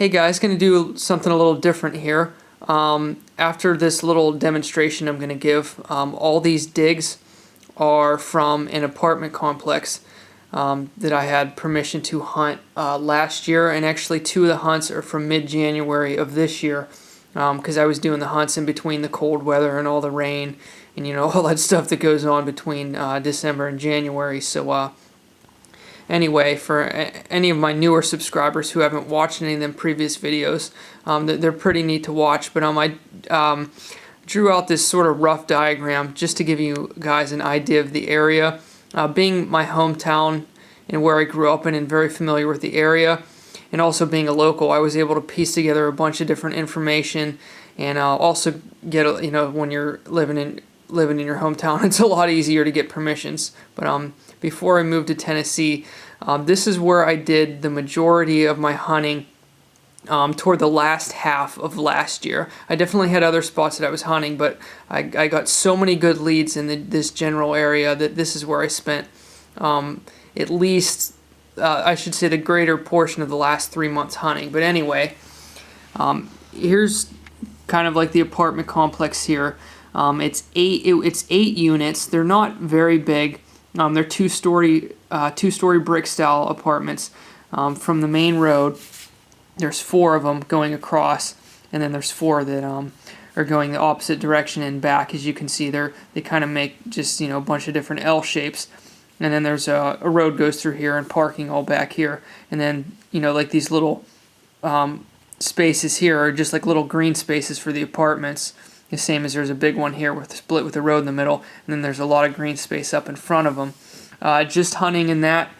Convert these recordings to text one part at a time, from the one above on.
Hey guys, going to do something a little different here. After this little demonstration I'm going to give, all these digs are from an apartment complex that I had permission to hunt last year, and actually two of the hunts are from mid-January of this year, because I was doing the hunts in between the cold weather and all the rain and all that stuff that goes on between December and January. So anyway, for any of my newer subscribers who haven't watched any of them previous videos, they're pretty neat to watch. But I drew out this sort of rough diagram just to give you guys an idea of the area. Being my hometown and where I grew up in and very familiar with the area, and also being a local, I was able to piece together a bunch of different information, and also get when you're living in your hometown, it's a lot easier to get permissions. But before I moved to Tennessee, this is where I did the majority of my hunting toward the last half of last year. I definitely had other spots that I was hunting, but I got so many good leads in this general area that this is where I spent at least, I should say, the greater portion of the last 3 months hunting. But anyway, here's kind of like the apartment complex here. It's eight units. They're not very big. They're two-story brick style apartments. From the main road, there's 4 of them going across, and then there's 4 that are going the opposite direction and back. As you can see, they kind of make just a bunch of different L shapes. And then there's a road goes through here and parking all back here. And then like these little spaces here are just like little green spaces for the apartments. The same as there's a big one here with split with a road in the middle, and then there's a lot of green space up in front of them. Just hunting in that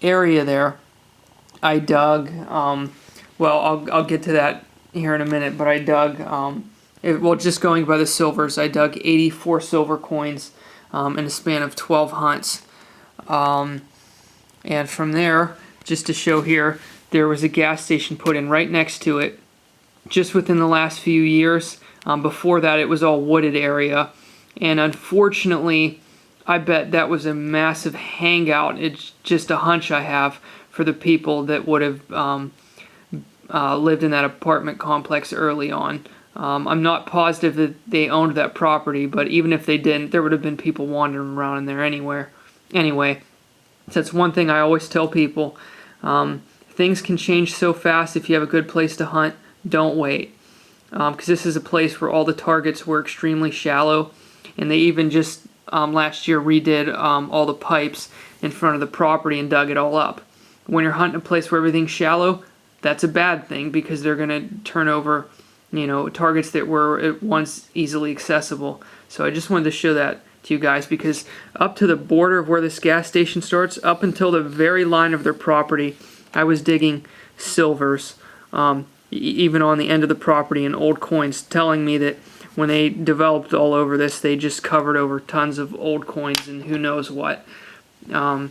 area there, I dug. Well, I'll get to that here in a minute, but I dug. Just going by the silvers, I dug 84 silver coins in a span of 12 hunts. And from there, just to show here, there was a gas station put in right next to it just within the last few years. Before that, it was all wooded area, and unfortunately, I bet that was a massive hangout. It's just a hunch I have for the people that would have lived in that apartment complex early on. I'm not positive that they owned that property, but even if they didn't, there would have been people wandering around in there Anyway, that's one thing I always tell people. Things can change so fast. If you have a good place to hunt, don't wait. Because this is a place where all the targets were extremely shallow, and they even just last year redid all the pipes in front of the property and dug it all up. When you're hunting a place where everything's shallow, that's a bad thing, because they're going to turn over targets that were at once easily accessible. So I just wanted to show that to you guys, because up to the border of where this gas station starts, up until the very line of their property, I was digging silvers, even on the end of the property, and old coins, telling me that when they developed all over this, they just covered over tons of old coins and who knows what. But I'm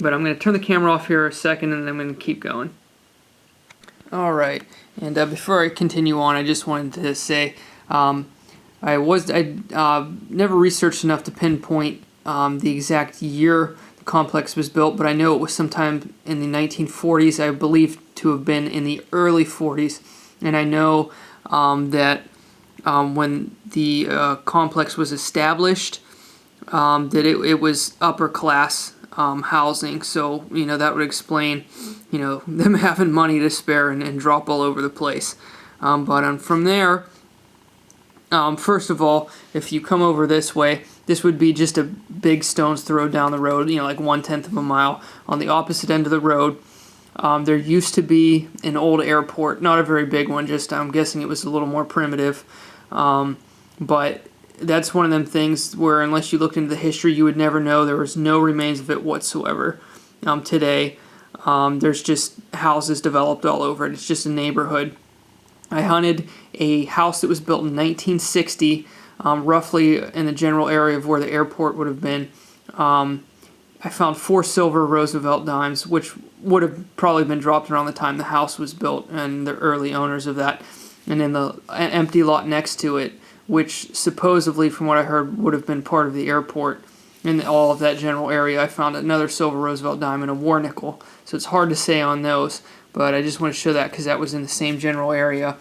going to turn the camera off here a second, and then I'm going to keep going. Alright, and before I continue on, I just wanted to say I never researched enough to pinpoint the exact year the complex was built, but I know it was sometime in the 1940s. I believe to have been in the early 40s, and I know that when the complex was established, that it was upper class housing. So that would explain them having money to spare and drop all over the place. But from there, first of all, if you come over this way, this would be just a big stone's throw down the road, like 1/10 of a mile. On the opposite end of the road, there used to be an old airport, not a very big one, just I'm guessing it was a little more primitive. But that's one of them things where unless you looked into the history, you would never know. There was no remains of it whatsoever. Today, there's just houses developed all over it. It's just a neighborhood. I hunted a house that was built in 1960, roughly in the general area of where the airport would have been. I found 4 silver Roosevelt dimes, which would have probably been dropped around the time the house was built and the early owners of that. And then the empty lot next to it, which supposedly, from what I heard, would have been part of the airport. In all of that general area, I found another silver Roosevelt dime and a war nickel. So it's hard to say on those. but I just want to show that because that was in the same general area.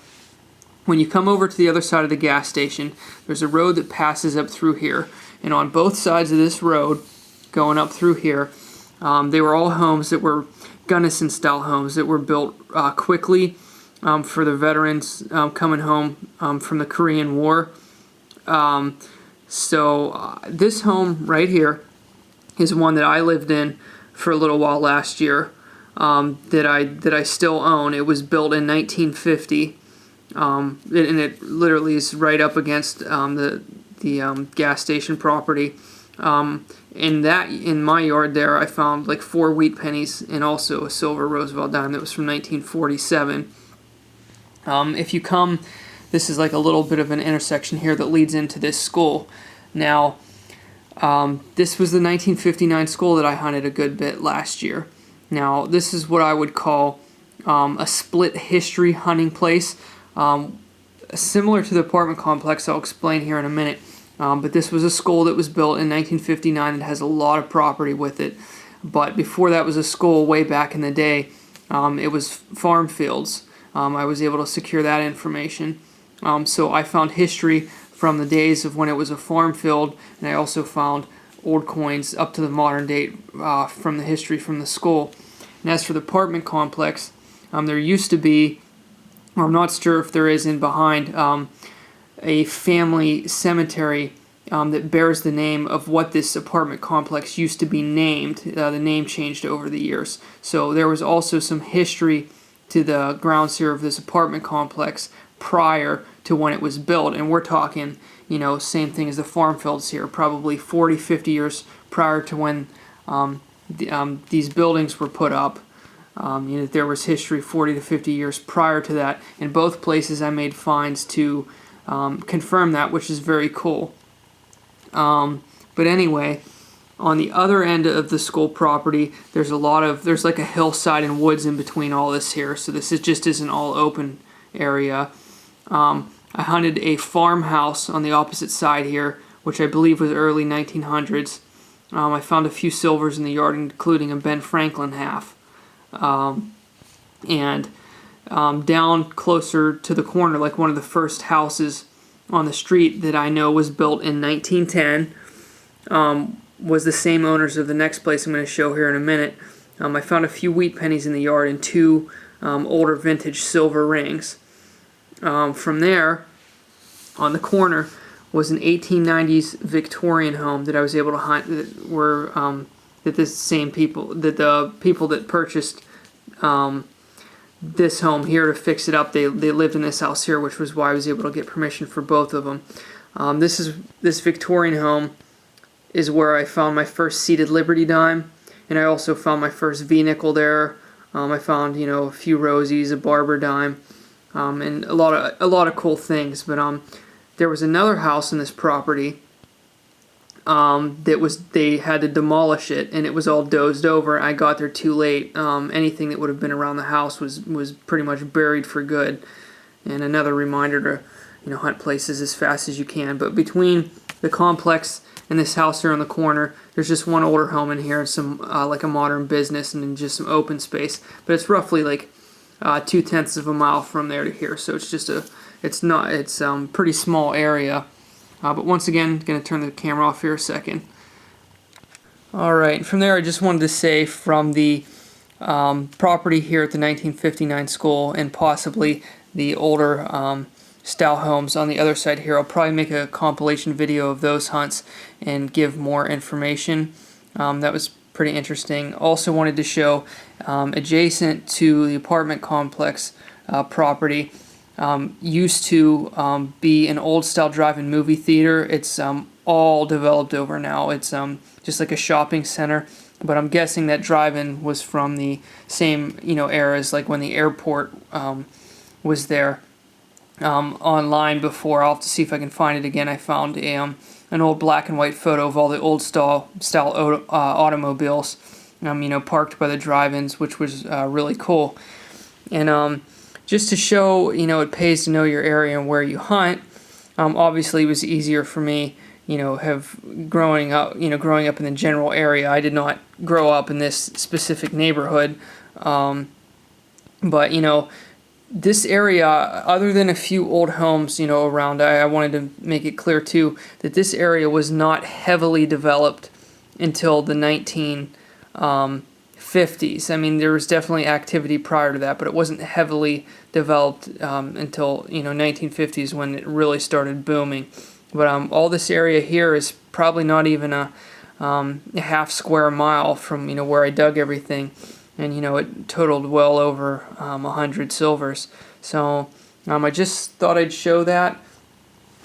When you come over to the other side of the gas station, there's a road that passes up through here, and on both sides of this road going up through here, they were all homes that were Gunnison style homes that were built quickly for the veterans coming home from the Korean War. This home right here is one that I lived in for a little while last year, that I still own. It was built in 1950, and it literally is right up against the gas station property. In my yard there, I found like 4 wheat pennies and also a silver Roosevelt dime that was from 1947. If you come, this is like a little bit of an intersection here that leads into this school. Now, this was the 1959 school that I hunted a good bit last year. Now, this is what I would call a split history hunting place, similar to the apartment complex I'll explain here in a minute. But this was a school that was built in 1959 and has a lot of property with it. But before that was a school way back in the day, it was farm fields. I was able to secure that information. So I found history from the days of when it was a farm field, and I also found old coins up to the modern date from the history from the school. And as for the apartment complex, there used to be, or I'm not sure if there is in behind, a family cemetery that bears the name of what this apartment complex used to be named. The name changed over the years. So there was also some history to the grounds here of this apartment complex prior to when it was built. And we're talking, same thing as the farm fields here, probably 40, 50 years prior to when these buildings were put up. There was history 40 to 50 years prior to that. In both places I made finds to confirm that, which is very cool. But anyway, on the other end of the school property, there's like a hillside and woods in between all this here, so this just isn't all open area. I hunted a farmhouse on the opposite side here, which I believe was early 1900s. I found a few silvers in the yard, including a Ben Franklin half. Down closer to the corner, like one of the first houses on the street that I know was built in 1910, was the same owners of the next place I'm going to show here in a minute. I found a few wheat pennies in the yard and 2 older vintage silver rings. From there, on the corner, was an 1890s Victorian home that I was able to hunt. That were that the people that purchased this home here to fix it up, they lived in this house here, which was why I was able to get permission for both of them. This Victorian home is where I found my first seated Liberty dime, and I also found my first V-nickel there. I found a few Rosies, a Barber dime, and a lot of cool things. But there was another house in this property they had to demolish it, and it was all dozed over. I got there too late. Anything that would have been around the house was pretty much buried for good. And another reminder to hunt places as fast as you can. But between the complex and this house here on the corner, there's just one older home in here and some like a modern business and then just some open space. But it's roughly like 2/10 of a mile from there to here, so it's pretty small area. But once again, going to turn the camera off here a second. Alright, from there I just wanted to say from the property here at the 1959 school and possibly the older style homes on the other side here, I'll probably make a compilation video of those hunts and give more information. That was pretty interesting. Also wanted to show adjacent to the apartment complex property used to be an old style drive-in movie theater. It's all developed over now. It's just like a shopping center, but I'm guessing that drive-in was from the same eras, like when the airport was there. Online before, I'll have to see if I can find it again. I found an old black and white photo of all the old style automobiles parked by the drive-ins, which was really cool. And just to show it pays to know your area and where you hunt. Obviously it was easier for me growing up in the general area. I did not grow up in this specific neighborhood, But, this area, other than a few old homes, around, I wanted to make it clear too that this area was not heavily developed until the 1950s. I mean, there was definitely activity prior to that, but it wasn't heavily developed until 1950s when it really started booming. But all this area here is probably not even a half square mile from where I dug everything. And it totaled well over 100 silvers. So I just thought I'd show that.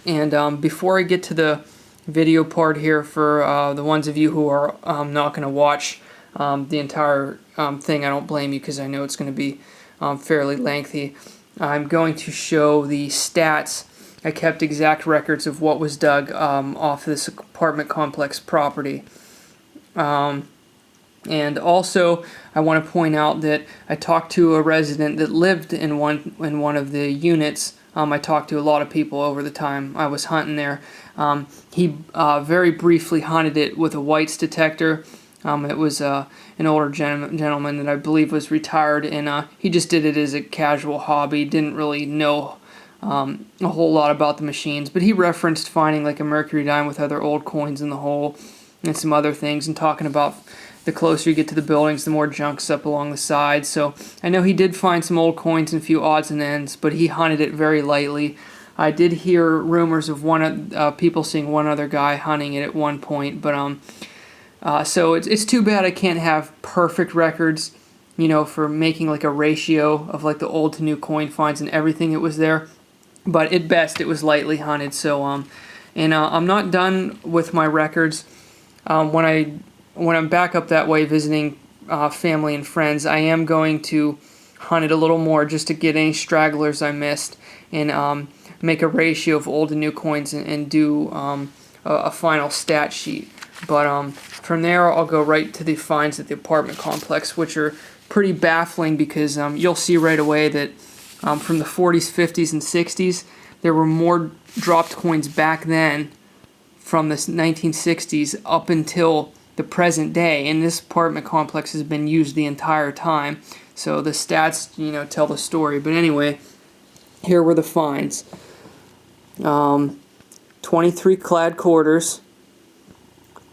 And before I get to the video part here, for the ones of you who are not going to watch the entire thing, I don't blame you, because I know it's going to be fairly lengthy. I'm going to show the stats. I kept exact records of what was dug off this apartment complex property. And also, I want to point out that I talked to a resident that lived in one of the units. I talked to a lot of people over the time I was hunting there. He very briefly hunted it with a whites detector. It was an older gentleman that I believe was retired, and he just did it as a casual hobby. Didn't really know a whole lot about the machines, but he referenced finding like a mercury dime with other old coins in the hole and some other things, and talking about the closer you get to the buildings, the more junk's up along the sides. So I know he did find some old coins and a few odds and ends, but he hunted it very lightly. I did hear rumors of people seeing one other guy hunting it at one point, but so it's too bad I can't have perfect records, for making like a ratio of like the old to new coin finds and everything that was there. But at best, it was lightly hunted. So I'm not done with my records. When I'm back up that way visiting family and friends, I am going to hunt it a little more just to get any stragglers I missed, and make a ratio of old and new coins, and do a final stat sheet. But from there, I'll go right to the finds at the apartment complex, which are pretty baffling, because you'll see right away that from the 40s, 50s, and 60s, there were more dropped coins back then from the 1960s up until the present day, and this apartment complex has been used the entire time. So the stats, tell the story. But anyway, here were the finds. 23 clad quarters,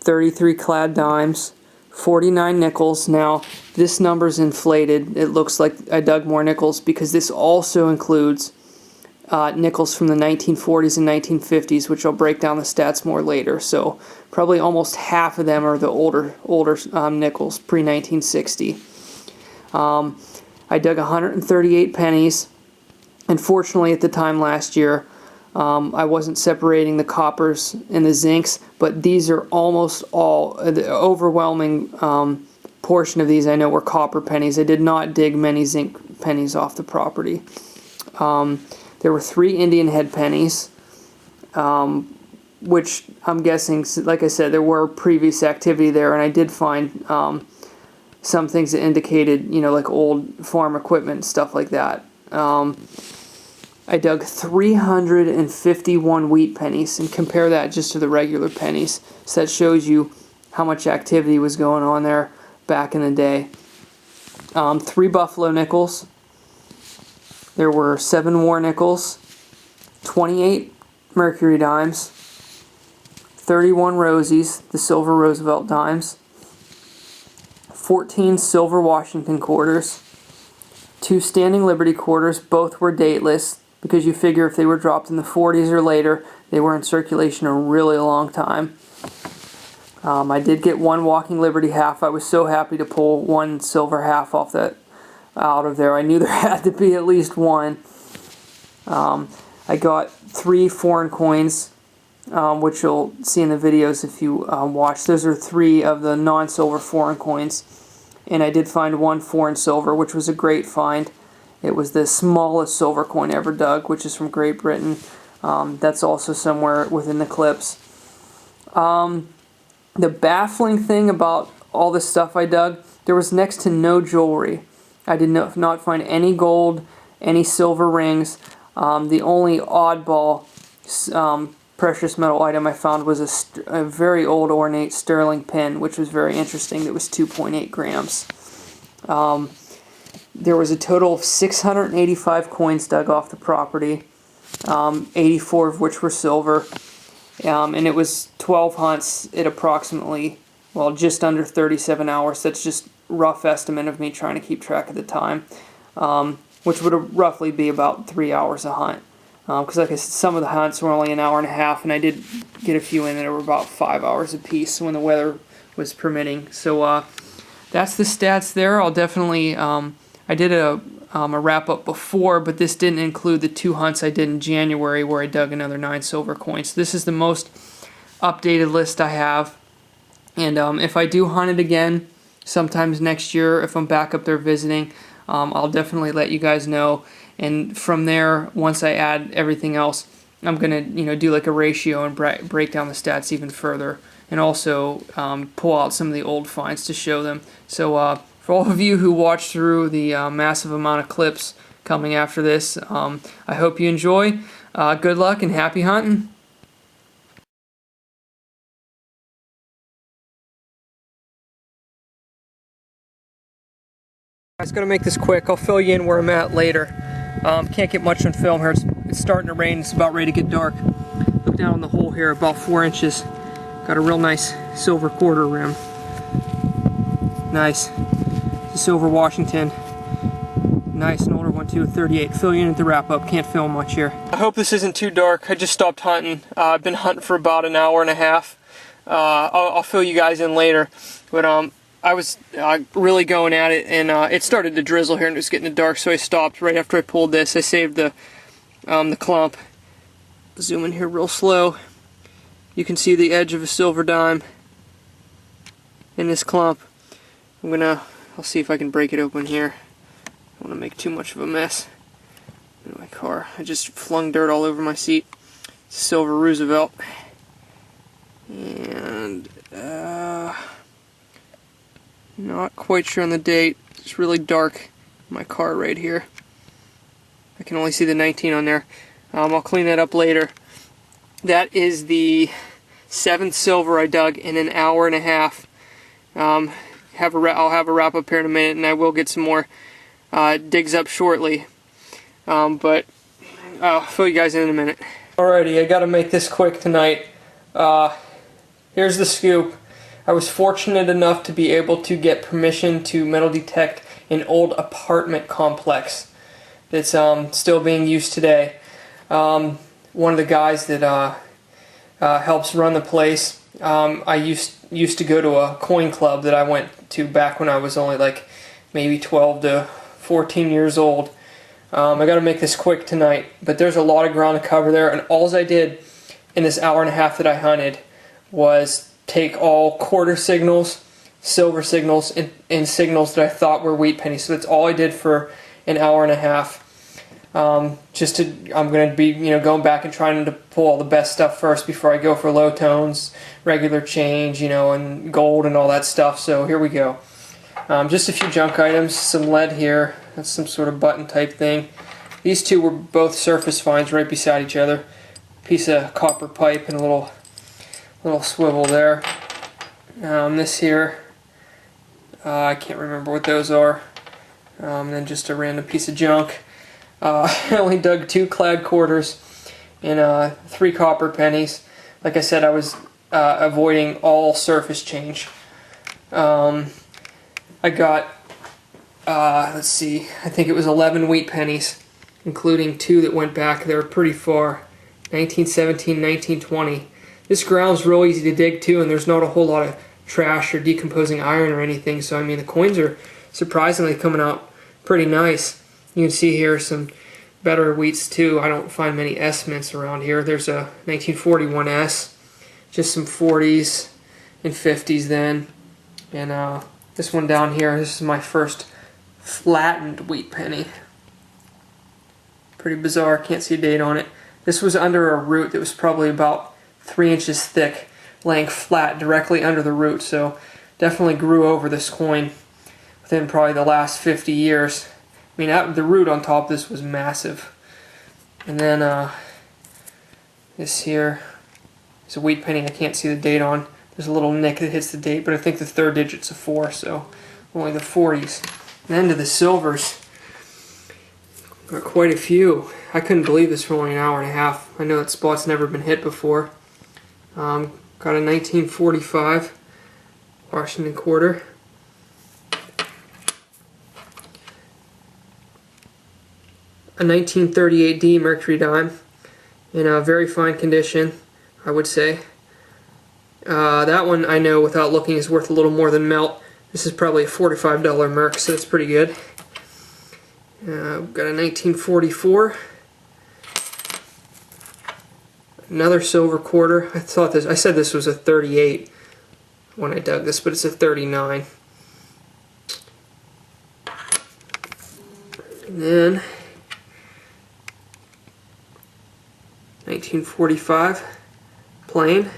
33 clad dimes, 49 nickels. Now, this number's inflated. It looks like I dug more nickels because this also includes nickels from the 1940s and 1950s, which I'll break down the stats more later. So probably almost half of them are the older nickels, pre-1960. I dug 138 pennies. Unfortunately, at the time last year, I wasn't separating the coppers and the zincs, but these are almost all, the overwhelming portion of these I know were copper pennies. I did not dig many zinc pennies off the property. There were 3 Indian head pennies, which I'm guessing, like I said, there were previous activity there, and I did find some things that indicated, like old farm equipment and stuff like that. I dug 351 wheat pennies, and compare that just to the regular pennies. So that shows you how much activity was going on there back in the day. 3 buffalo nickels. There were 7 war nickels, 28 mercury dimes, 31 rosies, the silver Roosevelt dimes, 14 silver Washington quarters, 2 standing Liberty quarters. Both were dateless, because you figure if they were dropped in the 40s or later, they were in circulation a really long time. I did get 1 walking Liberty half. I was so happy to pull 1 silver half out of there. I knew there had to be at least 1. I got 3 foreign coins, which you'll see in the videos if you watch. Those are 3 of the non-silver foreign coins. And I did find 1 foreign silver, which was a great find. It was the smallest silver coin ever dug, which is from Great Britain. That's also somewhere within the clips. The baffling thing about all this stuff I dug, there was next to no jewelry. I did not find any gold, any silver rings. The only oddball precious metal item I found was a very old ornate sterling pin, which was very interesting. It was 2.8 grams. there was a total of 685 coins dug off the property, 84 of which were silver, and it was 12 hunts at approximately, well, just under 37 hours. That's just rough estimate of me trying to keep track of the time, which would roughly be about 3 hours a hunt. Because like I said, some of the hunts were only an hour and a half, and I did get a few in that were about 5 hours apiece when the weather was permitting. So that's the stats there. I'll definitely, I did a wrap-up before, but this didn't include the 2 hunts I did in January where I dug another 9 silver coins. So this is the most updated list I have. And if I do hunt it again, sometimes next year, if I'm back up there visiting, I'll definitely let you guys know. And from there, once I add everything else, I'm gonna do like a ratio and break down the stats even further, and also pull out some of the old finds to show them. So for all of you who watched through the massive amount of clips coming after this, I hope you enjoy. Good luck and happy hunting. I was going to make this quick. I'll fill you in where I'm at later. Can't get much on film here. It's starting to rain. It's about ready to get dark. Look down on the hole here, about 4 inches. Got a real nice silver quarter rim. Nice. It's a silver Washington. Nice, an older one too, 38. Fill you in at the wrap up. Can't film much here. I hope this isn't too dark. I just stopped hunting. I've been hunting for about an hour and a half. I'll fill you guys in later. But I was really going at it, and it started to drizzle here and it was getting dark, so I stopped right after I pulled this. I saved the clump. Zoom in here real slow. You can see the edge of a silver dime in this clump. I'll see if I can break it open here. I don't want to make too much of a mess in my car. I just flung dirt all over my seat. It's a silver Roosevelt. And not quite sure on the date. It's really dark in my car right here. I can only see the 19 on there. I'll clean that up later. That is the 7th silver I dug in an hour and a half. I'll have a wrap up here in a minute, and I will get some more digs up shortly. But I'll fill you guys in a minute. Alrighty, I gotta make this quick tonight. Here's the scoop. I was fortunate enough to be able to get permission to metal detect an old apartment complex that's still being used today. One of the guys that helps run the place, I used to go to a coin club that I went to back when I was only like maybe 12 to 14 years old. I got to make this quick tonight, but there's a lot of ground to cover there, and all I did in this hour and a half that I hunted was take all quarter signals, silver signals, and signals that I thought were wheat pennies. So that's all I did for an hour and a half. I'm going to be going back and trying to pull all the best stuff first before I go for low tones, regular change, and gold and all that stuff. So here we go. Just a few junk items, some lead here. That's some sort of button type thing. These two were both surface finds right beside each other. Piece of copper pipe and a little swivel there. This here, I can't remember what those are. And then just a random piece of junk. I only dug 2 clad quarters and 3 copper pennies. Like I said, I was avoiding all surface change. I got, let's see, I think it was 11 wheat pennies, including 2 that went back there pretty far, 1917, 1920. This ground's real easy to dig too, and there's not a whole lot of trash or decomposing iron or anything, so I mean the coins are surprisingly coming out pretty nice. You can see here some better wheats too. I don't find many S mints around here. There's a 1941 S, just some 40s and 50s then, and this one down here, this is my first flattened wheat penny. Pretty bizarre, can't see a date on it. This was under a root that was probably about 3 inches thick, laying flat directly under the root, so definitely grew over this coin within probably the last 50 years. I mean, the root on top of this was massive. And then this here is a wheat penny I can't see the date on. There's a little nick that hits the date, but I think the 3rd digit's a 4, so only the 40s. And then to the silvers. Got quite a few. I couldn't believe this for only an hour and a half. I know that spot's never been hit before. Got a 1945 Washington quarter. A 1938D Mercury dime in a very fine condition, I would say. That one I know without looking is worth a little more than melt. This is probably a $45 Merc, so it's pretty good. Got a 1944. Another silver quarter. I said this was a 38 when I dug this, but it's a 39. And then 1945 plain.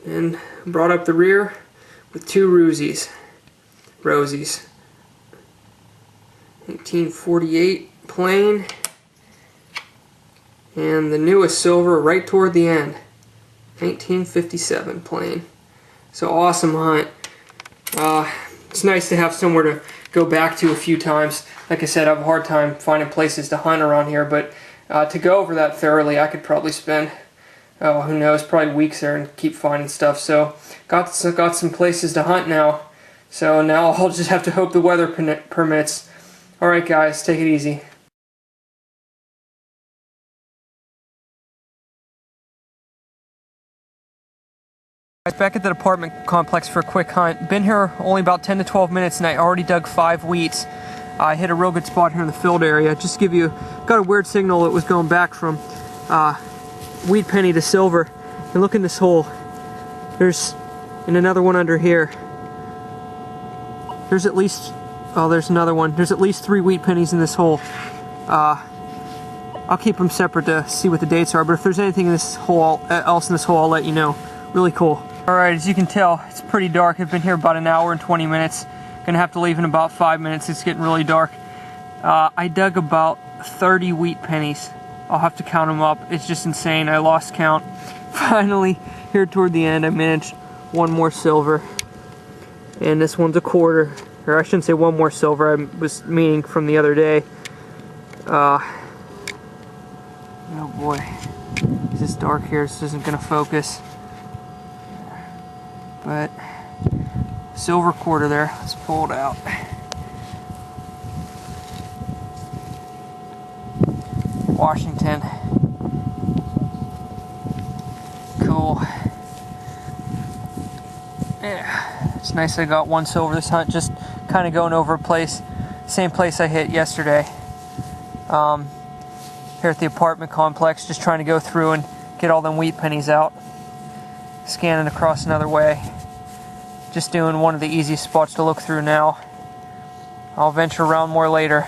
And brought up the rear with two rosies. 1948 plain. And the newest silver right toward the end. 1957 plain. So awesome hunt. It's nice to have somewhere to go back to a few times. Like I said, I have a hard time finding places to hunt around here, but to go over that thoroughly, I could probably spend, who knows, probably weeks there and keep finding stuff. So got some places to hunt now. So now I'll just have to hope the weather permits. Alright guys, take it easy. Back at the apartment complex for a quick hunt. Been here only about 10 to 12 minutes and I already dug 5 wheats. I hit a real good spot here in the field area. Just to give you, got a weird signal that was going back from wheat penny to silver. And look in this hole. There's another one under here. There's at least, oh, there's another one. There's at least 3 wheat pennies in this hole. I'll keep them separate to see what the dates are, but if there's anything in this hole, else in this hole, I'll let you know. Really cool. Alright, as you can tell, it's pretty dark. I've been here about an hour and 20 minutes. Gonna have to leave in about 5 minutes. It's getting really dark. I dug about 30 wheat pennies. I'll have to count them up. It's just insane. I lost count. Finally, here toward the end, I managed one more silver. And this one's a quarter. Or I shouldn't say one more silver. I was meaning from the other day. Oh boy. This is dark here. This isn't gonna focus. But silver quarter there. Let's pull it out. Washington. Cool. Yeah, it's nice I got one silver this hunt. Just kind of going over a place, same place I hit yesterday. Here at the apartment complex, just trying to go through and get all them wheat pennies out. Scanning across another way. Just doing one of the easiest spots to look through now. I'll venture around more later.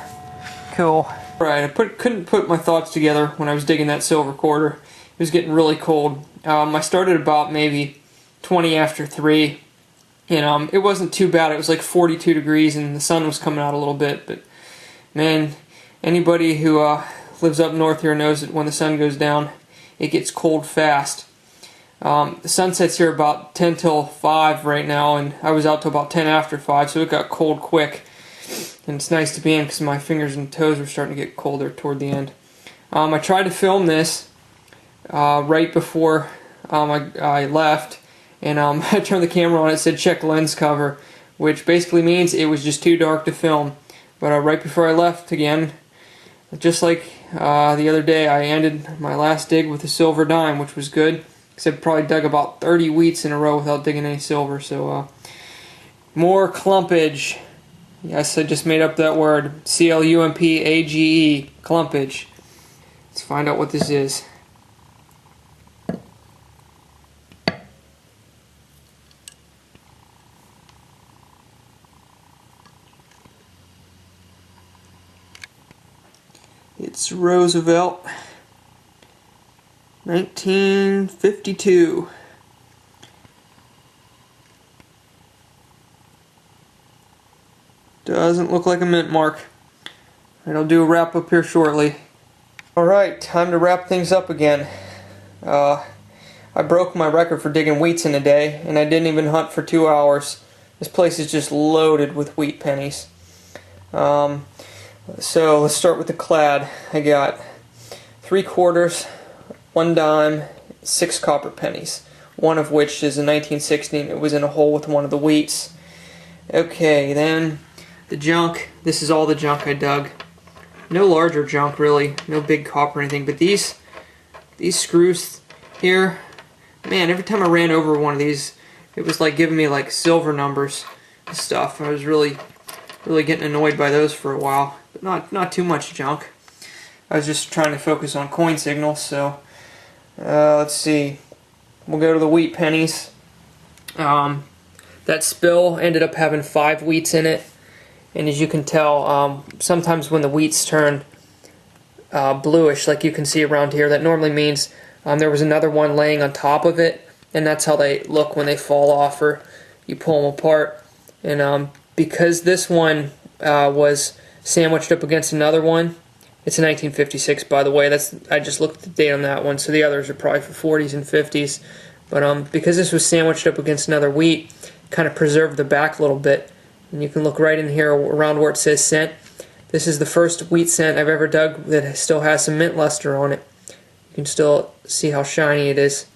Cool. Right, I couldn't put my thoughts together when I was digging that silver quarter. It was getting really cold. I started about maybe 20 after 3. And it wasn't too bad. It was like 42 degrees and the sun was coming out a little bit. But man, anybody who lives up north here knows that when the sun goes down, it gets cold fast. The sun sets here about 10 till 5 right now, and I was out till about 10 after 5, so it got cold quick. And it's nice to be in because my fingers and toes were starting to get colder toward the end. I tried to film this right before I left, and I turned the camera on. It said check lens cover, which basically means it was just too dark to film. But right before I left again, just like the other day, I ended my last dig with a silver dime, which was good. Because I probably dug about 30 wheats in a row without digging any silver. So more clumpage. Yes, I just made up that word. C-L-U-M-P-A-G-E. Clumpage. Let's find out what this is. It's Roosevelt. 1952. Doesn't look like a mint mark. I'll do a wrap up here shortly. Alright, time to wrap things up again. I broke my record for digging wheats in a day, and I didn't even hunt for 2 hours. This place is just loaded with wheat pennies. So let's start with the clad. I got 3/4, 1 dime, 6 copper pennies, one of which is a 1916. It was in a hole with one of the wheats. Okay, then the junk. This is all the junk I dug. No larger junk really, no big copper or anything, but these screws here, man, every time I ran over one of these, it was like giving me like silver numbers and stuff. I was really getting annoyed by those for a while, but not too much junk. I was just trying to focus on coin signals. So let's see, we'll go to the wheat pennies. That spill ended up having 5 wheats in it, and as you can tell, sometimes when the wheats turn bluish, like you can see around here, that normally means there was another one laying on top of it, and that's how they look when they fall off or you pull them apart. And because this one was sandwiched up against another one, it's a 1956, by the way. I just looked at the date on that one, so the others are probably for 40s and 50s. But because this was sandwiched up against another wheat, kind of preserved the back a little bit. And you can look right in here around where it says cent. This is the first wheat cent I've ever dug that still has some mint luster on it. You can still see how shiny it is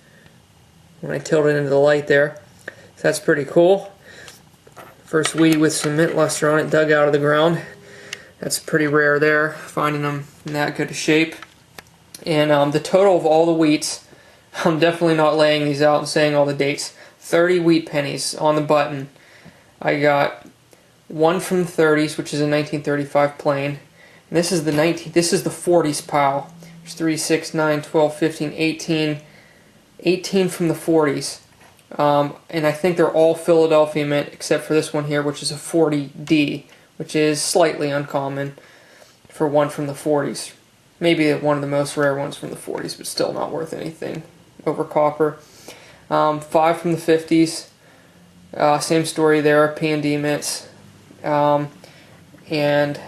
when I tilt it into the light there. So that's pretty cool. First wheat with some mint luster on it, dug out of the ground. That's pretty rare there, finding them in that good a shape. And the total of all the wheats, I'm definitely not laying these out and saying all the dates, 30 wheat pennies on the button. I got one from the 30s, which is a 1935 plain. And this is the 40s pile. There's 3, 6, 9, 12, 15, 18 from the 40s. And I think they're all Philadelphia mint except for this one here, which is a 40D, which is slightly uncommon for one from the 40s. Maybe one of the most rare ones from the 40s, but still not worth anything over copper. 5 from the 50s. Same story there, P&D mints. And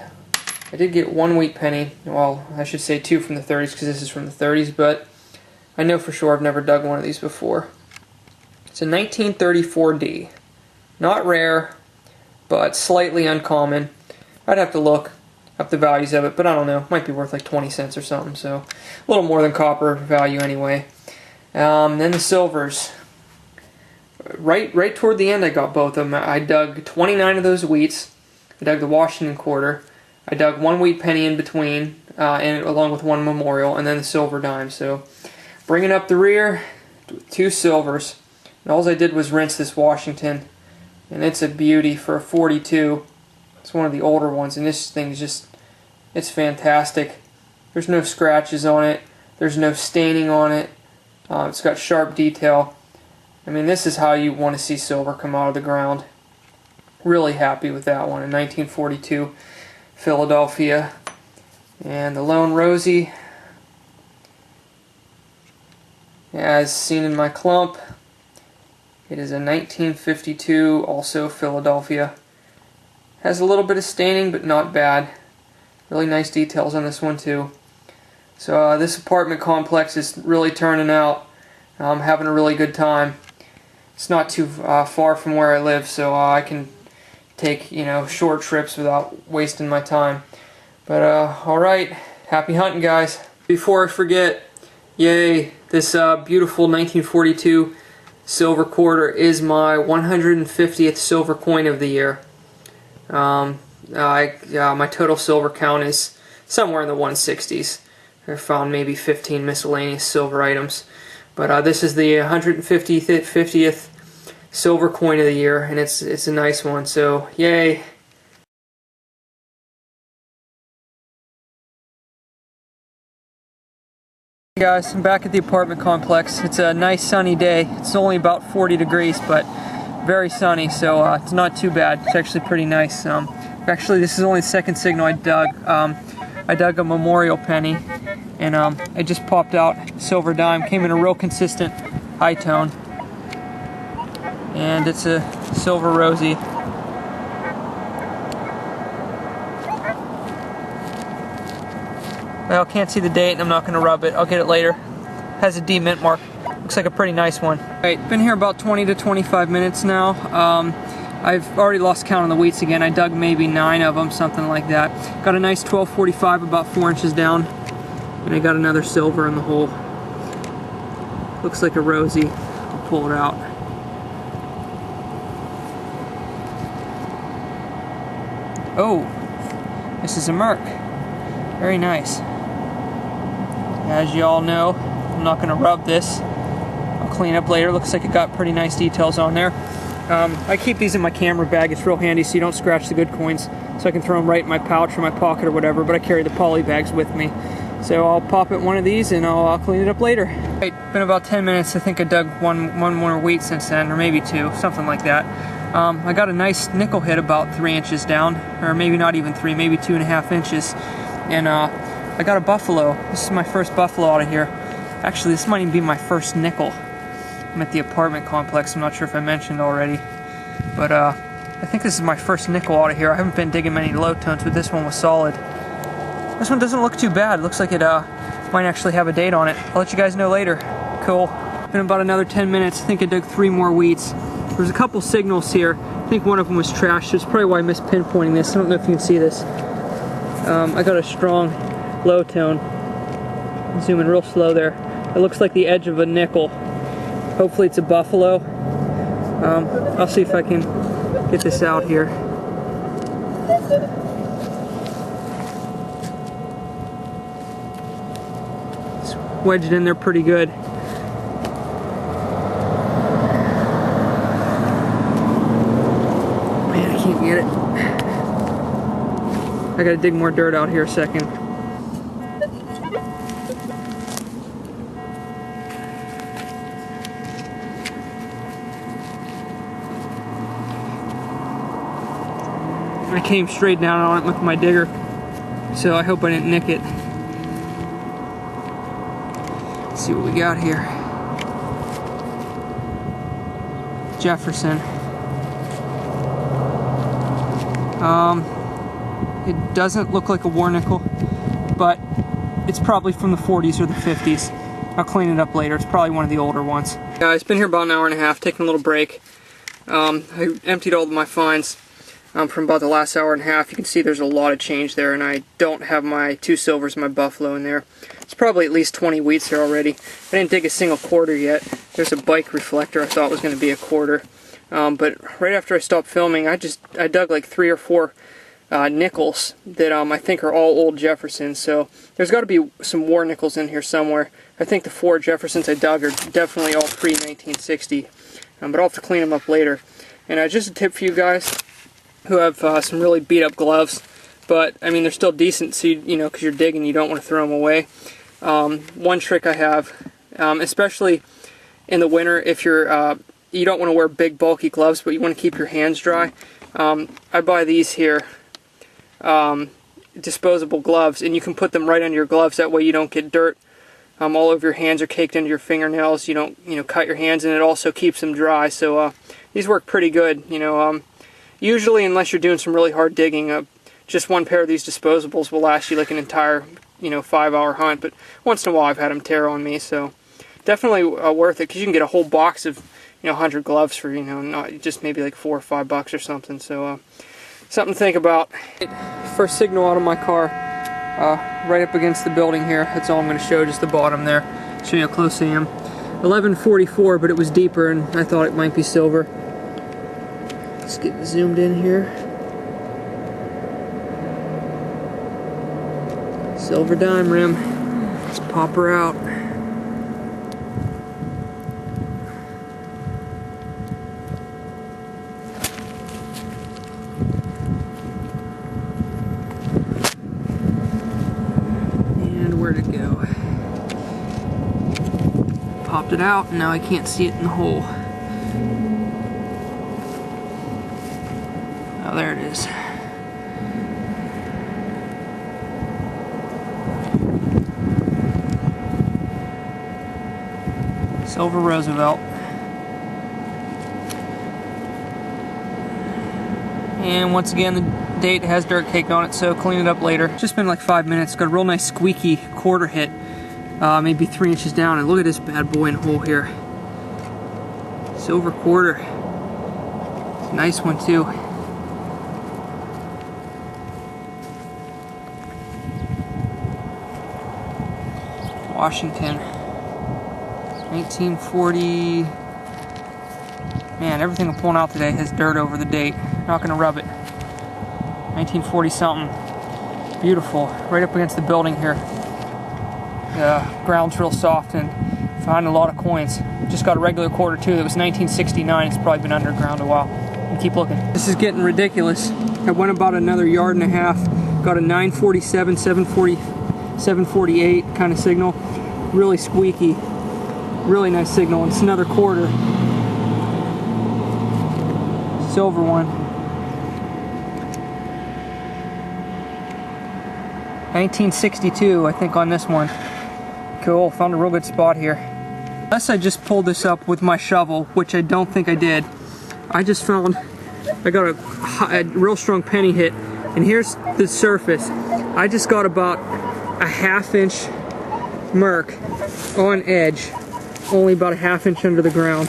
I did get 1 wheat penny. Well, I should say 2 from the 30s because this is from the 30s, but I know for sure I've never dug one of these before. It's a 1934D. Not rare, but slightly uncommon. I'd have to look up the values of it, but I don't know. Might be worth like 20 cents or something, so a little more than copper value anyway. Then the silvers. Right toward the end I got both of them. I dug 29 of those wheats. I dug the Washington quarter. I dug 1 wheat penny in between, and along with 1 memorial, and then the silver dime. So bringing up the rear, 2 silvers. And all I did was rinse this Washington, and it's a beauty for a 42. It's one of the older ones, and this thing's just, it's fantastic. There's no scratches on it. There's no staining on it. It's got sharp detail. I mean, this is how you want to see silver come out of the ground. Really happy with that one. In 1942, Philadelphia. And the Lone Rosie, as seen in my clump, it is a 1952, also Philadelphia. Has a little bit of staining, but not bad. Really nice details on this one too. So this apartment complex is really turning out. I'm having a really good time. It's not too far from where I live, so I can take short trips without wasting my time. But alright, happy hunting, guys. Before I forget, yay, this beautiful 1942 silver quarter is my 150th silver coin of the year. My total silver count is somewhere in the 160s. I found maybe 15 miscellaneous silver items. But this is the 150th silver coin of the year, and it's a nice one, so yay. Hey guys, I'm back at the apartment complex. It's a nice sunny day. It's only about 40 degrees, but very sunny, so it's not too bad. It's actually pretty nice. Actually, this is only the second signal I dug. I dug a memorial penny, and it just popped out silver dime. Came in a real consistent high tone, and it's a silver Rosie. Well, can't see the date, and I'm not going to rub it. I'll get it later. Has a D mint mark. Looks like a pretty nice one. Alright, been here about 20 to 25 minutes now. I've already lost count on the wheats again. I dug maybe 9 of them, something like that. Got a nice 1245 about 4 inches down, and I got another silver in the hole. Looks like a rosy. I'll pull it out. Oh, this is a Merc. Very nice. As you all know, I'm not going to rub this. I'll clean up later. Looks like it got pretty nice details on there. I keep these in my camera bag. It's real handy so you don't scratch the good coins. So I can throw them right in my pouch or my pocket or whatever, but I carry the poly bags with me. So I'll pop it one of these and I'll clean it up later. Right, been about 10 minutes. I think I dug one more wheat since then, or maybe 2, something like that. I got a nice nickel hit about 3 inches down, or maybe not even 3, maybe 2.5 inches. And I got a buffalo. This is my first buffalo out of here. Actually, this might even be my first nickel. I'm at the apartment complex. I'm not sure if I mentioned already. But I think this is my first nickel out of here. I haven't been digging many low tones, but this one was solid. This one doesn't look too bad. It looks like it might actually have a date on it. I'll let you guys know later. Cool. Been about another 10 minutes. I think I dug 3 more wheats. There's a couple signals here. I think one of them was trash. That's probably why I missed pinpointing this. I don't know if you can see this. I got a strong low tone. I'm zooming real slow there. It looks like the edge of a nickel. Hopefully it's a buffalo. I'll see if I can get this out here. It's wedged in there pretty good. Can't get it. I gotta dig more dirt out here a second. I came straight down on it with my digger, so I hope I didn't nick it. Let's see what we got here. Jefferson. It doesn't look like a war nickel, but it's probably from the 40s or the 50s. I'll clean it up later. It's probably one of the older ones. Guys, been here about an hour and a half, taking a little break. I emptied all of my finds from about the last hour and a half. You can see there's a lot of change there, and I don't have my 2 silvers and my buffalo in there. It's probably at least 20 wheats there already. I didn't dig a single quarter yet. There's a bike reflector I thought was going to be a quarter. But right after I stopped filming, I dug like 3 or 4 nickels that I think are all old Jeffersons. So there's got to be some war nickels in here somewhere. I think the 4 Jeffersons I dug are definitely all pre-1960. But I'll have to clean them up later. And just a tip for you guys who have some really beat up gloves, but I mean they're still decent, so you know, because you're digging, you don't want to throw them away. One trick I have, especially in the winter, if you're you don't want to wear big bulky gloves, but you want to keep your hands dry. I buy these here, disposable gloves, and you can put them right under your gloves. That way you don't get dirt all over your hands or caked into your fingernails. You don't cut your hands, and it also keeps them dry. So these work pretty good. Usually, unless you're doing some really hard digging, just one pair of these disposables will last you like an entire 5-hour hunt. But once in a while, I've had them tear on me, so definitely worth it, because you can get a whole box of 100 gloves for not just maybe like $4 or $5 or something. So something to think about. First signal out of my car, right up against the building here. That's all I'm going to show, just the bottom there. Show you how close I am. 1144, but it was deeper, and I thought it might be silver. Let's get zoomed in here. Silver dime rim. Let's pop her out. And where'd it go? Popped it out, and now I can't see it in the hole. Oh, there it is. Silver Roosevelt. And once again, the date has dirt caked on it, so clean it up later. Just been like 5 minutes. Got a real nice squeaky quarter hit, maybe 3 inches down. And look at this bad boy in the hole here. Silver quarter. It's a nice one too. Washington. 1940. Man, everything I'm pulling out today has dirt over the date. Not gonna rub it. 1940 something. Beautiful. Right up against the building here. The ground's real soft and found a lot of coins. Just got a regular quarter too. That was 1969. It's probably been underground a while. And keep looking. This is getting ridiculous. I went about another yard and a half. Got a 947, 740, 748 kind of signal. Really squeaky. Really nice signal. And it's another quarter. Silver one. 1962, I think, on this one. Cool, found a real good spot here. Unless I just pulled this up with my shovel, which I don't think I did. I just found, I got a real strong penny hit, and here's the surface. I just got about a ½ inch mark on edge, only about a ½ inch under the ground.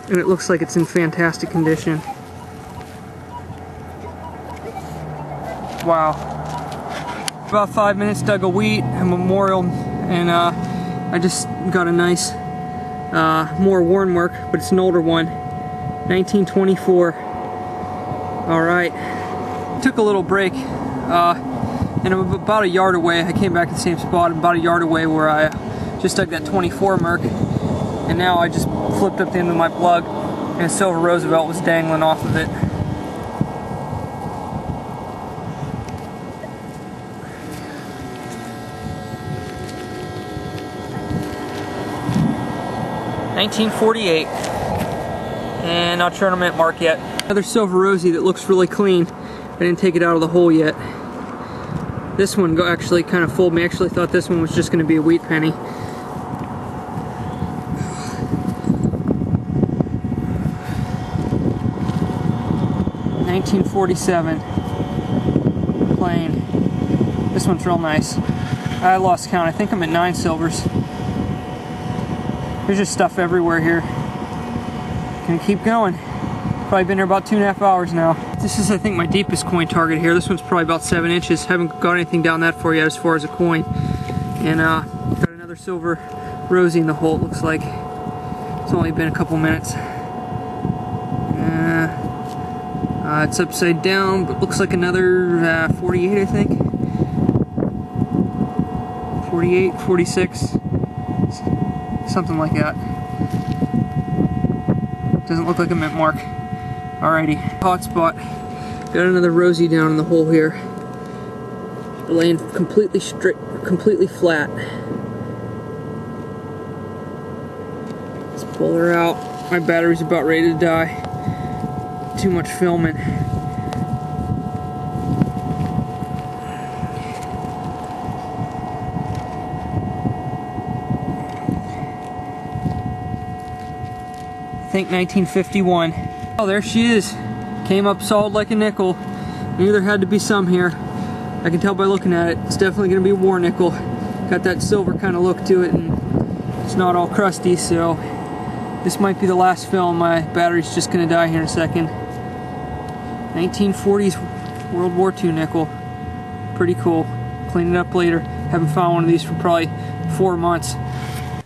And it looks like it's in fantastic condition. Wow. About 5 minutes, dug a wheat, a memorial, and I just got a nice, more worn mark, but it's an older one. 1924. Alright. Took a little break, and I'm about a yard away. I came back to the same spot, about a yard away where I just dug that 24 mark, and now I just flipped up the end of my plug, and a silver Roosevelt was dangling off of it. $1948, and not tournament mark yet. Another silver rosy that looks really clean. I didn't take it out of the hole yet. This one actually kind of fooled me. I actually thought this one was just going to be a wheat penny. $1947, plain. This one's real nice. I lost count. I think I'm at 9 silvers. There's just stuff everywhere here. Gonna keep going. Probably been here about 2.5 hours now. This is, I think, my deepest coin target here. This one's probably about 7 inches. Haven't got anything down that far yet as far as a coin. And got another silver rosy in the hole, it looks like. It's only been a couple minutes. It's upside down, but looks like another 48, I think. 48, 46. Something like that. Doesn't look like a mint mark. Alrighty, Hotspot. Got another rosy down in the hole here. Laying completely straight, completely flat. Let's pull her out. My battery's about ready to die. Too much filming. I think 1951. Oh, there she is. Came up solid like a nickel. Knew there had to be some here. I can tell by looking at it. It's definitely going to be a war nickel. Got that silver kind of look to it, and it's not all crusty, so this might be the last film. My battery's just going to die here in a second. 1940s World War II nickel. Pretty cool. Clean it up later. Haven't found one of these for probably 4 months.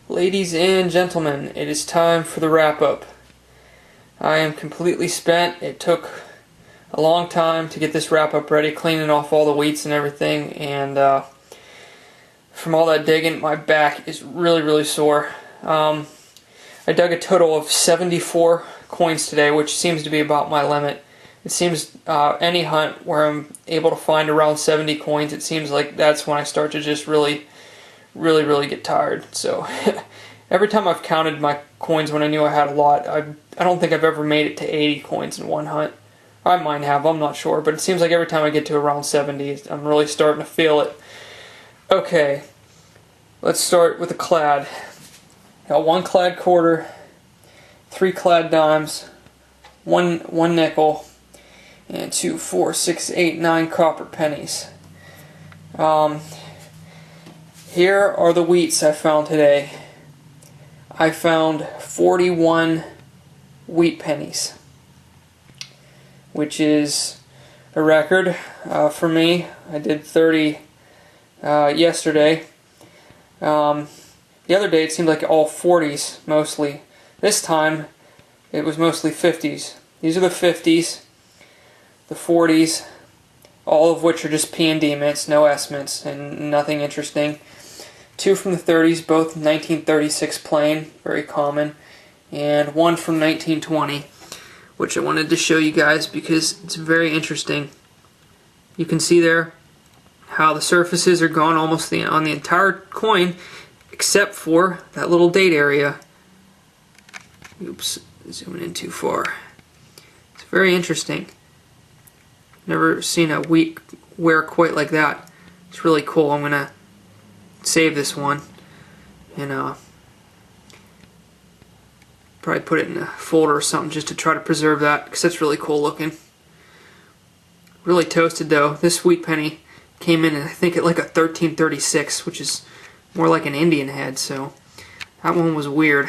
Ladies and gentlemen, it is time for the wrap-up. I am completely spent. It took a long time to get this wrap-up ready, cleaning off all the wheats and everything, and from all that digging, my back is really sore. I dug a total of 74 coins today, which seems to be about my limit. It seems any hunt where I'm able to find around 70 coins, it seems like that's when I start to just really get tired. So every time I've counted my coins when I knew I had a lot, I don't think I've ever made it to 80 coins in one hunt. I might have, I'm not sure, but it seems like every time I get to around 70, I'm really starting to feel it. Okay, let's start with a clad. Got 1 clad quarter, 3 clad dimes, one nickel, and 2, 4, 6, 8, 9 copper pennies. Here are the wheats I found today. I found 41 wheat pennies. which is a record for me. I did 30 yesterday. The other day it seemed like all 40s mostly. This time it was mostly 50s. These are the 50s, the 40s, all of which are just P and D mints, no S mints, and nothing interesting. 2 from the 30s, both 1936 plain, very common, and 1 from 1920, which I wanted to show you guys because it's very interesting. You can see there how the surfaces are gone almost on the entire coin, except for that little date area. Oops, zooming in too far. It's very interesting. Never seen a wheat wear quite like that. It's really cool. I'm gonna save this one and probably put it in a folder or something just to try to preserve that, because that's really cool looking. Really toasted though. This wheat penny came in, I think, at like a 1336, which is more like an Indian head, so that one was weird.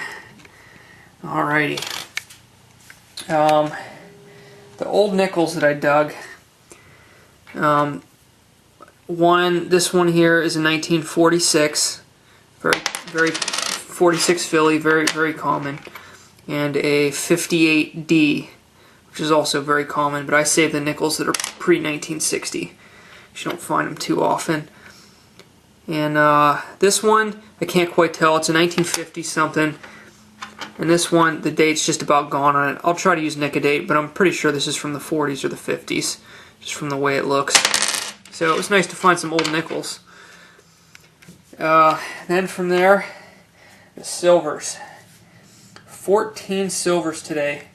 Alrighty. The old nickels that I dug. This one here is a 1946, very 46 Philly, very common, and a 58D, which is also very common. But I save the nickels that are pre-1960. You don't find them too often. And this one, I can't quite tell. It's a 1950 something. And this one, the date's just about gone on it. I'll try to use Nick-a-date, but I'm pretty sure this is from the 40s or the 50s, just from the way it looks. So it was nice to find some old nickels. Then from there, the silvers. 14 silvers today.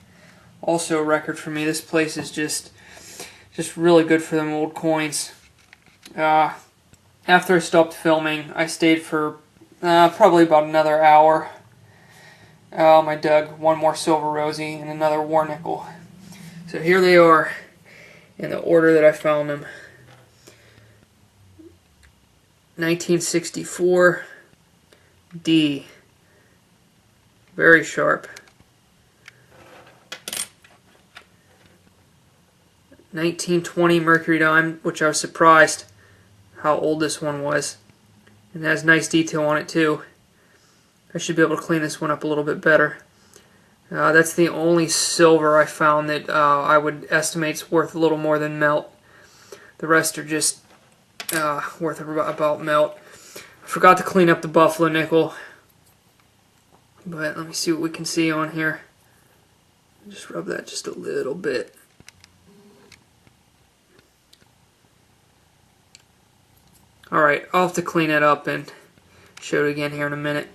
Also a record for me. This place is just really good for them old coins. After I stopped filming, I stayed for probably about another hour. I dug one more silver rosy and another war nickel. So here they are in the order that I found them. 1964 D. Very sharp. 1920 mercury dime, which I was surprised how old this one was. And it has nice detail on it too. I should be able to clean this one up a little bit better. That's the only silver I found that I would estimate is worth a little more than melt. The rest are just worth about melt. I forgot to clean up the buffalo nickel, but let me see what we can see on here. Just rub that just a little bit. Alright, I'll have to clean it up and show it again here in a minute.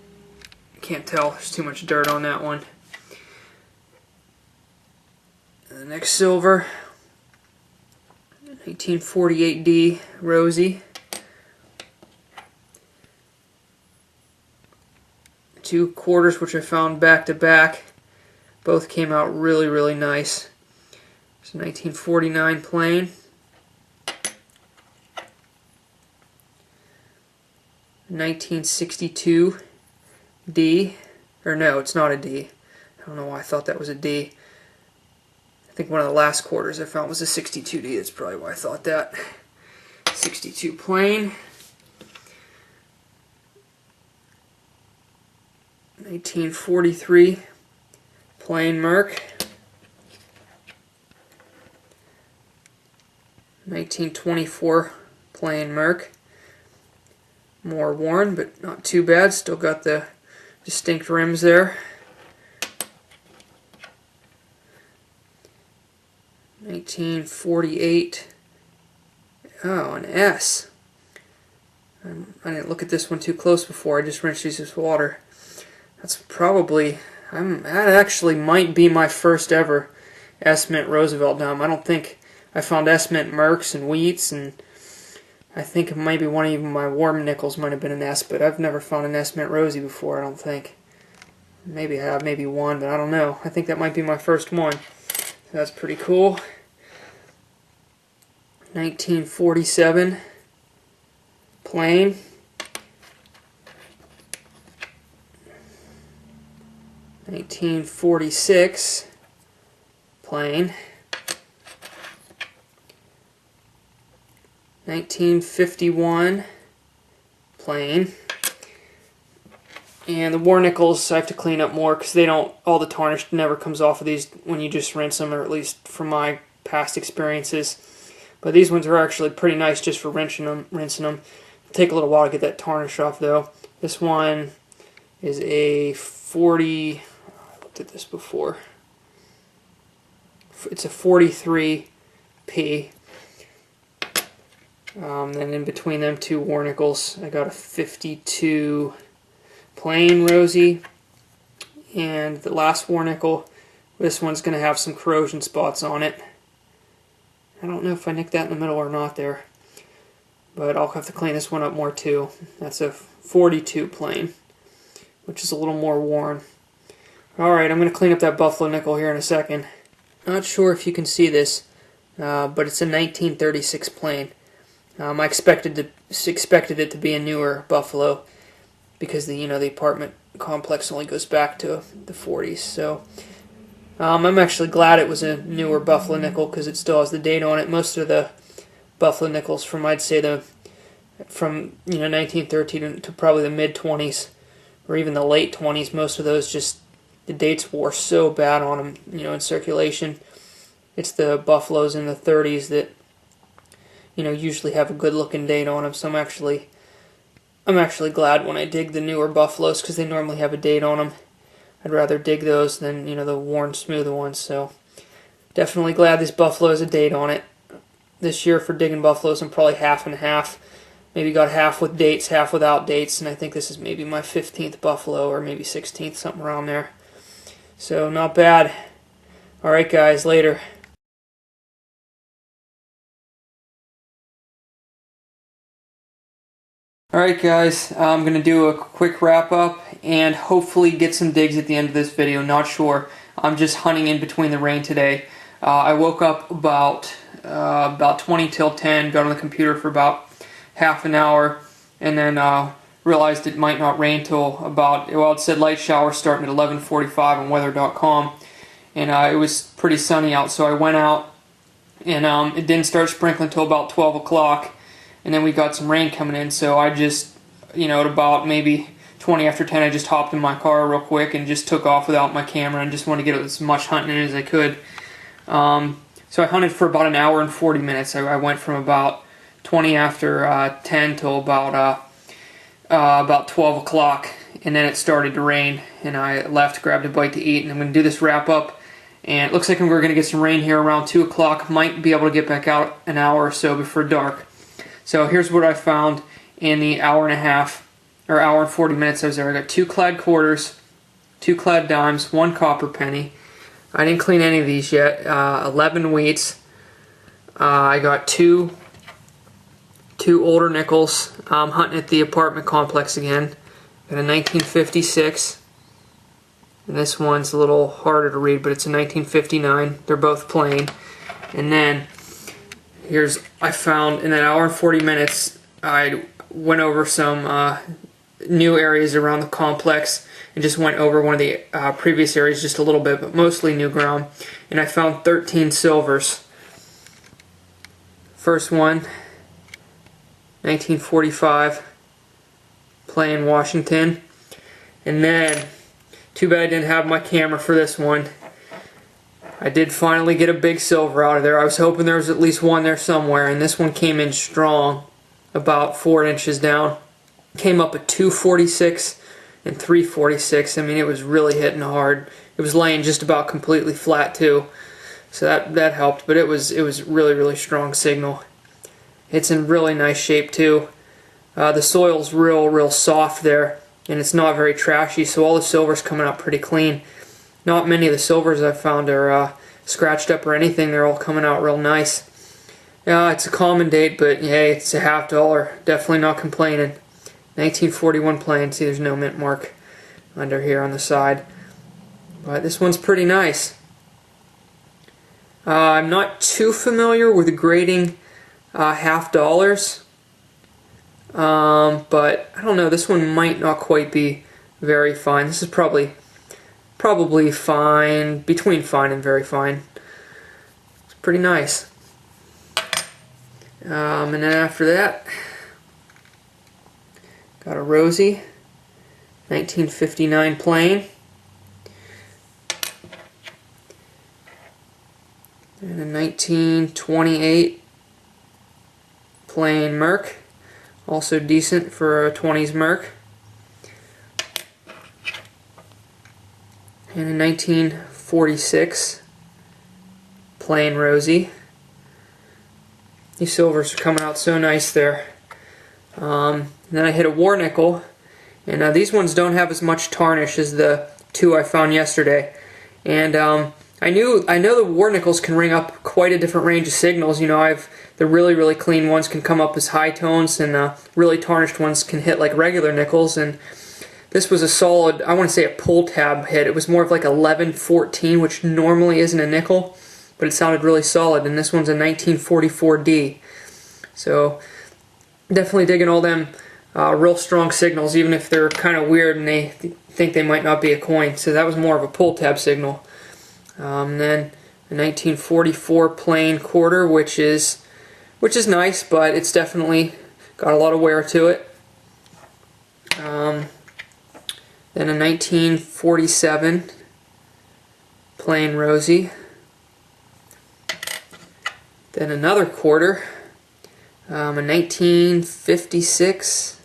Can't tell, there's too much dirt on that one. And the next silver, 1948D rosy. 2 quarters, which I found back to back. Both came out really nice. It's 1949 plain. 1962 D, or no, it's not a D. I don't know why I thought that was a D. I think one of the last quarters I found was a 62D. That's probably why I thought that. 62 plain. 1943 plain Merc. 1924 plain Merc. More worn, but not too bad. Still got the distinct rims there. 1948. Oh, an S. I didn't look at this one too close before. I just rinsed these with water. That's probably, that actually might be my first ever S Mint Roosevelt dime. I don't think I found S Mint Mercs and Wheats, and I think maybe one of even my warm nickels might have been an S, but I've never found an S Mint Rosy before, I don't think. Maybe I have, maybe one, but I don't know. I think that might be my first one. So that's pretty cool. 1947 plain. 1946 plain. 1951 plane. And the war nickels I have to clean up more because they don't, all the tarnish never comes off of these when you just rinse them, or at least from my past experiences. But these ones are actually pretty nice just for rinsing them. It'll take a little while to get that tarnish off though. This one is a 40, I looked at this before. It's a 43P. Then in between them two war nickels, I got a 52 plain rosy, and the last war nickel, this one's going to have some corrosion spots on it. I don't know if I nicked that in the middle or not there, but I'll have to clean this one up more too. That's a 42 plain, which is a little more worn. Alright, I'm going to clean up that buffalo nickel here in a second. Not sure if you can see this, but it's a 1936 plain. I expected it to be a newer buffalo, because the apartment complex only goes back to the 40s. So I'm actually glad it was a newer buffalo nickel because it still has the date on it. Most of the buffalo nickels from 1913 to probably the mid 20s or even the late 20s, most of those just the dates wore so bad on them, in circulation. It's the buffaloes in the 30s that usually have a good looking date on them. So I'm actually glad when I dig the newer buffaloes because they normally have a date on them. I'd rather dig those than the worn, smooth ones. So definitely glad this buffalo has a date on it. This year for digging buffaloes, I'm probably half and half. Maybe got half with dates, half without dates, and I think this is maybe my 15th buffalo or maybe 16th, something around there. So not bad. Alright guys, later. Alright guys, I'm going to do a quick wrap up and hopefully get some digs at the end of this video, not sure. I'm just hunting in between the rain today. I woke up about 20 till 10, got on the computer for about half an hour, and then realized it might not rain till about, it said light shower starting at 11:45 on weather.com, and it was pretty sunny out, so I went out, and it didn't start sprinkling until about 12 o'clock. And then we got some rain coming in, so I just, at about maybe 20 after 10, I just hopped in my car real quick and just took off without my camera and just wanted to get as much hunting in as I could. So I hunted for about an hour and 40 minutes. I went from about 20 after 10 till about 12 o'clock, and then it started to rain, and I left, grabbed a bite to eat, and I'm going to do this wrap up. And it looks like we're going to get some rain here around 2 o'clock. Might be able to get back out an hour or so before dark. So here's what I found in the hour and a half, or hour and 40 minutes I was there. I got 2 clad quarters, 2 clad dimes, 1 copper penny. I didn't clean any of these yet. 11 wheats. I got 2 older nickels. I'm hunting at the apartment complex again. Got a 1956. And this one's a little harder to read, but it's a 1959. They're both plain. And then I found in an hour and 40 minutes, I went over some new areas around the complex and just went over one of the previous areas just a little bit, but mostly new ground. And I found 13 silvers. First one, 1945, plain Washington. And then, too bad I didn't have my camera for this one. I did finally get a big silver out of there. I was hoping there was at least one there somewhere, and this one came in strong, about 4 inches down. Came up at 246 and 346. I mean, it was really hitting hard. It was laying just about completely flat too, so that helped. But it was really, really strong signal. It's in really nice shape too. The soil's real soft there, and it's not very trashy, so all the silver's coming out pretty clean. Not many of the silvers I've found are scratched up or anything. They're all coming out real nice. Yeah, it's a common date, but hey, it's a $50. Definitely not complaining. 1941 plain. See, there's no mint mark under here on the side. But this one's pretty nice. I'm not too familiar with grading $50. But I don't know. This one might not quite be very fine. This is probably fine, between fine and very fine. It's pretty nice. And then after that, got a Rosie, 1959 plain. And a 1928 plain Merc, also decent for a 20s Merc. And a 1946 plain Rosie. These silvers are coming out so nice there. Then I hit a war nickel, and these ones don't have as much tarnish as the two I found yesterday. And I know the war nickels can ring up quite a different range of signals. You know, the really clean ones can come up as high tones, and really tarnished ones can hit like regular nickels. And this was a solid, I want to say a pull tab hit. It was more of like 11-14, which normally isn't a nickel, but it sounded really solid. And this one's a 1944D. So definitely digging all them real strong signals, even if they're kind of weird and they think they might not be a coin. So that was more of a pull tab signal. Then a 1944 plain quarter, which is nice, but it's definitely got a lot of wear to it. Then a 1947 plain Rosie. Then another quarter, a 1956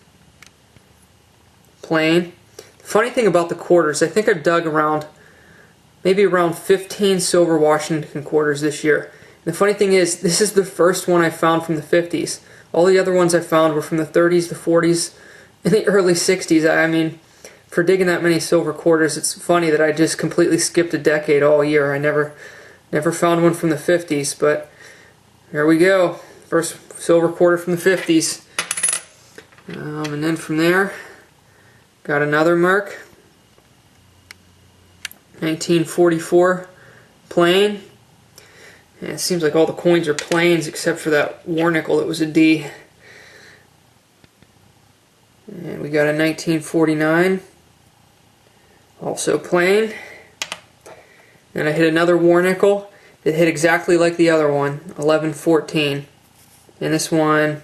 plain. Funny thing about the quarters, I think I've dug maybe around 15 silver Washington quarters this year. And the funny thing is, this is the first one I found from the 50s. All the other ones I found were from the 30s, the 40s, and the early 60s. I mean, for digging that many silver quarters, it's funny that I just completely skipped a decade all year. I never found one from the 50s, but here we go. First silver quarter from the 50s. And then from there, got another Merc. 1944 plain. And it seems like all the coins are plains except for that war nickel that was a D. And we got a 1949, also plain. Then I hit another war nickel that hit exactly like the other one, 11-14. And this one,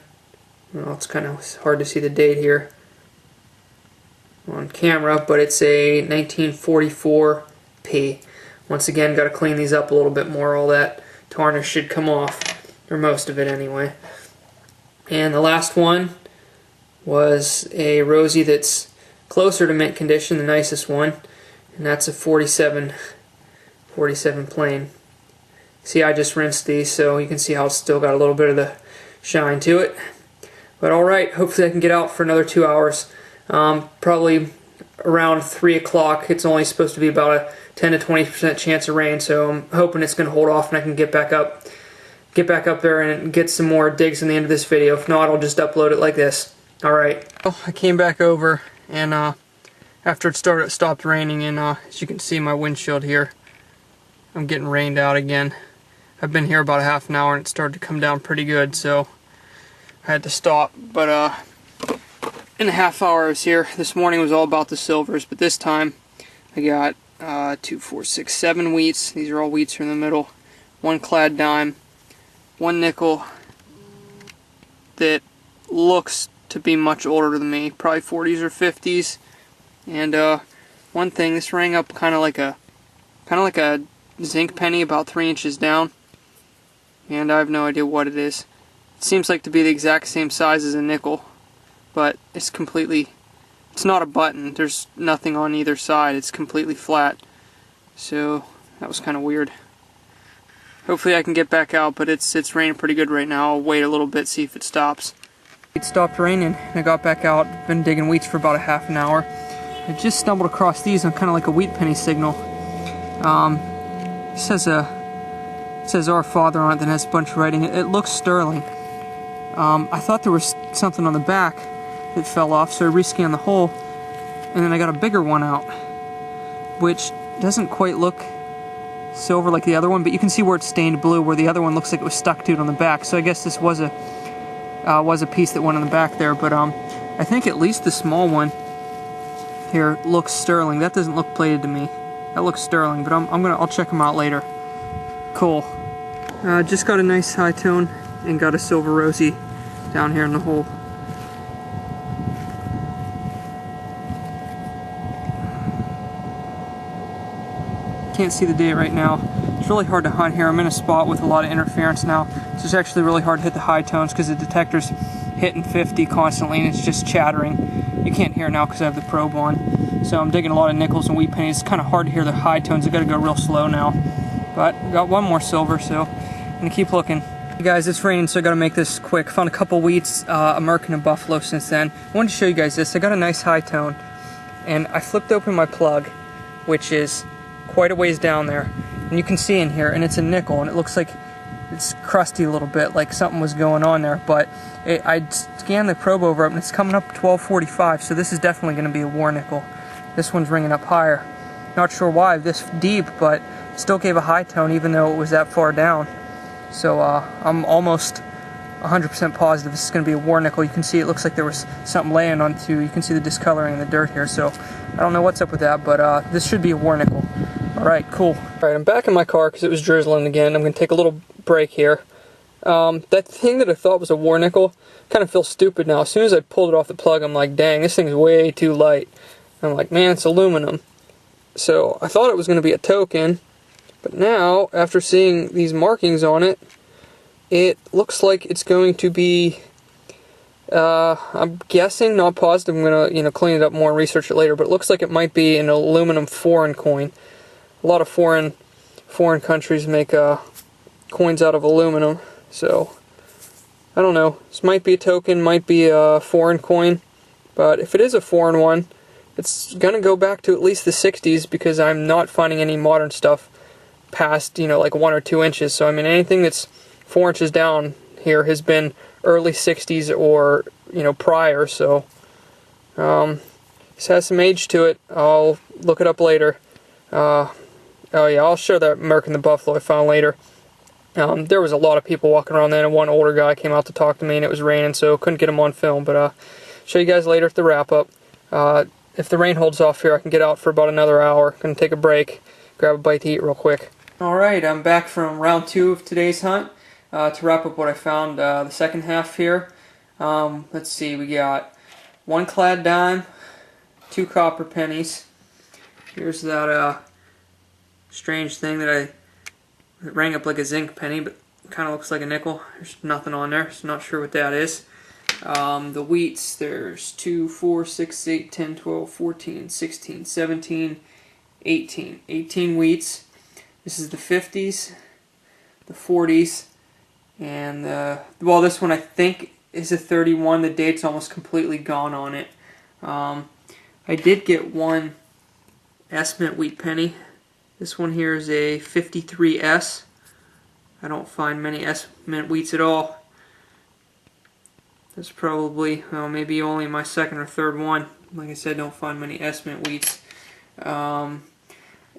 well, it's kind of hard to see the date here on camera, but it's a 1944P. Once again, got to clean these up a little bit more. All that tarnish should come off, or most of it anyway. And the last one was a Rosie that's closer to mint condition, the nicest one, and that's a 47 plain. See, I just rinsed these, so you can see how it's still got a little bit of the shine to it. But alright, hopefully I can get out for another 2 hours. Probably around 3 o'clock. It's only supposed to be about a 10 to 20% chance of rain, so I'm hoping it's going to hold off and I can get back up there and get some more digs in the end of this video. If not, I'll just upload it like this. Alright, well, I came back over, and after it stopped raining, and as you can see my windshield here, I'm getting rained out again. I've been here about a half an hour and it started to come down pretty good, so I had to stop. But in a half hour I was here. This morning was all about the silvers, but this time I got 2, 4, 6, 7 wheats. These are all wheats from the middle. 1 clad dime, 1 nickel that looks to be much older than me, probably 40s or 50s. And one thing, this rang up kind of like a zinc penny, about 3 inches down, and I have no idea what it is. It seems like to be the exact same size as a nickel, but it's not a button. There's nothing on either side. It's completely flat. So that was kind of weird. Hopefully I can get back out, but it's raining pretty good right now. I'll wait a little bit, see if it stops. It stopped raining and I got back out. Been digging wheats for about a half an hour. I just stumbled across these on kind of like a wheat penny signal. It says Our Father on it that has a bunch of writing. It looks sterling. I thought there was something on the back that fell off, so I rescanned the hole, and then I got a bigger one out, which doesn't quite look silver like the other one, but you can see where it's stained blue, where the other one looks like it was stuck to it on the back. So I guess this was a piece that went on the back there, but I think at least the small one here looks sterling. That doesn't look plated to me. That looks sterling, but I'll check them out later. Cool. Just got a nice high tone and got a silver rosy down here in the hole. Can't see the date right now. It's really hard to hunt here. I'm in a spot with a lot of interference now, so it's actually really hard to hit the high tones because the detector's hitting 50 constantly and it's just chattering. You can't hear it now because I have the probe on. So I'm digging a lot of nickels and wheat pennies. It's kind of hard to hear the high tones. I got to go real slow now. But got one more silver, so I'm gonna keep looking. Hey guys, it's raining, so I gotta make this quick. Found a couple wheats, a merkin and buffalo since then. I wanted to show you guys this. I got a nice high tone, and I flipped open my plug, which is quite a ways down there, and you can see in here, and it's a nickel, and it looks like it's crusty a little bit, like something was going on there, but I scanned the probe over it, and it's coming up 1245, so this is definitely going to be a war nickel. This one's ringing up higher. Not sure why this deep, but still gave a high tone even though it was that far down. So I'm almost 100% positive this is going to be a war nickel. You can see it looks like there was something laying onto, you can see the discoloring in the dirt here, so I don't know what's up with that, but this should be a war nickel. Alright, cool. Alright, I'm back in my car because it was drizzling again. I'm going to take a little break here. That thing that I thought was a war nickel kind of feels stupid now. As soon as I pulled it off the plug, I'm like, dang, this thing's way too light. I'm like, man, it's aluminum. So I thought it was going to be a token, but now, after seeing these markings on it, it looks like it's going to be, I'm guessing, not positive, I'm going to clean it up more and research it later, but it looks like it might be an aluminum foreign coin. A lot of foreign countries make coins out of aluminum, so I don't know. This might be a token, might be a foreign coin, but if it is a foreign one, it's gonna go back to at least the 60s because I'm not finding any modern stuff past, like 1 or 2 inches. So I mean, anything that's 4 inches down here has been early 60s or prior. So this has some age to it. I'll look it up later. Oh yeah, I'll show that merkin the buffalo I found later. There was a lot of people walking around then, and one older guy came out to talk to me, and it was raining, so couldn't get him on film. But show you guys later at the wrap up. If the rain holds off here, I can get out for about another hour. Gonna take a break, grab a bite to eat real quick. Alright, I'm back from round 2 of today's hunt. To wrap up what I found, the second half here. Let's see, we got 1 clad dime, 2 copper pennies. Here's that strange thing that rang up like a zinc penny, but kind of looks like a nickel. There's nothing on there, so not sure what that is. The wheats, there's 2, 4, 6, 8, 10, 12, 14, 16, 17, 18. 18 wheats. This is the 50s, the 40s, and well, this one I think is a 31. The date's almost completely gone on it. I did get 1 S-mint wheat penny. This one here is a 53S. I don't find many S-mint wheats at all. That's probably, well, maybe only my second or third one. Like I said, don't find many S-mint wheats.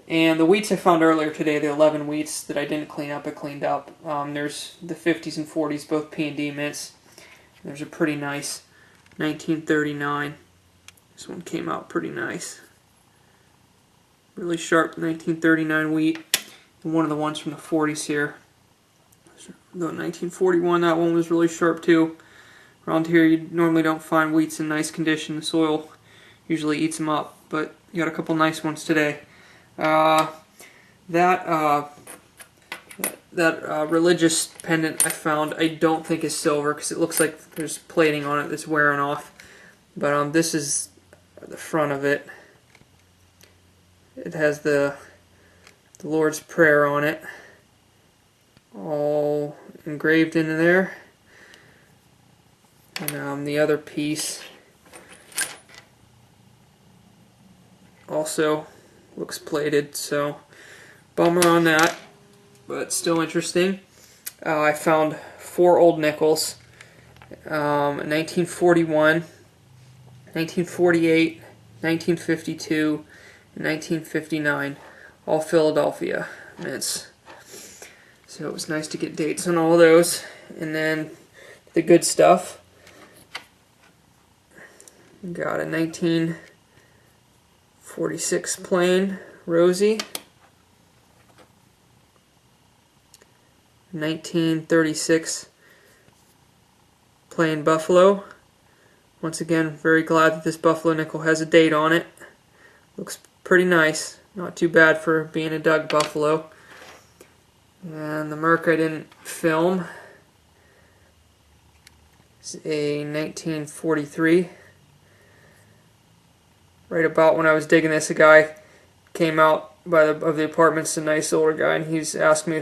And the wheats I found earlier today, the 11 wheats that I didn't clean up, I cleaned up. There's the 50s and 40s, both P&D mints. There's a pretty nice 1939. This one came out pretty nice. Really sharp 1939 wheat. And one of the ones from the 40s here. The 1941, that one was really sharp too. Around here you normally don't find wheats in nice condition. The soil usually eats them up, but you got a couple nice ones today. That religious pendant I found, I don't think is silver because it looks like there's plating on it that's wearing off. But this is the front of it. It has the Lord's Prayer on it, all engraved into there. And the other piece also looks plated, so bummer on that, but still interesting. I found 4 old nickels, 1941, 1948, 1952, and 1959, all Philadelphia mints. So it was nice to get dates on all those. And then the good stuff. Got a 1946 plain rosy, 1936 Plain buffalo. Once again, very glad that this buffalo nickel has a date on it. Looks pretty nice. Not too bad for being a Doug buffalo. And the Merc I didn't film. It's a 1943. Right about when I was digging this, a guy came out of the apartment. It's a nice older guy, and he's asking me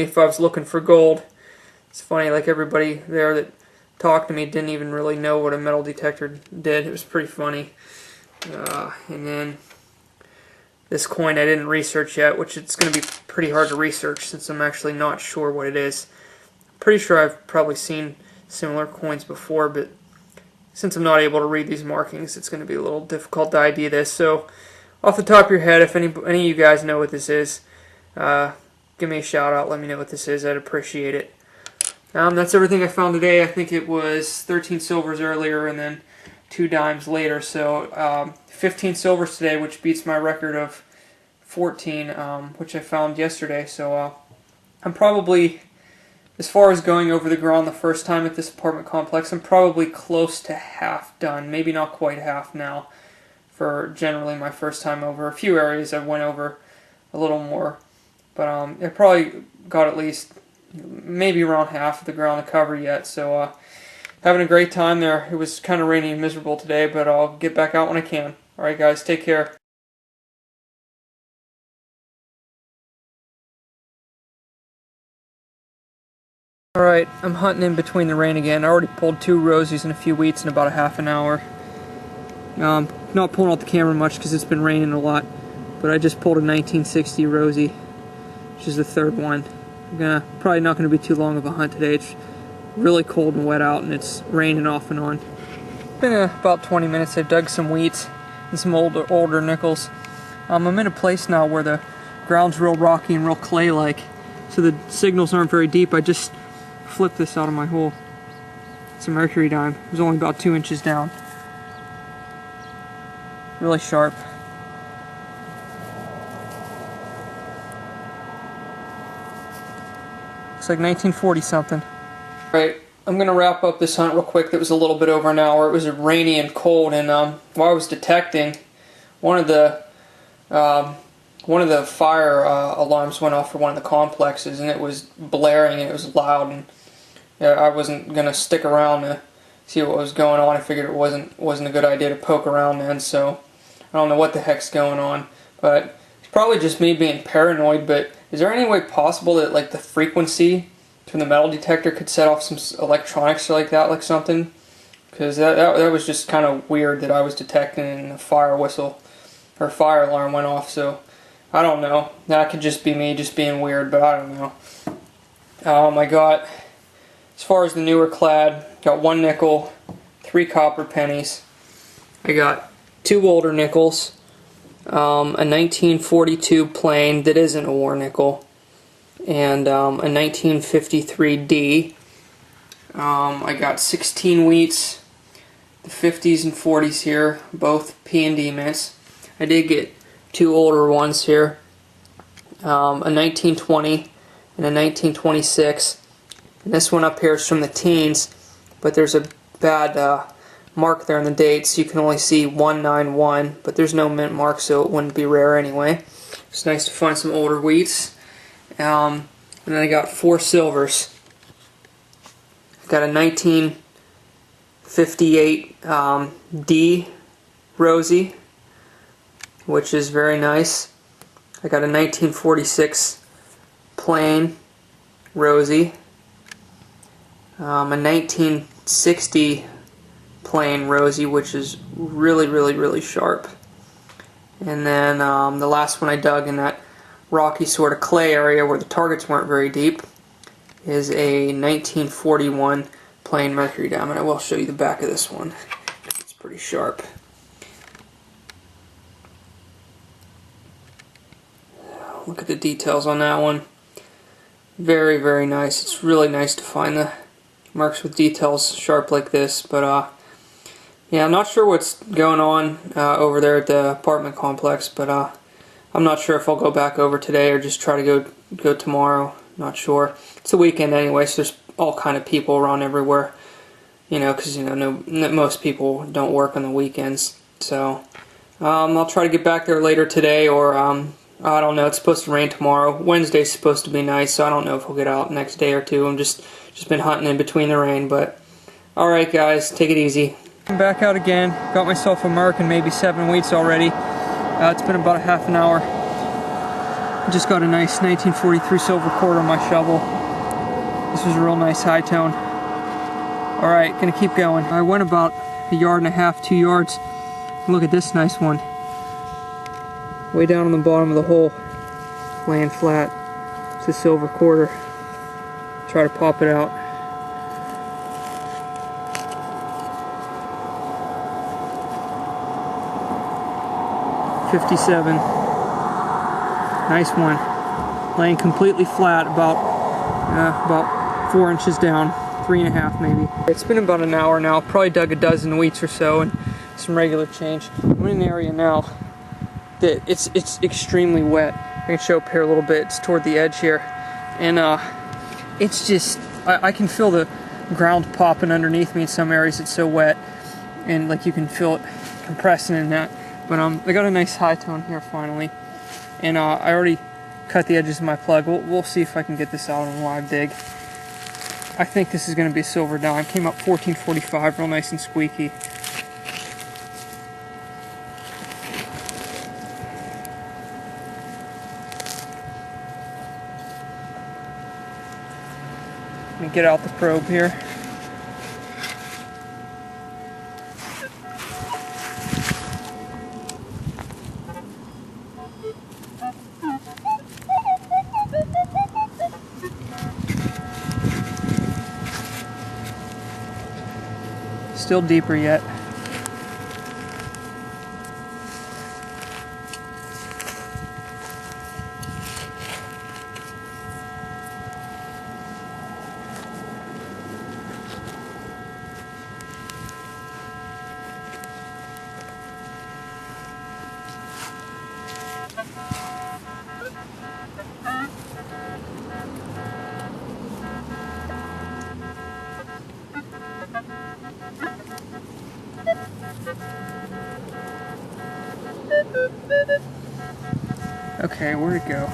if I was looking for gold. It's funny, like everybody there that talked to me didn't even really know what a metal detector did. It was pretty funny. And then this coin I didn't research yet, which it's going to be pretty hard to research since I'm actually not sure what it is. I'm pretty sure I've probably seen similar coins before, but since I'm not able to read these markings, it's going to be a little difficult to ID this. So, off the top of your head, if any of you guys know what this is, give me a shout out, let me know what this is, I'd appreciate it. That's everything I found today. I think it was 13 silvers earlier and then 2 dimes later. So 15 silvers today, which beats my record of 14, which I found yesterday. So I'm probably, as far as going over the ground the first time at this apartment complex, I'm probably close to half done. Maybe not quite half now for generally my first time over. A few areas I went over a little more. But I probably got at least maybe around half of the ground to cover yet. So having a great time there. It was kind of rainy and miserable today, but I'll get back out when I can. Alright guys, take care. Alright, I'm hunting in between the rain again. I already pulled 2 rosies and a few wheats in about a half an hour. Not pulling out the camera much because it's been raining a lot, but I just pulled a 1960 rosie, which is the 3rd one. Probably not going to be too long of a hunt today. It's really cold and wet out, and it's raining off and on. It's been about 20 minutes. I've dug some wheats and some older nickels. I'm in a place now where the ground's real rocky and real clay-like, so the signals aren't very deep. I just flipped this out of my hole. It's a mercury dime. It was only about 2 inches down. Really sharp. Looks like 1940 something. Alright, I'm going to wrap up this hunt real quick. That was a little bit over an hour. It was rainy and cold, and while I was detecting, one of the fire alarms went off for one of the complexes, and it was blaring and it was loud, and I wasn't going to stick around to see what was going on. I figured it wasn't a good idea to poke around then, so I don't know what the heck's going on, but it's probably just me being paranoid. But is there any way possible that like the frequency from the metal detector could set off some electronics like that, like something? Because that was just kind of weird that I was detecting and a fire whistle or fire alarm went off. So I don't know. That could just be me just being weird, but I don't know. I got, as far as the newer clad, got 1 nickel, 3 copper pennies. I got 2 older nickels, a 1942 plain that isn't a war nickel, and a 1953 D. I got 16 wheats, the 50s and 40s here, both P&D mints. I did get 2 older ones here, a 1920 and a 1926. And this one up here is from the teens, but there's a bad mark there in the date, so you can only see 191, but there's no mint mark, so it wouldn't be rare anyway. It's nice to find some older wheats. And then I got 4 silvers. I got a 1958 D Rosie, which is very nice. I got a 1946 plain Rosie, a 1960 plain Rosie, which is really sharp. And then the last one I dug in that rocky sort of clay area where the targets weren't very deep is a 1941 plain mercury diamond. I will show you the back of this one. It's pretty sharp. Look at the details on that one. Very nice. It's really nice to find the marks with details sharp like this, but yeah, I'm not sure what's going on over there at the apartment complex, but I'm not sure if I'll go back over today or just try to go tomorrow. Not sure. It's a weekend anyway, so there's all kind of people around everywhere. you know, because, you know, most people don't work on the weekends. So I'll try to get back there later today, or I don't know. It's supposed to rain tomorrow. Wednesday's supposed to be nice, so I don't know if we'll get out next day or two. I'm just been hunting in between the rain, but all right, guys, take it easy. I'm back out again. Got myself a mark in maybe 7 weeks already. It's been about a half an hour. Just got a nice 1943 silver cord on my shovel. This was a real nice high tone. All right, gonna keep going. I went about 1.5 yards, 2 yards. Look at this nice one. Way down on the bottom of the hole, laying flat. It's a silver quarter. Try to pop it out. .57. Nice one. Laying completely flat, about 4 inches down, 3.5 maybe. It's been about an hour now. Probably dug a dozen wheats or so and some regular change. I'm in an area now that it's extremely wet. I can show up here a little bit. It's toward the edge here, and it's just I can feel the ground popping underneath me in some areas. It's so wet, and like you can feel it compressing in that. But I got a nice high tone here finally, and I already cut the edges of my plug. We'll see if I can get this out on a live dig. I think this is going to be a silver dime. Came up 1445, real nice and squeaky. Let me get out the probe here. Still deeper yet. Okay, where'd it go?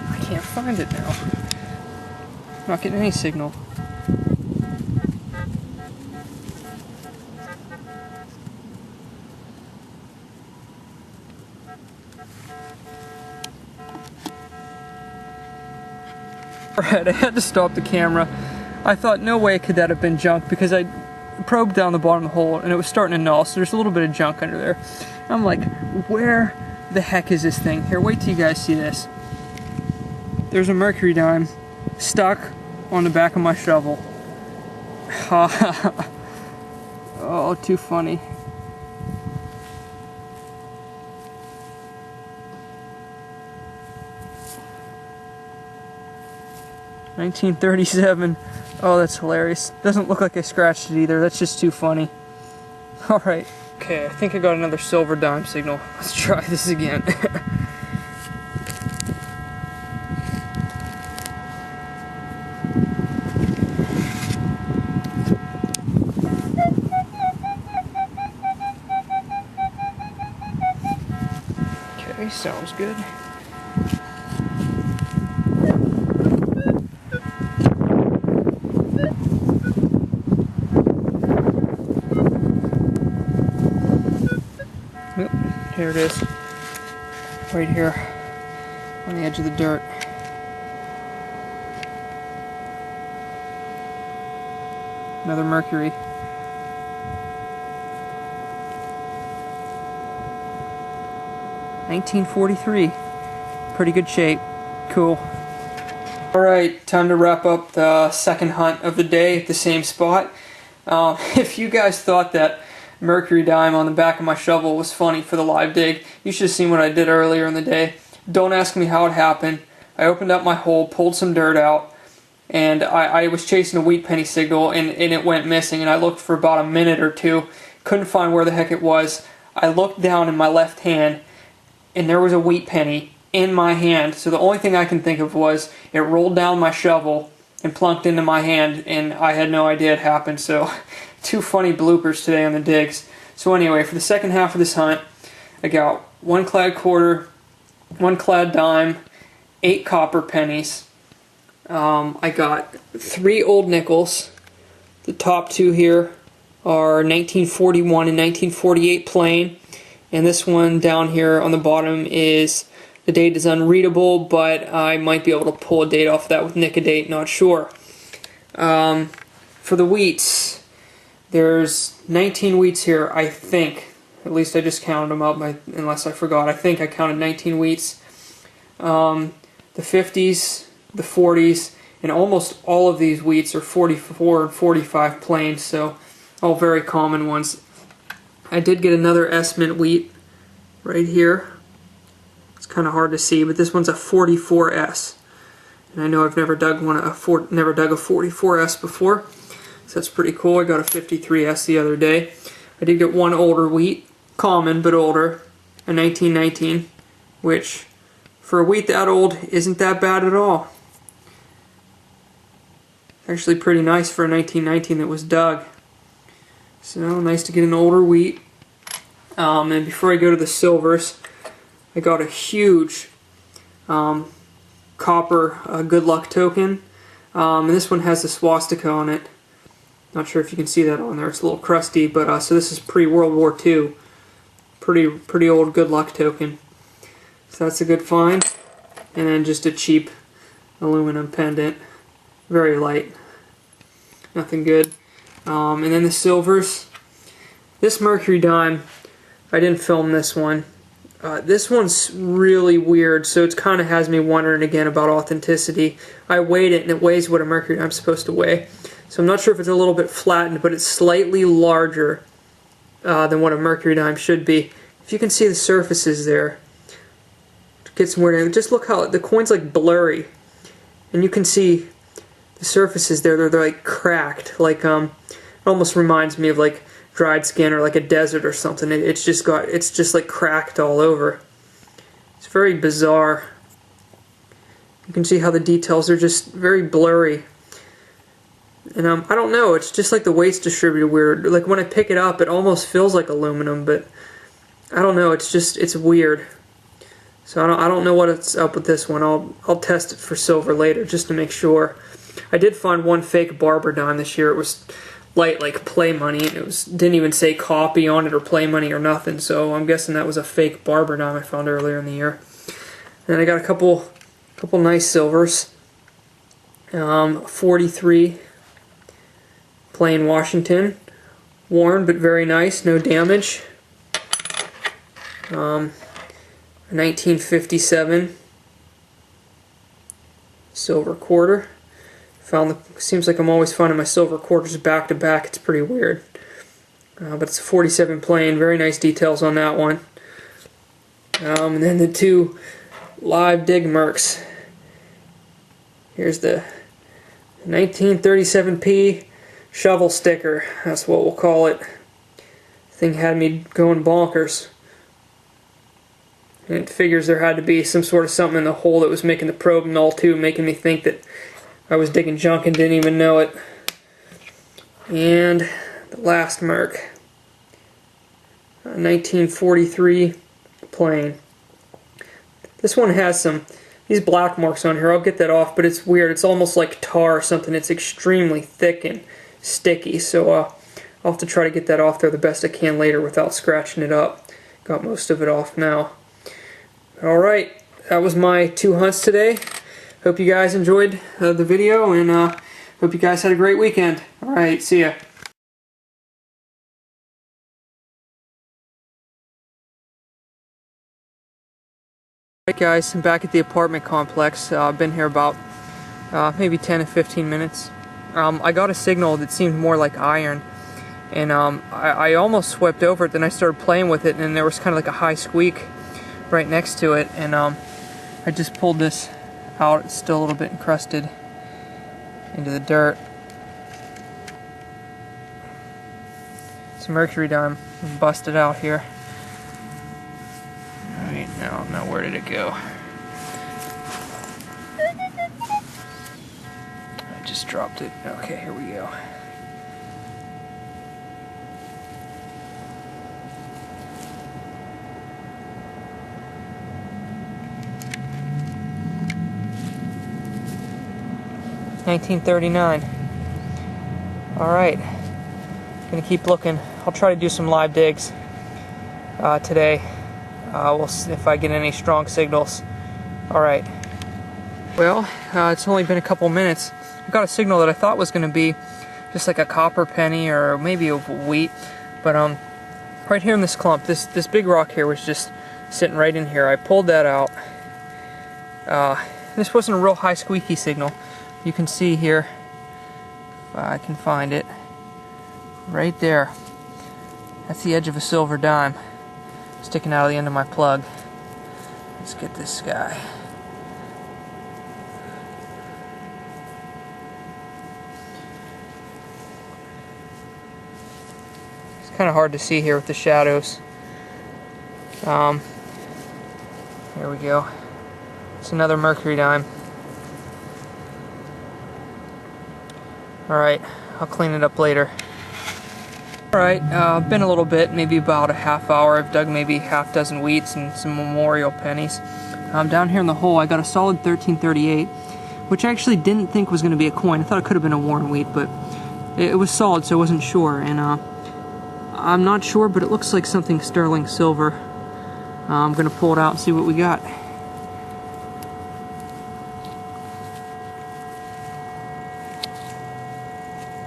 I can't find it now. I'm not getting any signal. Alright, I had to stop the camera. I thought, no way could that have been junk, because I probed down the bottom of the hole and it was starting to null, so there's a little bit of junk under there. I'm like, where the heck is this thing? Here, wait till you guys see this. There's a mercury dime stuck on the back of my shovel. Oh, too funny. $1937. Oh, that's hilarious. Doesn't look like I scratched it either. That's just too funny. Alright. Okay, I think I got another silver dime signal. Let's try this again. Okay, sounds good. Here it is, right here on the edge of the dirt. Another mercury. $1943. Pretty good shape. Cool. Alright, time to wrap up the second hunt of the day at the same spot. If you guys thought that mercury dime on the back of my shovel was funny for the live dig, you should have seen what I did earlier in the day. Don't ask me how it happened. I opened up my hole, pulled some dirt out, and I was chasing a wheat penny signal, and it went missing, and I looked for about a minute or two, couldn't find where the heck it was. I looked down in my left hand, and there was a wheat penny in my hand, so the only thing I can think of was it rolled down my shovel and plunked into my hand, and I had no idea it happened. So 2 funny bloopers today on the digs. So anyway, for the second half of this hunt, I got 1 clad quarter, 1 clad dime, 8 copper pennies. I got 3 old nickels. The top 2 here are 1941 and 1948 plain, and this one down here on the bottom is, the date is unreadable, but I might be able to pull a date off of that with nick a date, not sure. For the wheats, there's 19 wheats here, I think. At least I just counted them up, unless I forgot. I think I counted 19 wheats. The 50s, the 40s, and almost all of these wheats are 44 and 45 plain, so all very common ones. I did get another S-mint wheat right here. It's kind of hard to see, but this one's a 44S, and I know I've never dug a 44S before, so that's pretty cool. I got a 53S the other day. I did get 1 older wheat, common but older, a 1919, which for a wheat that old isn't that bad at all. Actually pretty nice for a 1919 that was dug. So nice to get an older wheat. And before I go to the silvers, I got a huge copper good luck token. And this one has the swastika on it. Not sure if you can see that on there. It's a little crusty, but so this is pre-World War II. Pretty old good luck token. So that's a good find. And then just a cheap aluminum pendant. Very light. Nothing good. And then the silvers. This mercury dime, I didn't film this one. This one's really weird, so it kind of has me wondering again about authenticity. I weighed it, and it weighs what a mercury dime's supposed to weigh. So I'm not sure if it's a little bit flattened, but it's slightly larger than what a mercury dime should be. If you can see the surfaces there, get some weird. Just look how the coin's like blurry, and you can see the surfaces there. They're like cracked, like it almost reminds me of like dried skin or like a desert or something. It's just like cracked all over. It's very bizarre. You can see how the details are just very blurry. And I don't know, it's just like the weight's distributed weird. Like when I pick it up, it almost feels like aluminum, but I don't know, it's weird. So I don't know what's up with this one. I'll test it for silver later just to make sure. I did find 1 fake barber dime this year. It was light like play money, and it didn't even say copy on it or play money or nothing, so I'm guessing that was a fake barber dime I found earlier in the year. And then I got a couple nice silvers. 43 plain Washington, worn but very nice, no damage. 1957 silver quarter. Seems like I'm always finding my silver quarters back to back. It's pretty weird. But it's a 47 plain. Very nice details on that one. And then the 2 live dig mercs. Here's the 1937p shovel sticker. That's what we'll call it. Thing had me going bonkers. And it figures there had to be some sort of something in the hole that was making the probe null too, making me think that I was digging junk and didn't even know it. And the last merc, 1943 plain. This one has these black marks on here. I'll get that off, but it's weird. It's almost like tar or something. It's extremely thick and sticky, so I'll have to try to get that off there the best I can later without scratching it up. Got most of it off now. Alright, that was my 2 hunts today. Hope you guys enjoyed the video, and hope you guys had a great weekend. Alright, see ya. Alright guys, I'm back at the apartment complex. I've been here about maybe 10 to 15 minutes. I got a signal that seemed more like iron, and I almost swept over it. Then I started playing with it, and there was kind of like a high squeak right next to it, and I just pulled this out. It's still a little bit encrusted. into the dirt. Some mercury dime busted out here. Alright, now where did it go? I just dropped it. Okay, here we go. $19.39. Alright, gonna keep looking. I'll try to do some live digs today. We'll see if I get any strong signals. Alright. Well, it's only been a couple minutes. I got a signal that I thought was gonna be just like a copper penny or maybe a wheat, but right here in this clump, this big rock here was just sitting right in here. I pulled that out. This wasn't a real high squeaky signal. You can see here, if I can find it, right there. That's the edge of a silver dime sticking out of the end of my plug. Let's get this guy. It's kind of hard to see here with the shadows. Here we go. It's another mercury dime. Alright, I'll clean it up later. Alright, been a little bit, maybe about a half hour. I've dug maybe half dozen wheats and some memorial pennies. Down here in the hole I got a solid 1338, which I actually didn't think was going to be a coin. I thought it could have been a worn wheat, but it was solid, so I wasn't sure. And I'm not sure, but it looks like something sterling silver. I'm going to pull it out and see what we got.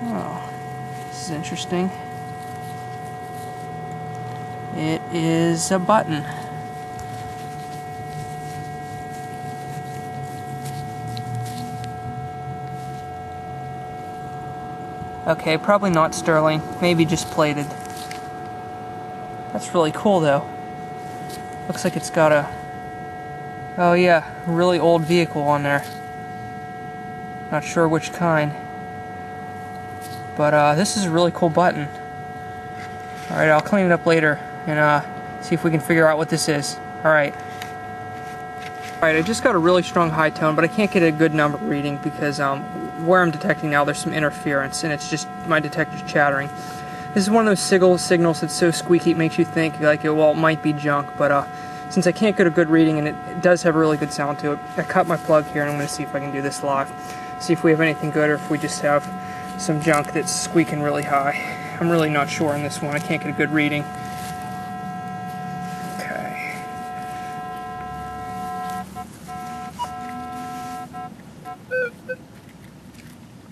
Oh, this is interesting. It is a button. Okay, probably not sterling, maybe just plated. That's really cool though. Looks like it's got a, oh yeah, really old vehicle on there. Not sure which kind. But this is a really cool button. Alright, I'll clean it up later and see if we can figure out what this is. Alright. Alright, I just got a really strong high tone, but I can't get a good number reading because where I'm detecting now there's some interference and it's just my detector's chattering. This is one of those signals that's so squeaky it makes you think like, well, it might be junk, but since I can't get a good reading and it does have a really good sound to it, I cut my plug here and I'm going to see if I can do this live. See if we have anything good or if we just have some junk that's squeaking really high. I'm really not sure on this one. I can't get a good reading. Okay.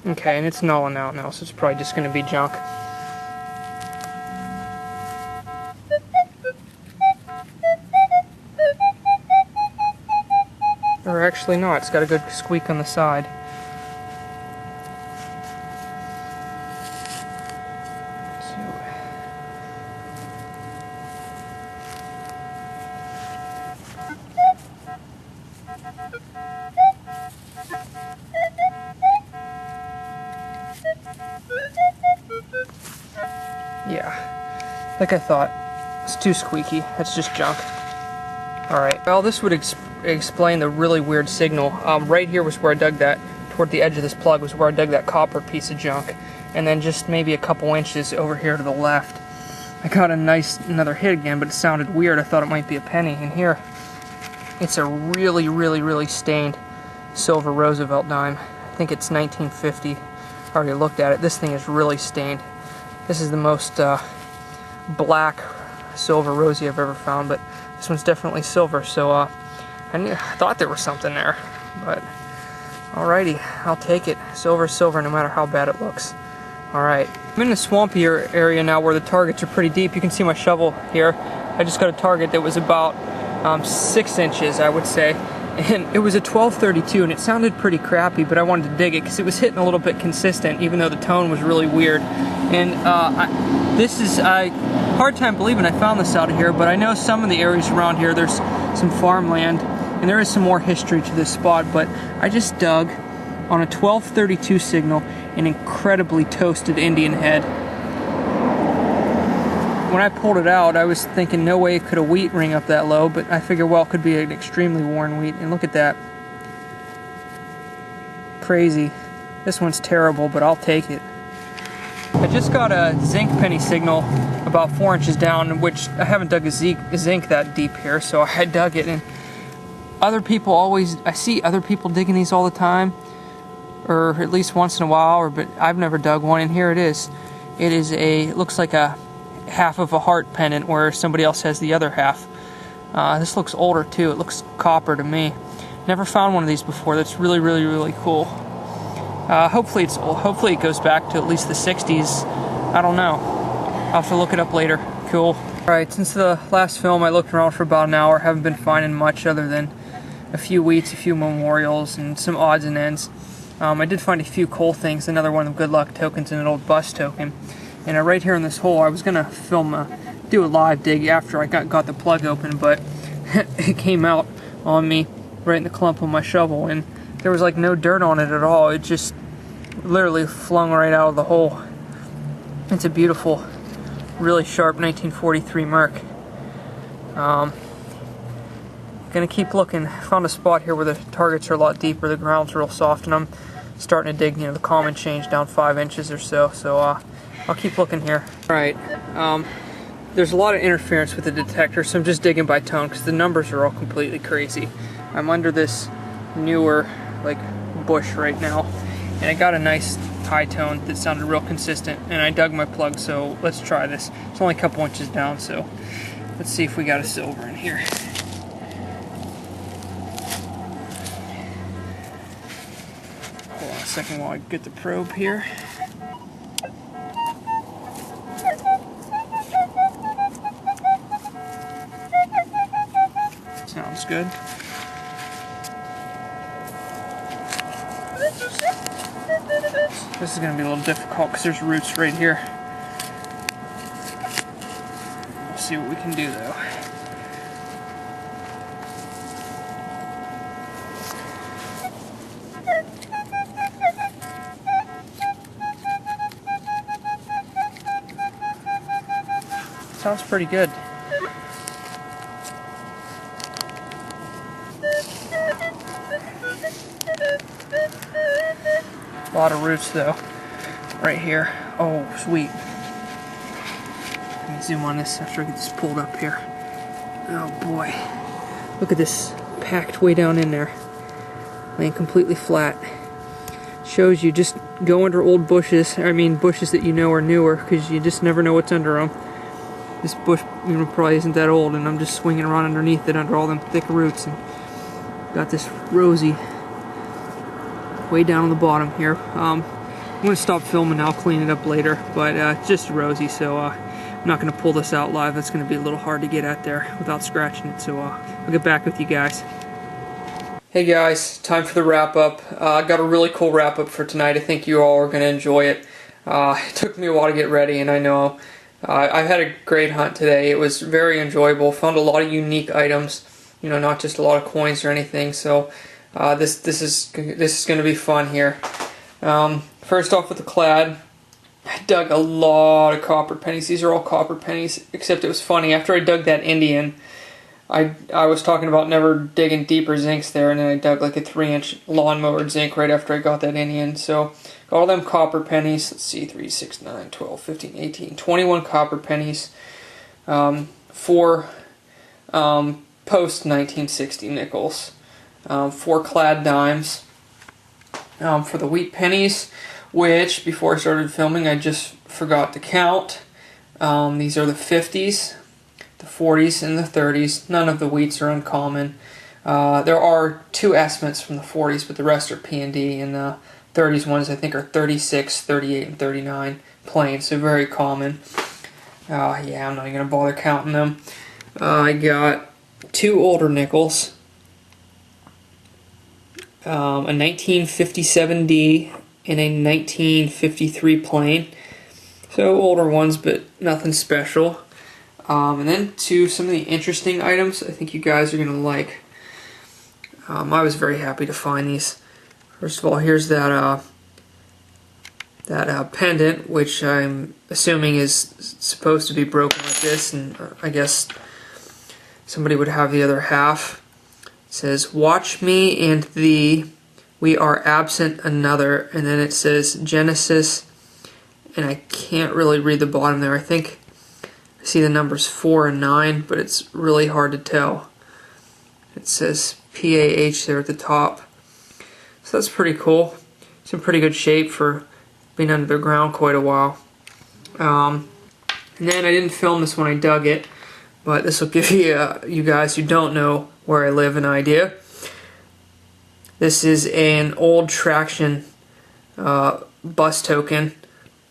Okay, and it's nulling out now, so it's probably just going to be junk. Or actually not. It's got a good squeak on the side. Yeah, like I thought, it's too squeaky. That's just junk. Alright, well this would explain the really weird signal. Right here was where I dug that, toward the edge of this plug was where I dug that copper piece of junk. And then just maybe a couple inches over here to the left, I got another hit again, but it sounded weird. I thought it might be a penny. And here, it's a really, really, really stained silver Roosevelt dime. I think it's 1950. I already looked at it. This thing is really stained. This is the most black silver rosy I've ever found, but this one's definitely silver, so I thought there was something there, but alrighty, I'll take it. Silver is silver no matter how bad it looks. Alright, I'm in a swampier area now where the targets are pretty deep. You can see my shovel here. I just got a target that was about 6 inches, I would say, and it was a 1232 and it sounded pretty crappy, but I wanted to dig it because it was hitting a little bit consistent even though the tone was really weird. And hard time believing I found this out of here, but I know some of the areas around here there's some farmland and there is some more history to this spot, but I just dug on a 1232 signal, an incredibly toasted Indian head. When I pulled it out, I was thinking no way could a wheat ring up that low, but I figured, well, it could be an extremely worn wheat, and look at that. Crazy. This one's terrible, but I'll take it. I just got a zinc penny signal about 4 inches down, which I haven't dug a zinc that deep here, so I dug it, and I see other people digging these all the time, or at least once in a while, but I've never dug one, and here it is. It looks like a half of a heart pendant where somebody else has the other half. This looks older too. It looks copper to me. Never found one of these before. That's really, really, really cool. Hopefully it goes back to at least the 60s. I don't know. I'll have to look it up later. Cool. Alright, since the last film I looked around for about an hour. Haven't been finding much other than a few wheats, a few memorials, and some odds and ends. I did find a few coal things, another one of the good luck tokens and an old bus token. And right here in this hole, I was going to do a live dig after I got the plug open, but it came out on me right in the clump of my shovel, and there was like no dirt on it at all. It just literally flung right out of the hole. It's a beautiful, really sharp 1943 Merc. Gonna keep looking. Found a spot here where the targets are a lot deeper, the ground's real soft, and I'm starting to dig, the common change down 5 inches or so. So I'll keep looking here. Alright, there's a lot of interference with the detector, so I'm just digging by tone because the numbers are all completely crazy. I'm under this newer, bush right now, and I got a nice high tone that sounded real consistent, and I dug my plug, so let's try this. It's only a couple inches down, so let's see if we got a silver in here. Hold on a second while I get the probe here. Sounds good. This is going to be a little difficult because there's roots right here. We'll see what we can do though. Sounds pretty good. A lot of roots though, right here. Oh, sweet. Let me zoom on this after I get this pulled up here. Oh boy. Look at this, packed way down in there. Laying completely flat. Shows you just go under old bushes, bushes that you know are newer, because you just never know what's under them. This bush probably isn't that old, and I'm just swinging around underneath it under all them thick roots, and got this rosy way down on the bottom here. I'm going to stop filming now, clean it up later, but just rosy, so I'm not going to pull this out live. That's going to be a little hard to get at there without scratching it, so I'll get back with you guys. Hey guys, time for the wrap up. I got a really cool wrap up for tonight. I think you all are going to enjoy it. It took me a while to get ready, and I know I've had a great hunt today. It was very enjoyable. Found a lot of unique items, not just a lot of coins or anything, so this is going to be fun here. First off with the clad, I dug a lot of copper pennies. These are all copper pennies, except it was funny. After I dug that Indian, I was talking about never digging deeper zincs there, and then I dug like a 3-inch lawnmower zinc right after I got that Indian. So got all them copper pennies. Let's see, 3, 6, 9, 12, 15, 18, 21 copper pennies. 4 post-1960 nickels. 4 clad dimes. For the wheat pennies, which before I started filming I just forgot to count. These are the 50s, the 40s, and the 30s. None of the wheats are uncommon. There are 2 estimates from the 40s, but the rest are P&D, and the 30s ones I think are 36, 38, and 39 plain, so very common. Yeah, I'm not even going to bother counting them. I got 2 older nickels. A 1957D and a 1953 plain. So older ones, but nothing special. And then to some of the interesting items I think you guys are going to like. I was very happy to find these. First of all, here's that pendant, which I'm assuming is supposed to be broken like this, and I guess somebody would have the other half. It says, "Watch me and thee, we are absent another," and then it says Genesis, and I can't really read the bottom there. I think I see the numbers 4 and 9, but it's really hard to tell. It says PAH there at the top. So that's pretty cool. It's in pretty good shape for being under the ground quite a while. And then I didn't film this when I dug it, but this will give you guys who don't know where I live an idea. This is an old traction bus token.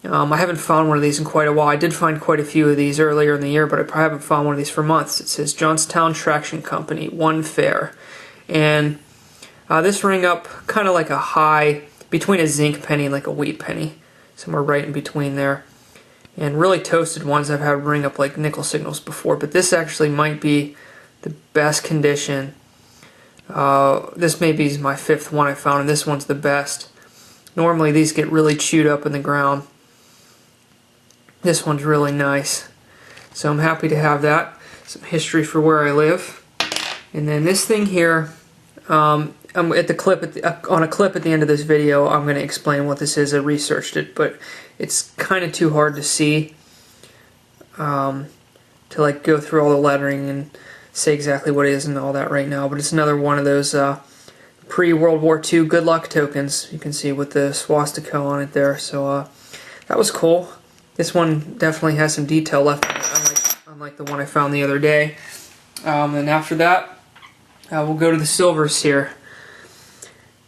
I haven't found one of these in quite a while. I did find quite a few of these earlier in the year, but I haven't found one of these for months. It says Johnstown Traction Company, 1 fare. And this rang up kind of like a high, between a zinc penny and like a wheat penny. Somewhere right in between there. And really toasted ones I've had ring up like nickel signals before, but this actually might be the best condition. This maybe is my 5th one I found, and this one's the best. Normally these get really chewed up in the ground. This one's really nice. So I'm happy to have that. Some history for where I live. And then this thing here, I'm at the clip on a clip at the end of this video, I'm going to explain what this is. I researched it, but it's kind of too hard to see to like go through all the lettering and say exactly what it is and all that right now. But it's another one of those pre-World War II good luck tokens. You can see with the swastika on it there. So that was cool. This one definitely has some detail left, unlike the one I found the other day. And after that, we'll go to the silvers here.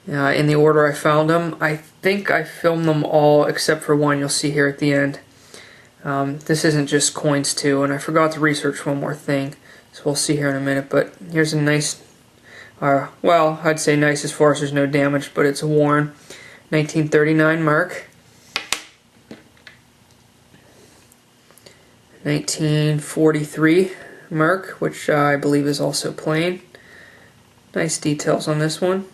In the order I found them. I think I filmed them all except for one you'll see here at the end. This isn't just coins too, and I forgot to research one more thing, so we'll see here in a minute. But here's a nice, well, I'd say nice as far as there's no damage, but it's a worn 1939 mark. 1943 mark, which I believe is also plain. Nice details on this one.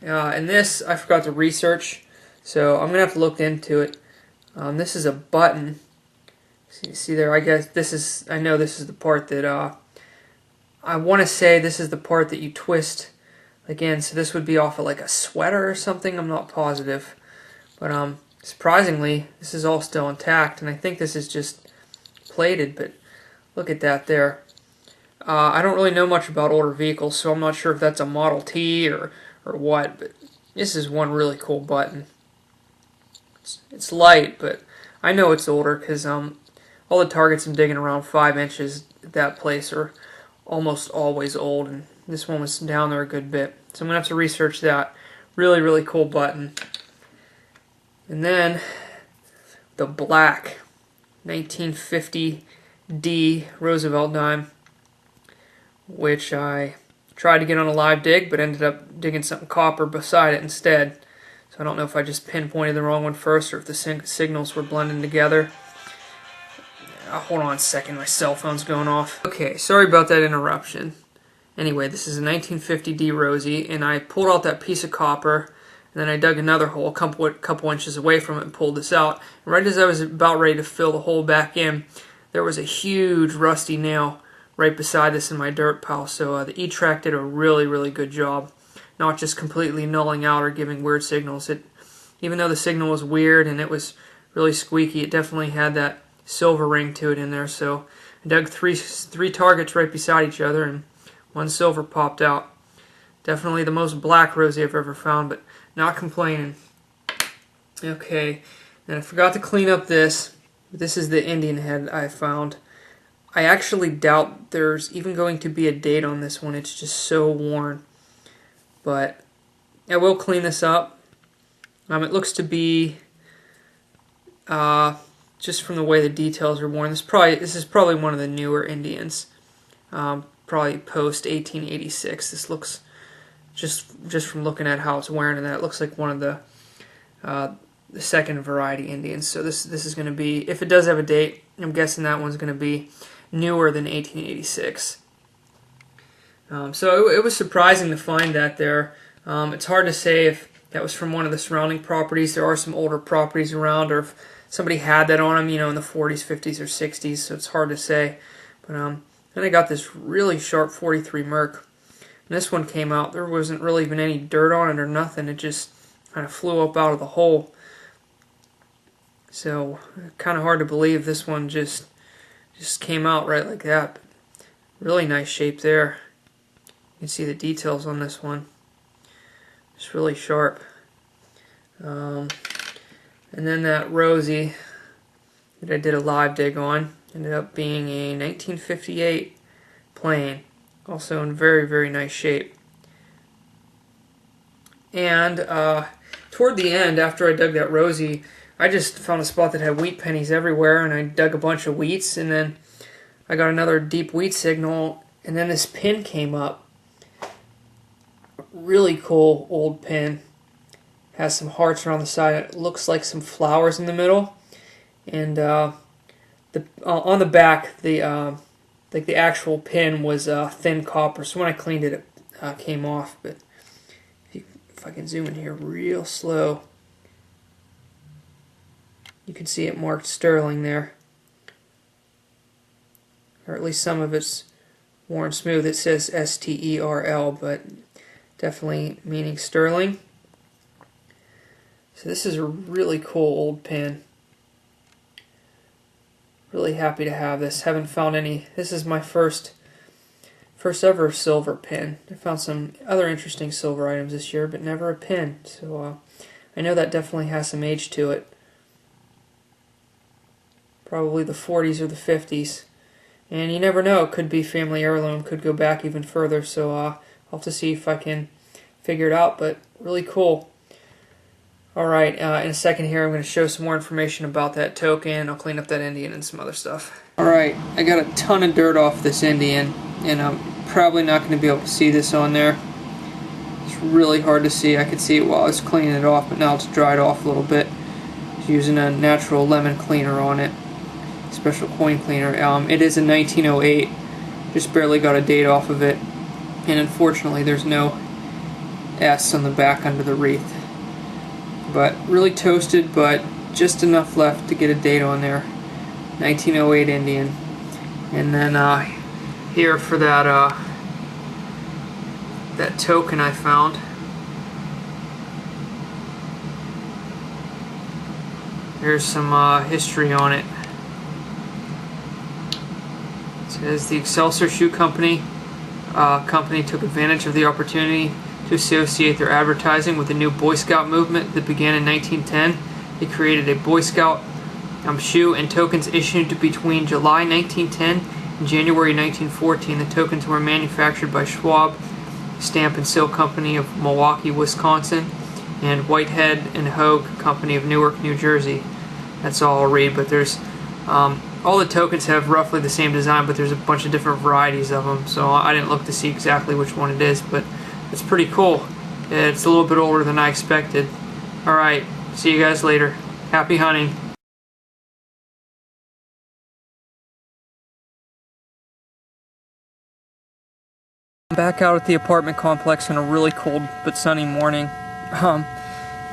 And this, I forgot to research, so I'm going to have to look into it. This is a button. See there, I guess this is, I know this is the part that, I want to say this is the part that you twist again, so this would be off of like a sweater or something, I'm not positive. But surprisingly, this is all still intact, and I think this is just plated, but look at that there. I don't really know much about older vehicles, so I'm not sure if that's a Model T or what, but this is one really cool button. It's light, but I know it's older because all the targets I'm digging around 5 inches at that place are almost always old, and this one was down there a good bit. So I'm going to have to research that. Really, really cool button. And then the black 1950D Roosevelt dime, which I tried to get on a live dig, but ended up digging something copper beside it instead. So I don't know if I just pinpointed the wrong one first or if the signals were blending together. Hold on a second, my cell phone's going off. Okay, sorry about that interruption. Anyway, this is a 1950D Rosie, and I pulled out that piece of copper, and then I dug another hole a couple inches away from it and pulled this out. And right as I was about ready to fill the hole back in, there was a huge rusty nail right beside this in my dirt pile. So the E-Track did a really, really good job, not just completely nulling out or giving weird signals. Even though the signal was weird and it was really squeaky, it definitely had that silver ring to it in there. So I dug three targets right beside each other, and one silver popped out. Definitely the most black Rosie I've ever found, but not complaining. Okay, and I forgot to clean up this. This is the Indian head I found. I actually doubt there's even going to be a date on this one. It's just so worn. But I will clean this up. It looks to be, just from the way the details are worn, this is probably one of the newer Indians. Probably post 1886. This looks, just from looking at how it's wearing and that, it looks like one of the second variety Indians. So this is going to be, if it does have a date, I'm guessing that one's going to be newer than 1886. So it was surprising to find that there. It's hard to say if that was from one of the surrounding properties. There are some older properties around, or if somebody had that on them, you know, in the 40s, 50s, or 60s, so it's hard to say. But then I got this really sharp 43 Merc. And this one came out, there wasn't really even any dirt on it or nothing. It just kind of flew up out of the hole. So, kind of hard to believe this one just came out right like that. But really nice shape there. You can see the details on this one. It's really sharp. And then that Rosie that I did a live dig on ended up being a 1958 plane. Also in very, very nice shape. And toward the end, after I dug that Rosie, I just found a spot that had wheat pennies everywhere, and I dug a bunch of wheats, and then I got another deep wheat signal, and then this pin came up. Really cool old pin. Has some hearts around the side. It looks like some flowers in the middle, and on the back, like the actual pin was thin copper. So when I cleaned it, it came off. But if I can zoom in here real slow, you can see it marked sterling there, or at least some of it's worn smooth. It says STERL, but definitely meaning sterling. So this is a really cool old pin. Really happy to have this. Haven't found any. This is my first ever silver pin. I found some other interesting silver items this year, but never a pin. So I know that definitely has some age to it. Probably the 40s or the 50s. And you never know, it could be family heirloom, could go back even further, so I'll have to see if I can figure it out, but really cool. Alright, in a second here I'm going to show some more information about that token. I'll clean up that Indian and some other stuff. Alright, I got a ton of dirt off this Indian, and I'm probably not going to be able to see this on there. It's really hard to see. I could see it while I was cleaning it off, but now it's dried off a little bit. Just using a natural lemon cleaner on it. Special coin cleaner. It is a 1908. Just barely got a date off of it. And unfortunately there's no S on the back under the wreath. But really toasted, but just enough left to get a date on there. 1908 Indian. And then here for that that token I found. There's some history on it. It says the Excelsior Shoe Company took advantage of the opportunity to associate their advertising with the new Boy Scout movement that began in 1910. They created a Boy Scout shoe and tokens issued between July 1910 and January 1914. The tokens were manufactured by Schwab Stamp and Silk Company of Milwaukee, Wisconsin, and Whitehead and Hogue Company of Newark, New Jersey. That's all I'll read, but there's all the tokens have roughly the same design, but there's a bunch of different varieties of them, so I didn't look to see exactly which one it is, but it's pretty cool. It's a little bit older than I expected. Alright, see you guys later. Happy hunting. I'm back out at the apartment complex on a really cold but sunny morning.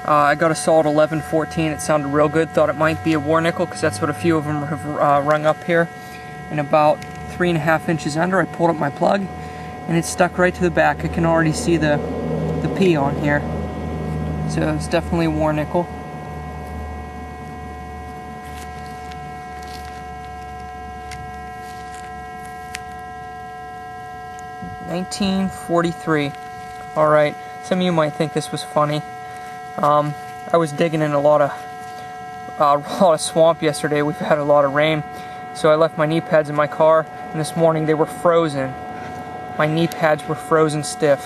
I got a saw at 11:14. It sounded real good. Thought it might be a war nickel because that's what a few of them have rung up here. And about 3.5 inches under, I pulled up my plug, and it stuck right to the back. I can already see the P on here. So it's definitely a war nickel. $1943. Alright, some of you might think this was funny. I was digging in a lot of swamp yesterday. We've had a lot of rain, so I left my knee pads in my car, and this morning they were frozen. My knee pads were frozen stiff.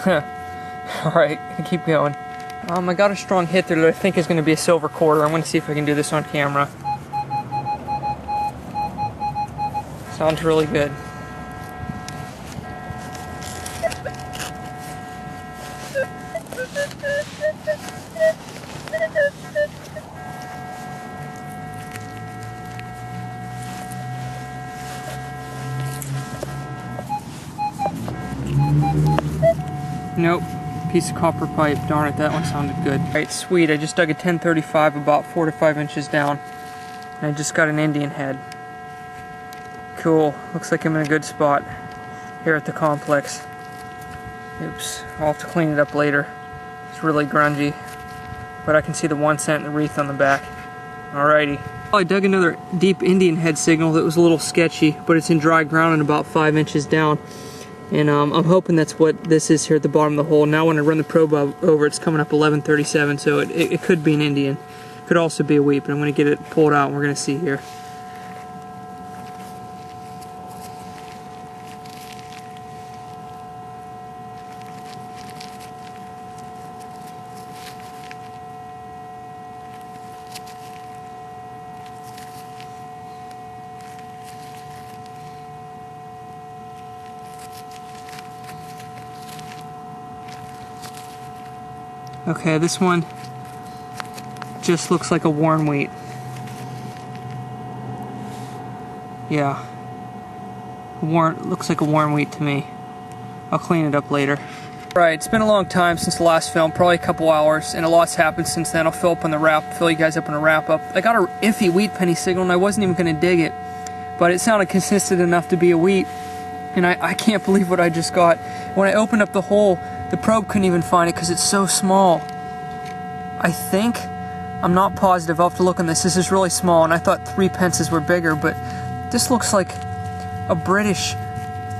Alright, gonna keep going. I got a strong hit there that I think is going to be a silver quarter. I'm going to see if I can do this on camera. Sounds really good. Nope. Piece of copper pipe. Darn it, that one sounded good. Alright, sweet. I just dug a 1035 about 4 to 5 inches down. And I just got an Indian head. Cool. Looks like I'm in a good spot here at the complex. Oops. I'll have to clean it up later. It's really grungy. But I can see the 1 cent wreath on the back. Alrighty. I dug another deep Indian head signal that was a little sketchy, but it's in dry ground and about 5 inches down. And I'm hoping that's what this is here at the bottom of the hole. Now when I run the probe over, it's coming up 1137, so it could be an Indian. Could also be a wheat, but I'm going to get it pulled out and we're going to see here. Okay, this one just looks like a worn wheat. Yeah. Looks like a worn wheat to me. I'll clean it up later. Right, it's been a long time since the last film, probably a couple hours, and a lot's happened since then. I'll fill you guys up on a wrap up. I got a iffy wheat penny signal and I wasn't even going to dig it, but it sounded consistent enough to be a wheat, and I can't believe what I just got. When I opened up the hole, the probe couldn't even find it because it's so small. I think, I'm not positive, I'll have to look on this. This is really small, and I thought 3 pences were bigger, but this looks like a British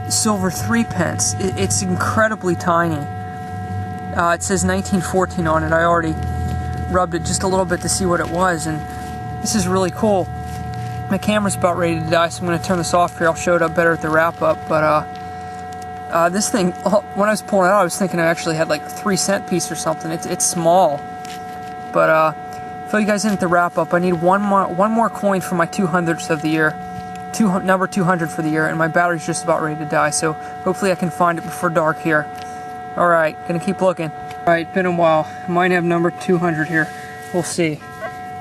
silver 3 pence. It's incredibly tiny. It says 1914 on it. I already rubbed it just a little bit to see what it was, and this is really cool. My camera's about ready to die, so I'm going to turn this off here. I'll show it up better at the wrap-up, but this thing, when I was pulling it out, I was thinking I actually had like a 3 cent piece or something. It's small. But fill you guys in at the wrap-up. I need one more coin for my 200th of the year. Number 200 for the year, and my battery's just about ready to die, so hopefully I can find it before dark here. Alright, gonna keep looking. Alright, been a while. I might have number 200 here. We'll see.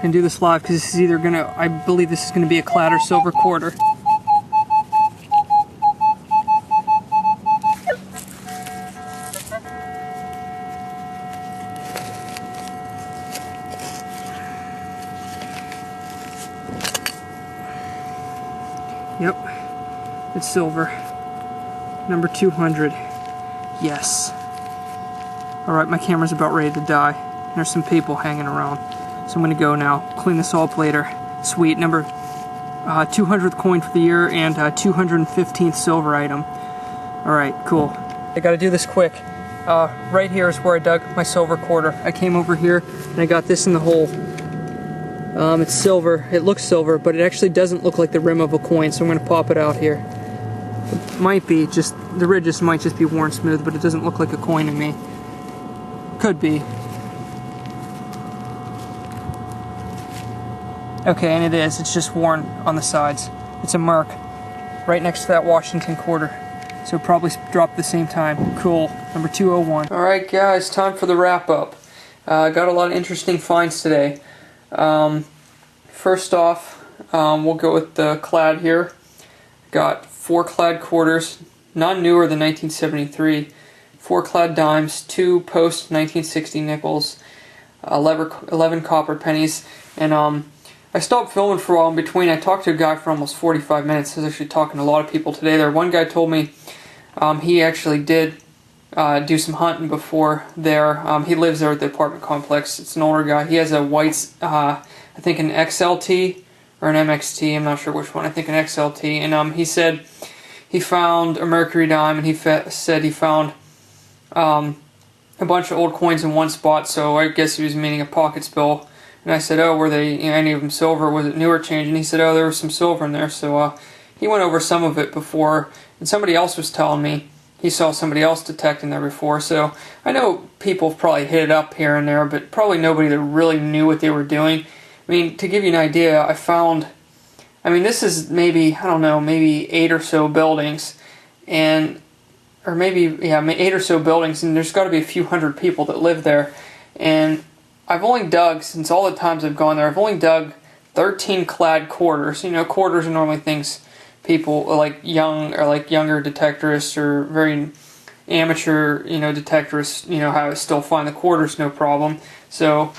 And do this live, because this is either gonna, I believe this is gonna be a clad or silver quarter. Yep, it's silver. Number 200. Yes. Alright, my camera's about ready to die. There's some people hanging around. So I'm going to go now. Clean this all up later. Sweet. Number 200th coin for the year and 215th silver item. Alright, cool. I gotta do this quick. Right here is where I dug my silver quarter. I came over here and I got this in the hole. It's silver. It looks silver, but it actually doesn't look like the rim of a coin, so I'm going to pop it out here. It might be just, the ridges might just be worn smooth, but it doesn't look like a coin to me. Could be. Okay, and it is. It's just worn on the sides. It's a mark right next to that Washington quarter. So it probably dropped at the same time. Cool. Number 201. Alright guys, time for the wrap up. Got a lot of interesting finds today. First off, we'll go with the clad here. Got 4 clad quarters, none newer than 1973, 4 clad dimes, 2 post 1960 nickels, 11 copper pennies, and I stopped filming for a while in between. I talked to a guy for almost 45 minutes. I was actually talking to a lot of people today there. One guy told me he actually did do some hunting before there. He lives there at the apartment complex. It's an older guy. He has a white, I think an XLT or an MXT. I'm not sure which one. I think an XLT. And he said he found a mercury dime, and he said he found a bunch of old coins in one spot. So I guess he was meaning a pockets bill. And I said, oh, were they any of them silver? Was it newer change? And he said, oh, there was some silver in there. So he went over some of it before, and somebody else was telling me he saw somebody else detecting there before. So I know people have probably hit it up here and there, but probably nobody that really knew what they were doing. I mean, to give you an idea, this is maybe, I don't know, maybe 8 or so buildings, and, or maybe, yeah, 8 or so buildings, and there's got to be a few hundred people that live there. And I've only dug, since all the times I've gone there, I've only dug 13 clad quarters. You know, quarters are normally things people like young or like younger detectorists or very amateur, detectorists, how to still find the quarters no problem. So,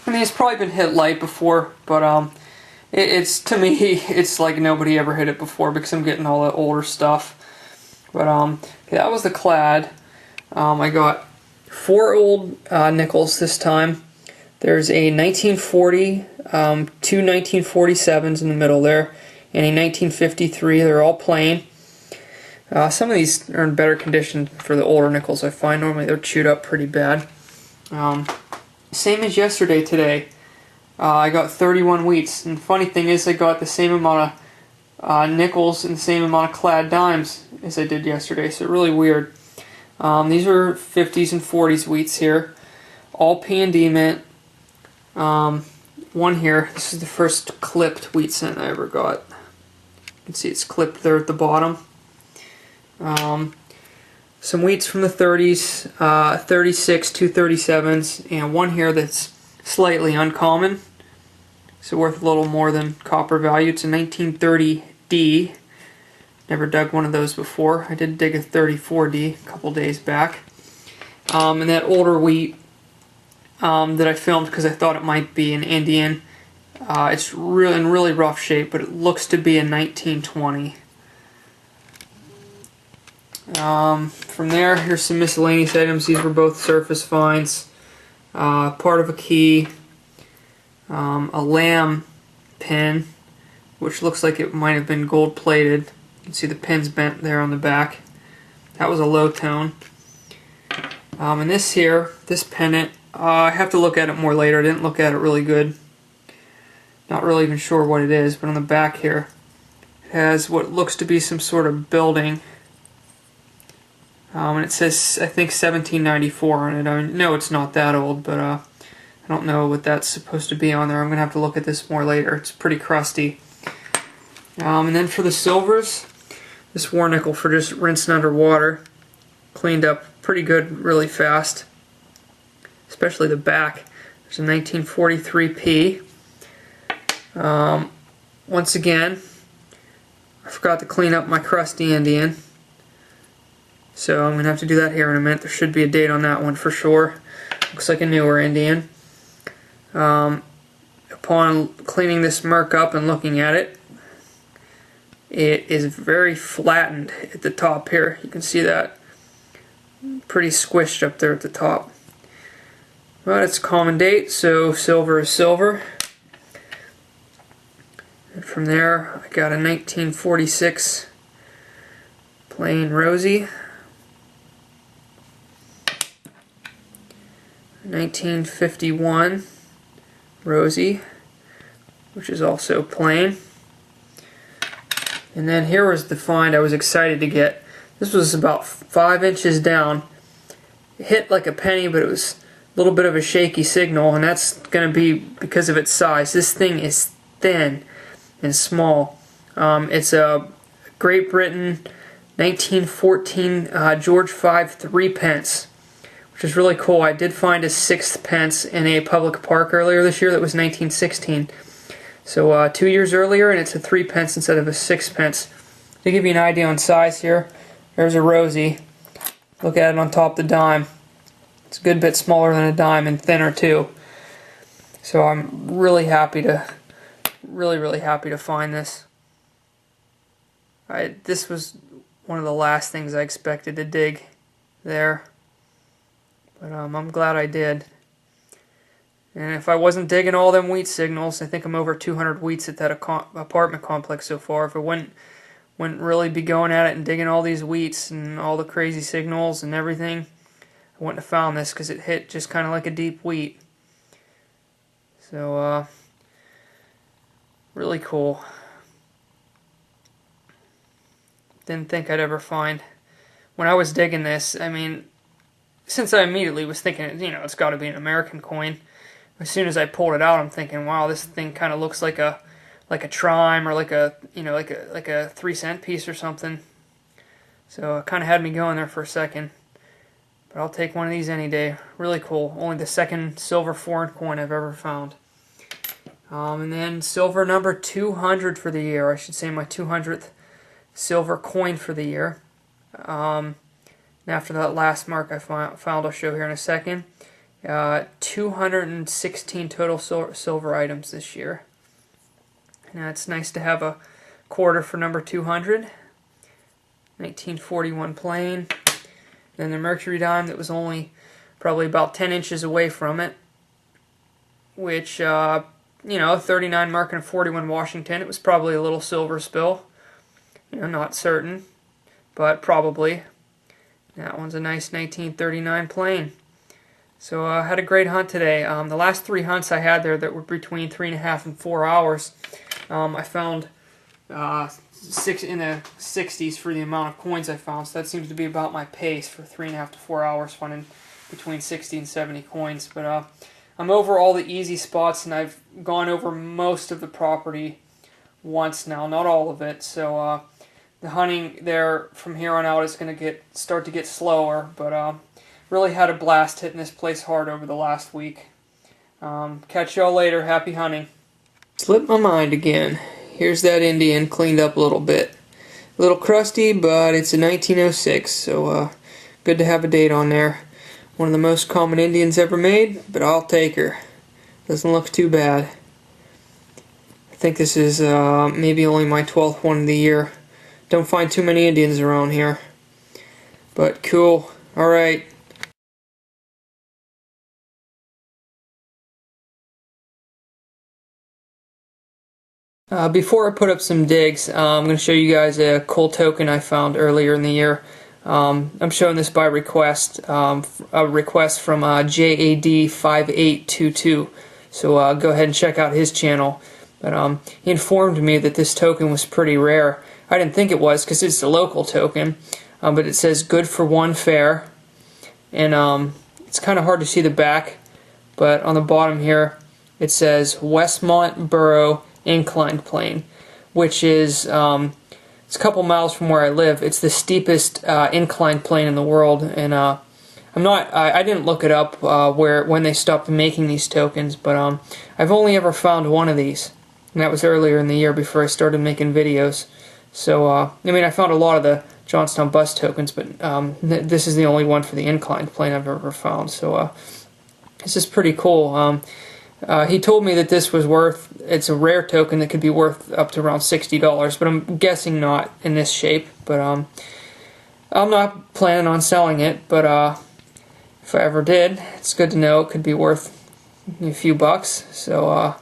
I mean, it's probably been hit light before, but it's to me, it's like nobody ever hit it before because I'm getting all that older stuff. But okay, that was the clad. I got 4 old nickels this time. There's a 1940, 2 1947s in the middle there, and a 1953. They're all plain. Some of these are in better condition for the older nickels, I find. Normally they're chewed up pretty bad. Same as yesterday today. I got 31 wheats, and the funny thing is I got the same amount of nickels and the same amount of clad dimes as I did yesterday, so really weird. These are 50s and 40s wheats here, all P&D mint. One here, this is the first clipped wheat cent I ever got. You can see it's clipped there at the bottom. Some wheats from the 30s, 36, 237s, and one here that's slightly uncommon, so worth a little more than copper value. It's a 1930D. Never dug one of those before. I did dig a 34D a couple days back. And that older wheat that I filmed because I thought it might be an Indian. It's in really rough shape, but it looks to be a 1920. From there, here's some miscellaneous items. These were both surface finds. Part of a key, a lamb pin, which looks like it might have been gold plated. You can see the pin's bent there on the back. That was a low tone. And this here, this pendant, I have to look at it more later. I didn't look at it really good. Not really even sure what it is, but on the back here, it has what looks to be some sort of building. And it says, I think, 1794 on it. I know it's not that old, but I don't know what that's supposed to be on there. I'm going to have to look at this more later. It's pretty crusty. And then for the silvers, this war nickel for just rinsing under water. Cleaned up pretty good really fast. Especially the back. There's a 1943P. Once again, I forgot to clean up my crusty Indian. So I'm going to have to do that here in a minute. There should be a date on that one for sure. Looks like a newer Indian. Upon cleaning this Merc up and looking at it, it is very flattened at the top here. You can see that. Pretty squished up there at the top. But it's a common date, so silver is silver. And from there, I got a 1946 plain rosy. 1951 rosy, which is also plain. And then here was the find I was excited to get. This was about 5 inches down. It hit like a penny, but it was a little bit of a shaky signal, and that's going to be because of its size. This thing is thin and small. It's a Great Britain 1914 George V 3 pence. Which is really cool. I did find a 6th pence in a public park earlier this year that was 1916. So 2 years earlier, and it's a 3 pence instead of a 6 pence. To give you an idea on size here, there's a rosy. Look at it on top of the dime. It's a good bit smaller than a dime and thinner too. So I'm really happy to, really happy to find this. This was one of the last things I expected to dig there. But I'm glad I did. And if I wasn't digging all them wheat signals, I think I'm over 200 wheats at that apartment complex so far. If I wouldn't really be going at it and digging all these wheats and all the crazy signals and everything, I wouldn't have found this because it hit just kind of like a deep wheat. So, really cool. Didn't think I'd ever find. When I was digging this, I mean, since I immediately was thinking, it's got to be an American coin. As soon as I pulled it out, I'm thinking, wow, this thing kind of looks like a trime or like a 3-cent piece or something. So it kind of had me going there for a second. But I'll take one of these any day. Really cool. Only the second silver foreign coin I've ever found. And then silver number 200 for the year. I should say my 200th silver coin for the year. And after that last mark I found, I'll show here in a second, 216 total silver items this year. Now it's nice to have a quarter for number 200. 1941 plain. Then the mercury dime that was only probably about 10 inches away from it, which, you know, 39 mark and a 41 Washington. It was probably a little silver spill. You know, not certain, but probably. That one's a nice 1939 plain. So I had a great hunt today. The last 3 hunts I had there that were between 3.5 and 4 hours, I found in the 60s for the amount of coins I found. So that seems to be about my pace for 3.5 to 4 hours, finding between 60 and 70 coins. But I'm over all the easy spots, and I've gone over most of the property once now, not all of it. So the hunting there from here on out is going to start to get slower, but really had a blast hitting this place hard over the last week. Catch y'all later. Happy hunting. Slipped my mind again. Here's that Indian cleaned up a little bit. A little crusty, but it's a 1906, so good to have a date on there. One of the most common Indians ever made, but I'll take her. Doesn't look too bad. I think this is maybe only my 12th one of the year. Don't find too many Indians around here. But cool. Alright. Before I put up some digs, I'm going to show you guys a cool token I found earlier in the year. I'm showing this by request, a request from JAD5822. So go ahead and check out his channel. But he informed me that this token was pretty rare. I didn't think it was because it's a local token, but it says good for one fair. And it's kind of hard to see the back, but on the bottom here it says Westmont Borough Inclined Plane, which is it's a couple miles from where I live. It's the steepest inclined plane in the world, and I didn't look it up when they stopped making these tokens, but I've only ever found one of these, and that was earlier in the year before I started making videos. So I mean, I found a lot of the Johnstown bus tokens, but this is the only one for the inclined plane I've ever found. So this is pretty cool. He told me that this was it's a rare token that could be worth up to around $60, but I'm guessing not in this shape. But I'm not planning on selling it, but if I ever did, it's good to know it could be worth a few bucks. So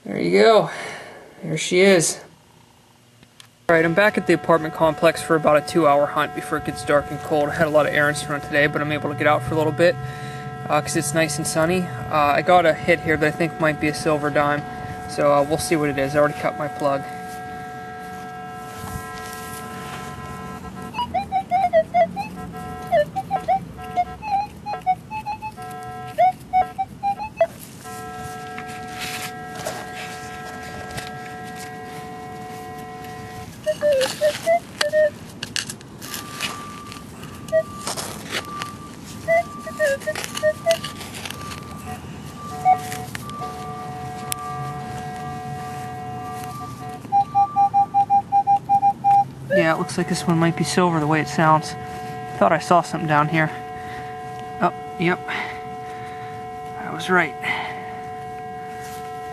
there you go. There she is. Alright, I'm back at the apartment complex for about a 2-hour hunt before it gets dark and cold. I had a lot of errands to run today, but I'm able to get out for a little bit because it's nice and sunny. I got a hit here that I think might be a silver dime, so we'll see what it is. I already cut my plug. Yeah, it looks like this one might be silver the way it sounds. Thought I saw something down here. Oh, yep. I was right.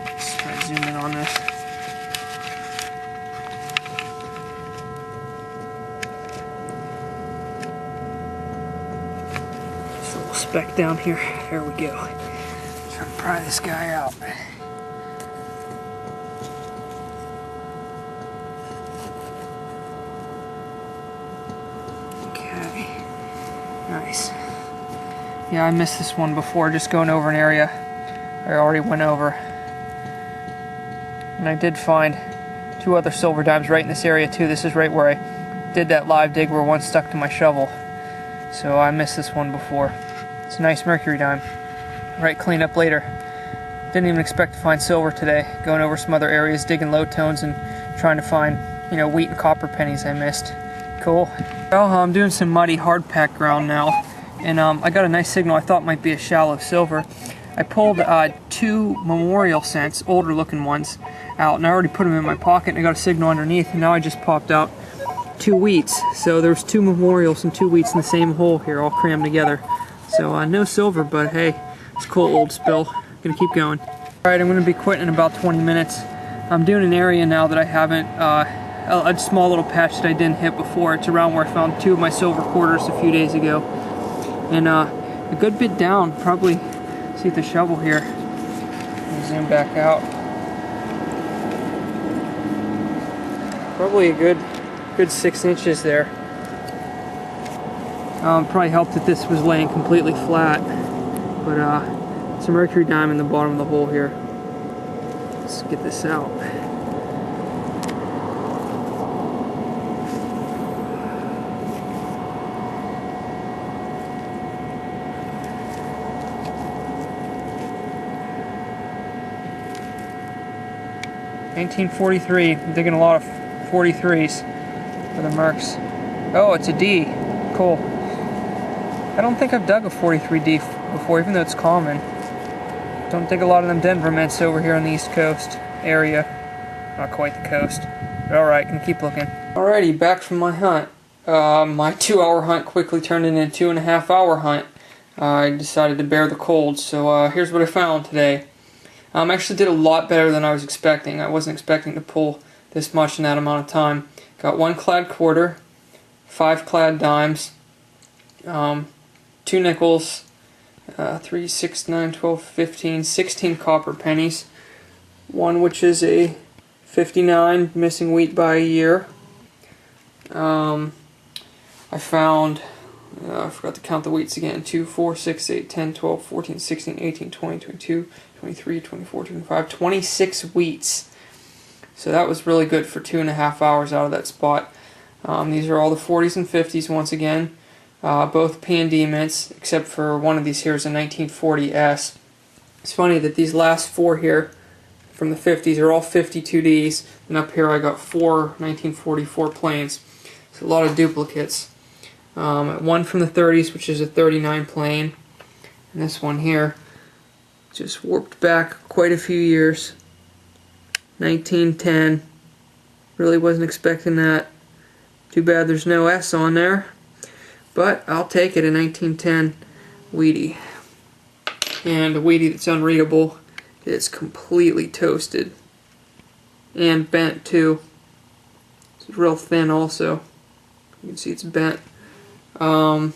Let's try to zoom in on this. Just a little speck down here. There we go. Try to pry this guy out. Nice. Yeah, I missed this one before, just going over an area I already went over. And I did find 2 other silver dimes right in this area too. This is right where I did that live dig where one stuck to my shovel. So I missed this one before. It's a nice mercury dime. Right, clean up later. Didn't even expect to find silver today. Going over some other areas, digging low tones and trying to find, you know, wheat and copper pennies I missed. Cool. Well, I'm doing some muddy hard pack ground now, and I got a nice signal I thought might be a shallow silver. I pulled 2 memorial cents, older looking ones, out, and I already put them in my pocket, and I got a signal underneath, and now I just popped out 2 wheats. So there's 2 memorials and 2 wheats in the same hole here, all crammed together. So no silver, but hey, it's a cool old spill. Gonna keep going. Alright, I'm gonna be quitting in about 20 minutes. I'm doing an area now that I haven't, a small little patch that I didn't hit before. It's around where I found 2 of my silver quarters a few days ago. And a good bit down, probably, see the shovel here. Zoom back out. Probably a good 6 inches there. Probably helped that this was laying completely flat, but it's a mercury diamond in the bottom of the hole here. Let's get this out. $1943. I'm digging a lot of 43s for the Mercs. Oh, it's a D. Cool. I don't think I've dug a 43D before, even though it's common. Don't dig a lot of them Denver mints over here on the East Coast area. Not quite the coast. But alright, can keep looking. Alrighty, back from my hunt. My 2-hour hunt quickly turned into a 2.5-hour hunt. I decided to bear the cold, so here's what I found today. I actually did a lot better than I was expecting. I wasn't expecting to pull this much in that amount of time. Got 1 clad quarter, 5 clad dimes, 2 nickels, 3, 6, 9, 12, 15, 16 copper pennies, 1 which is a 59, missing wheat by a year. I found, I forgot to count the wheats again, 2, 4, 6, 8, 10, 12, 14, 16, 18, 20, 22, 23, 24, 25, 26 wheats. So that was really good for 2.5 hours out of that spot. These are all the 40s and 50s once again. Both P&D mints, except for one of these here is a 1940S. It's funny that these last 4 here from the 50s are all 52Ds, and up here I got 4 1944 planes. So a lot of duplicates. 1 from the 30s, which is a 39 plane, and this one here just warped back quite a few years. 1910. Really wasn't expecting that. Too bad there's no S on there. But I'll take it, a 1910 Wheatie. And a Wheatie that's unreadable. It's completely toasted. And bent too. It's real thin also. You can see it's bent. I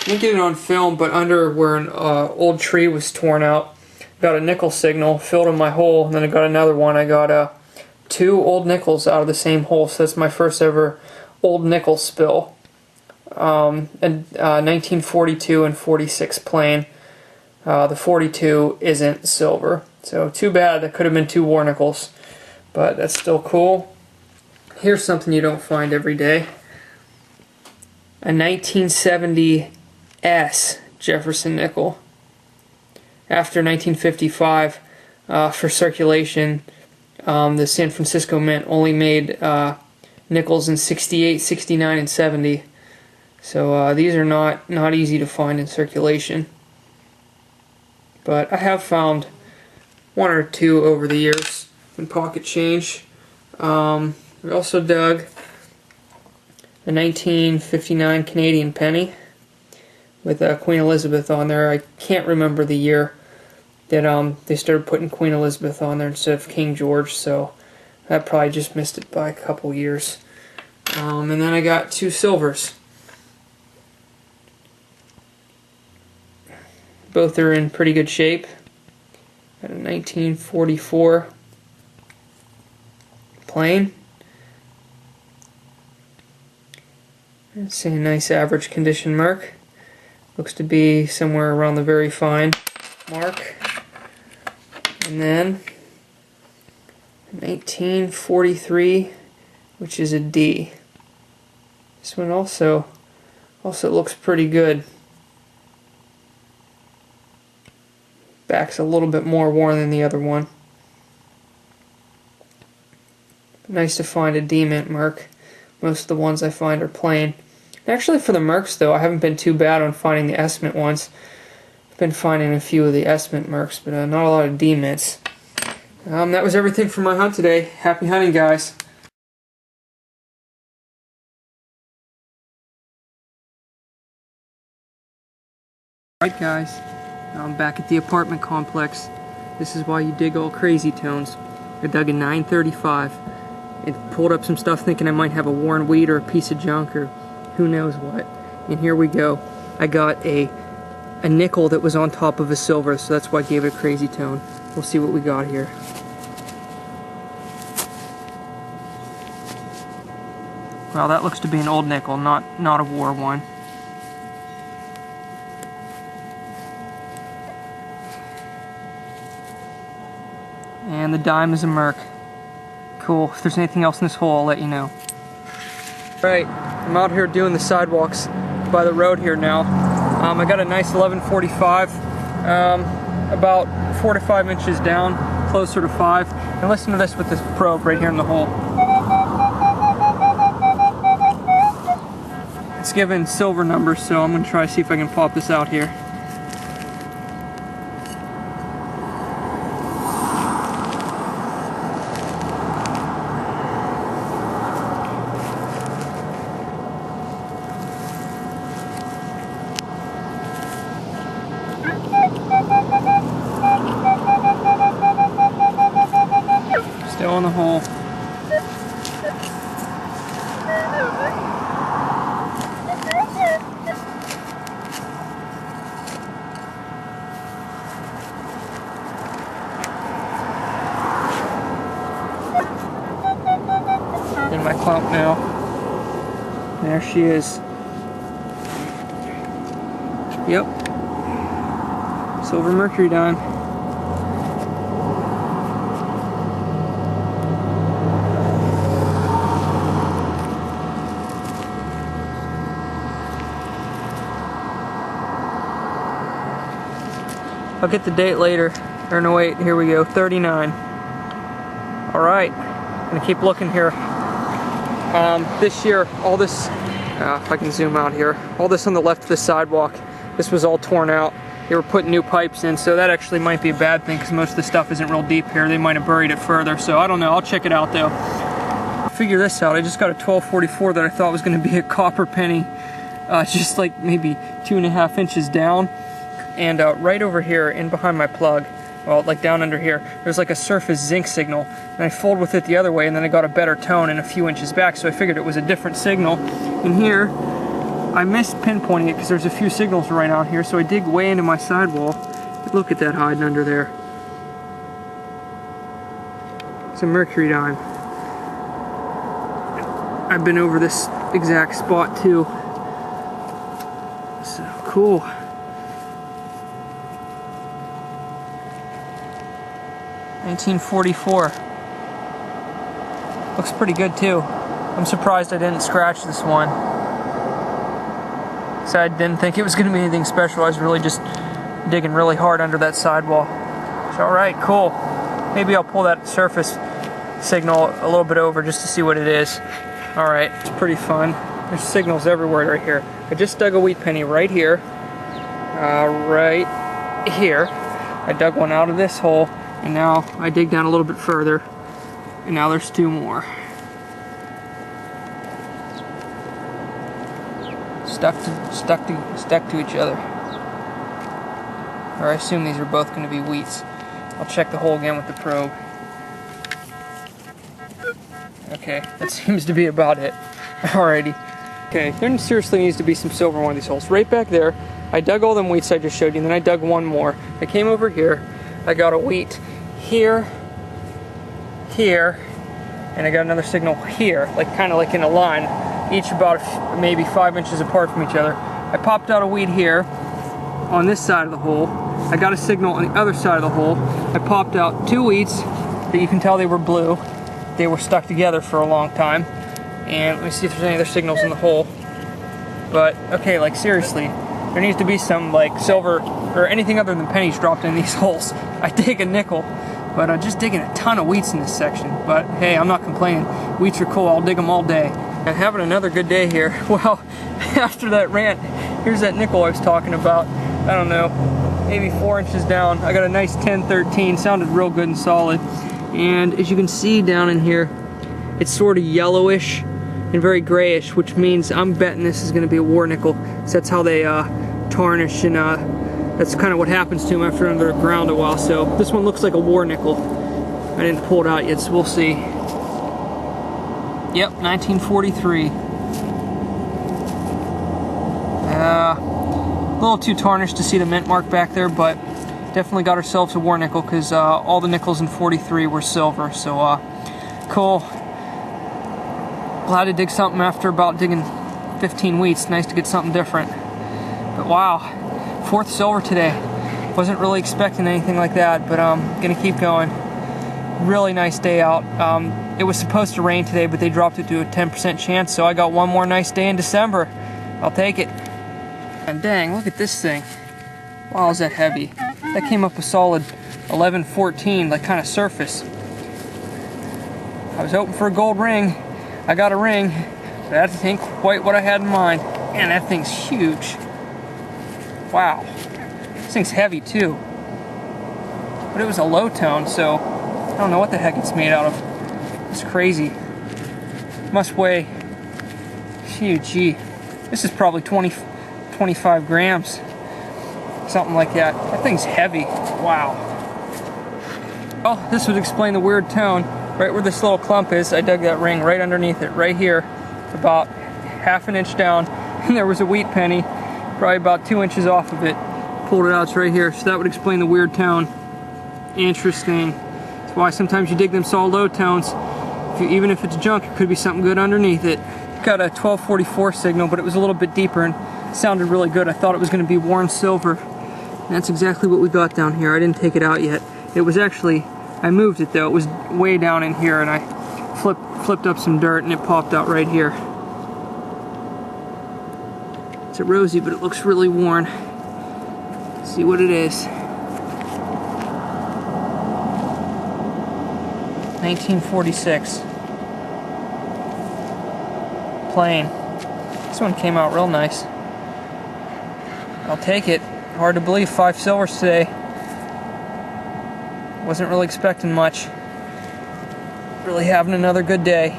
didn't get it on film, but under where an old tree was torn out, got a nickel signal, filled in my hole, and then I got another one. I got 2 old nickels out of the same hole, so that's my first ever old nickel spill. And 1942 and 46 plane. The 42 isn't silver, so too bad. That could have been 2 war nickels, but that's still cool. Here's something you don't find every day. A 1970 S Jefferson nickel. After 1955, for circulation, the San Francisco Mint only made nickels in 68, 69, and 70. So these are not easy to find in circulation. But I have found 1 or 2 over the years in pocket change. We also dug a 1959 Canadian penny with Queen Elizabeth on there. I can't remember the year that they started putting Queen Elizabeth on there instead of King George, so that probably just missed it by a couple years. And then I got 2 silvers. Both are in pretty good shape. Got a 1944 plain. It's a nice average condition mark. Looks to be somewhere around the very fine mark. And then 1943, which is a D. This one also looks pretty good. Back's a little bit more worn than the other one. Nice to find a D mint mark. Most of the ones I find are plain. Actually, for the Mercs, though, I haven't been too bad on finding the S mint ones. I've been finding a few of the S mint Mercs, but not a lot of D mints. That was everything for my hunt today. Happy hunting, guys. Alright guys, I'm back at the apartment complex. This is why you dig all crazy tones. I dug a 935 and pulled up some stuff thinking I might have a worn weed or a piece of junk or who knows what. And here we go. I got a nickel that was on top of a silver, so that's why I gave it a crazy tone. We'll see what we got here. Well, that looks to be an old nickel, not a war one. And the dime is a merc. Cool. If there's anything else in this hole, I'll let you know. Alright, I'm out here doing the sidewalks by the road here now. I got a nice 1145, about 4 to 5 inches down, closer to 5. And listen to this with this probe right here in the hole. It's given silver numbers, so I'm going to try to see if I can pop this out here. Still in the hole. In my clump now. There she is. Yep. Silver mercury dime. I'll get the date later. Or no, wait, here we go, 39. Alright, I'm gonna keep looking here. This year, all this, if I can zoom out here, all this on the left of the sidewalk, this was all torn out. They were putting new pipes in, so that actually might be a bad thing because most of the stuff isn't real deep here. They might have buried it further, so I don't know. I'll check it out though. Figure this out. I just got a 1244 that I thought was going to be a copper penny, just like maybe 2.5 inches down. And right over here, in behind my plug, well, like down under here, there's like a surface zinc signal. And I fooled with it the other way, and then I got a better tone and a few inches back, so I figured it was a different signal. And here, I missed pinpointing it because there's a few signals right out here, so I dig way into my sidewall. Look at that hiding under there. It's a mercury dime. I've been over this exact spot too. So cool. $1944. Looks pretty good too. I'm surprised I didn't scratch this one. So I didn't think it was going to be anything special. I was really just digging really hard under that sidewall. So alright, cool. Maybe I'll pull that surface signal a little bit over just to see what it is. Alright, it's pretty fun. There's signals everywhere right here. I just dug a wheat penny right here. Right here. I dug one out of this hole. And now I dig down a little bit further, and now there's two more. Stuck to each other. Or I assume these are both going to be wheats. I'll check the hole again with the probe. Okay, that seems to be about it. Alrighty. Okay, there seriously needs to be some silver in one of these holes. Right back there, I dug all them wheats I just showed you, and then I dug one more. I came over here, I got a wheat here, here, and I got another signal here, like kind of like in a line, each about maybe 5 inches apart from each other. I popped out a wheat here on this side of the hole. I got a signal on the other side of the hole. I popped out two wheats that you can tell they were blue. They were stuck together for a long time. And let me see if there's any other signals in the hole. But okay, like seriously, there needs to be some like silver or anything other than pennies dropped in these holes. I dig a nickel, but I'm just digging a ton of wheats in this section. But hey, I'm not complaining. Wheats are cool. I'll dig them all day. I'm having another good day here. Well, after that rant, here's that nickel I was talking about. I don't know, maybe 4 inches down. I got a nice 1013. Sounded real good and solid. And as you can see down in here, it's sort of yellowish and very grayish, which means I'm betting this is going to be a war nickel. So that's how they tarnish and That's kind of what happens to them after they're underground a while. So this one looks like a war nickel. I didn't pull it out yet, so we'll see. Yep, 1943. A little too tarnished to see the mint mark back there, but definitely got ourselves a war nickel because all the nickels in 43 were silver. So cool. Glad to dig something after about digging 15 weeks. Nice to get something different. But wow, 4th silver today. Wasn't really expecting anything like that, but gonna keep going. Really nice day out. It was supposed to rain today, but they dropped it to a 10% chance, so I got one more nice day in December. I'll take it. And dang, look at this thing. Wow, is that heavy? That came up a solid 11-14, like kind of surface. I was hoping for a gold ring. I got a ring, but that ain't quite what I had in mind. Man, that thing's huge. Wow. This thing's heavy too. But it was a low tone, so I don't know what the heck it's made out of. It's crazy. Must weigh, gee, this is probably 25 grams. Something like that. That thing's heavy. Wow. Well, this would explain the weird tone. Right where this little clump is, I dug that ring right underneath it, right here, about half an inch down, and there was a wheat penny, probably about 2 inches off of it. Pulled it out, it's right here, so that would explain the weird tone. Interesting. That's why sometimes you dig them solid low tones. Even if it's junk, it could be something good underneath it. Got a 1244 signal, but it was a little bit deeper and sounded really good. I thought it was going to be worn silver. And that's exactly what we got down here. I didn't take it out yet. It was actually, I moved it though. It was way down in here, and I flipped up some dirt, and it popped out right here. It's a rosy, but it looks really worn. Let's see what it is. 1946. Plain. This one came out real nice. I'll take it. Hard to believe 5 silvers today. Wasn't really expecting much. Really having another good day.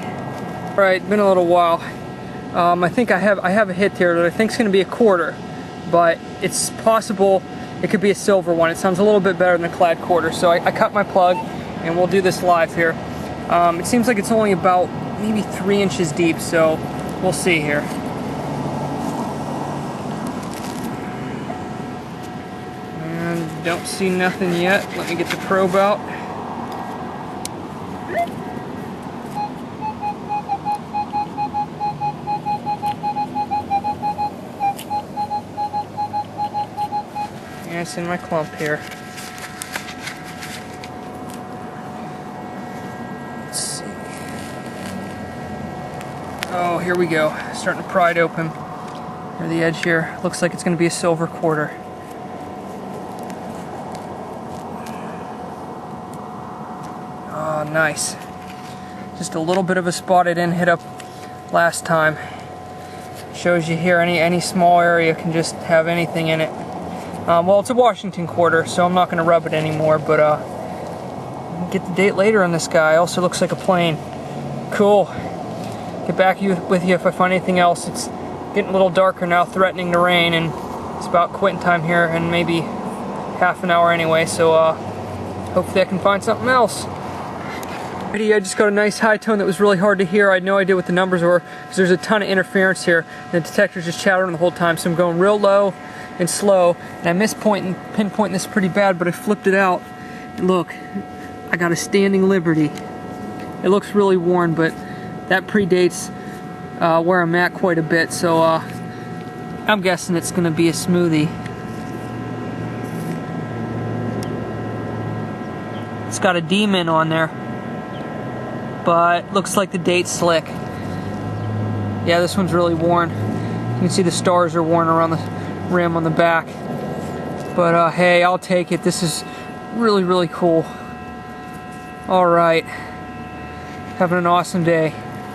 Alright, been a little while. I think I have a hit here that I think is going to be a quarter, but it's possible it could be a silver one. It sounds a little bit better than a clad quarter, so I cut my plug and we'll do this live here. It seems like it's only about maybe 3 inches deep, so we'll see here. And don't see nothing yet. Let me get the probe out. Yeah, it's in my clump here. Let's see. Oh, here we go. Starting to pry it open near the edge here. Looks like it's going to be a silver quarter. Oh, nice. Just a little bit of a spot I didn't hit up last time. Shows you here any small area can just have anything in it. Well, it's a Washington quarter, so I'm not going to rub it anymore, but get the date later on this guy. Also looks like a plane. Cool. Get back with you if I find anything else. It's getting a little darker now, threatening to rain, and it's about quitting time here in maybe half an hour anyway, so hopefully I can find something else. I just got a nice high tone that was really hard to hear. I had no idea what the numbers were because there's a ton of interference here. The detector's just chattering the whole time, so I'm going real low and slow, and I missed pinpointing this pretty bad, but I flipped it out, and look, I got a standing Liberty. It looks really worn, but that predates where I'm at quite a bit, so I'm guessing it's going to be a smoothie. It's got a D-min on there, but looks like the date's slick. Yeah, this one's really worn. You can see the stars are worn around the rim on the back, but hey, I'll take it. This is really, really cool. Alright, having an awesome day.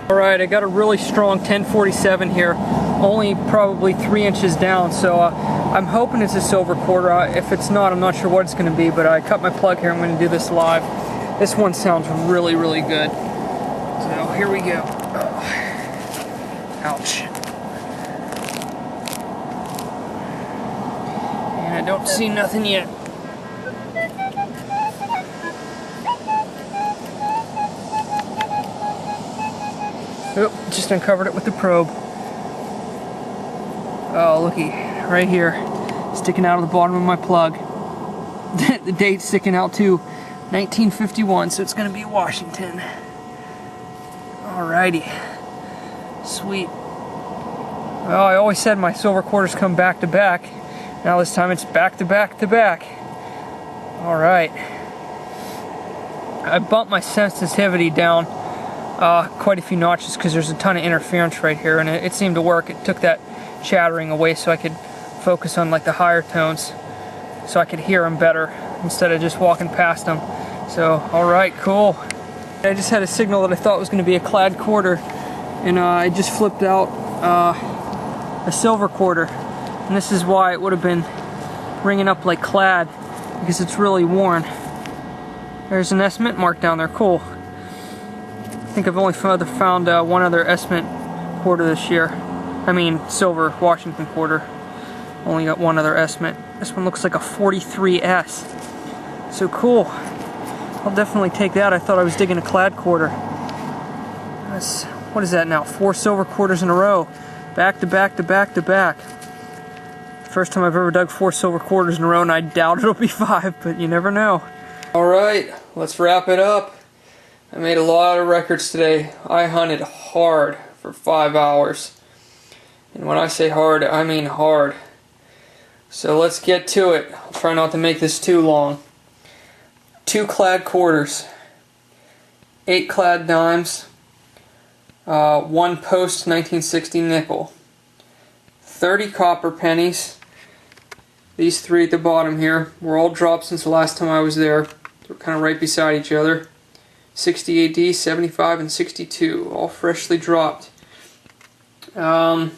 Alright, I got a really strong 1047 here, only probably 3 inches down, so I'm hoping it's a silver quarter. If it's not, I'm not sure what it's going to be, but I cut my plug here. I'm going to do this live. This one sounds really, really good. So here we go. Ouch. And I don't Nope, see nothing yet. Oop, just uncovered it with the probe. Oh, looky, right here, sticking out of the bottom of my plug. The date's sticking out too, 1951, so it's gonna be Washington. Alrighty, sweet. Well, I always said my silver quarters come back to back. Now this time it's back to back to back. Alright. I bumped my sensitivity down quite a few notches because there's a ton of interference right here, and it seemed to work. It took that chattering away so I could focus on like the higher tones so I could hear them better instead of just walking past them. So, alright, cool. I just had a signal that I thought was going to be a clad quarter, and I just flipped out a silver quarter, and this is why it would have been ringing up like clad, because it's really worn. There's an S-Mint mark down there, cool. I think I've only found one other S-Mint quarter this year. I mean silver Washington quarter. Only got one other S-Mint. This one looks like a 43S. So cool. I'll definitely take that. I thought I was digging a clad quarter. That's, what is that now? 4 silver quarters in a row. Back to back to back to back. First time I've ever dug 4 silver quarters in a row, and I doubt it'll be 5, but you never know. Alright, let's wrap it up. I made a lot of records today. I hunted hard for 5 hours. And when I say hard, I mean hard. So let's get to it. I'll try not to make this too long. 2 clad quarters, 8 clad dimes, 1 post 1960 nickel, 30 copper pennies. These 3 at the bottom here were all dropped since the last time I was there. They're kind of right beside each other. 60 AD, 75, and 62, all freshly dropped. From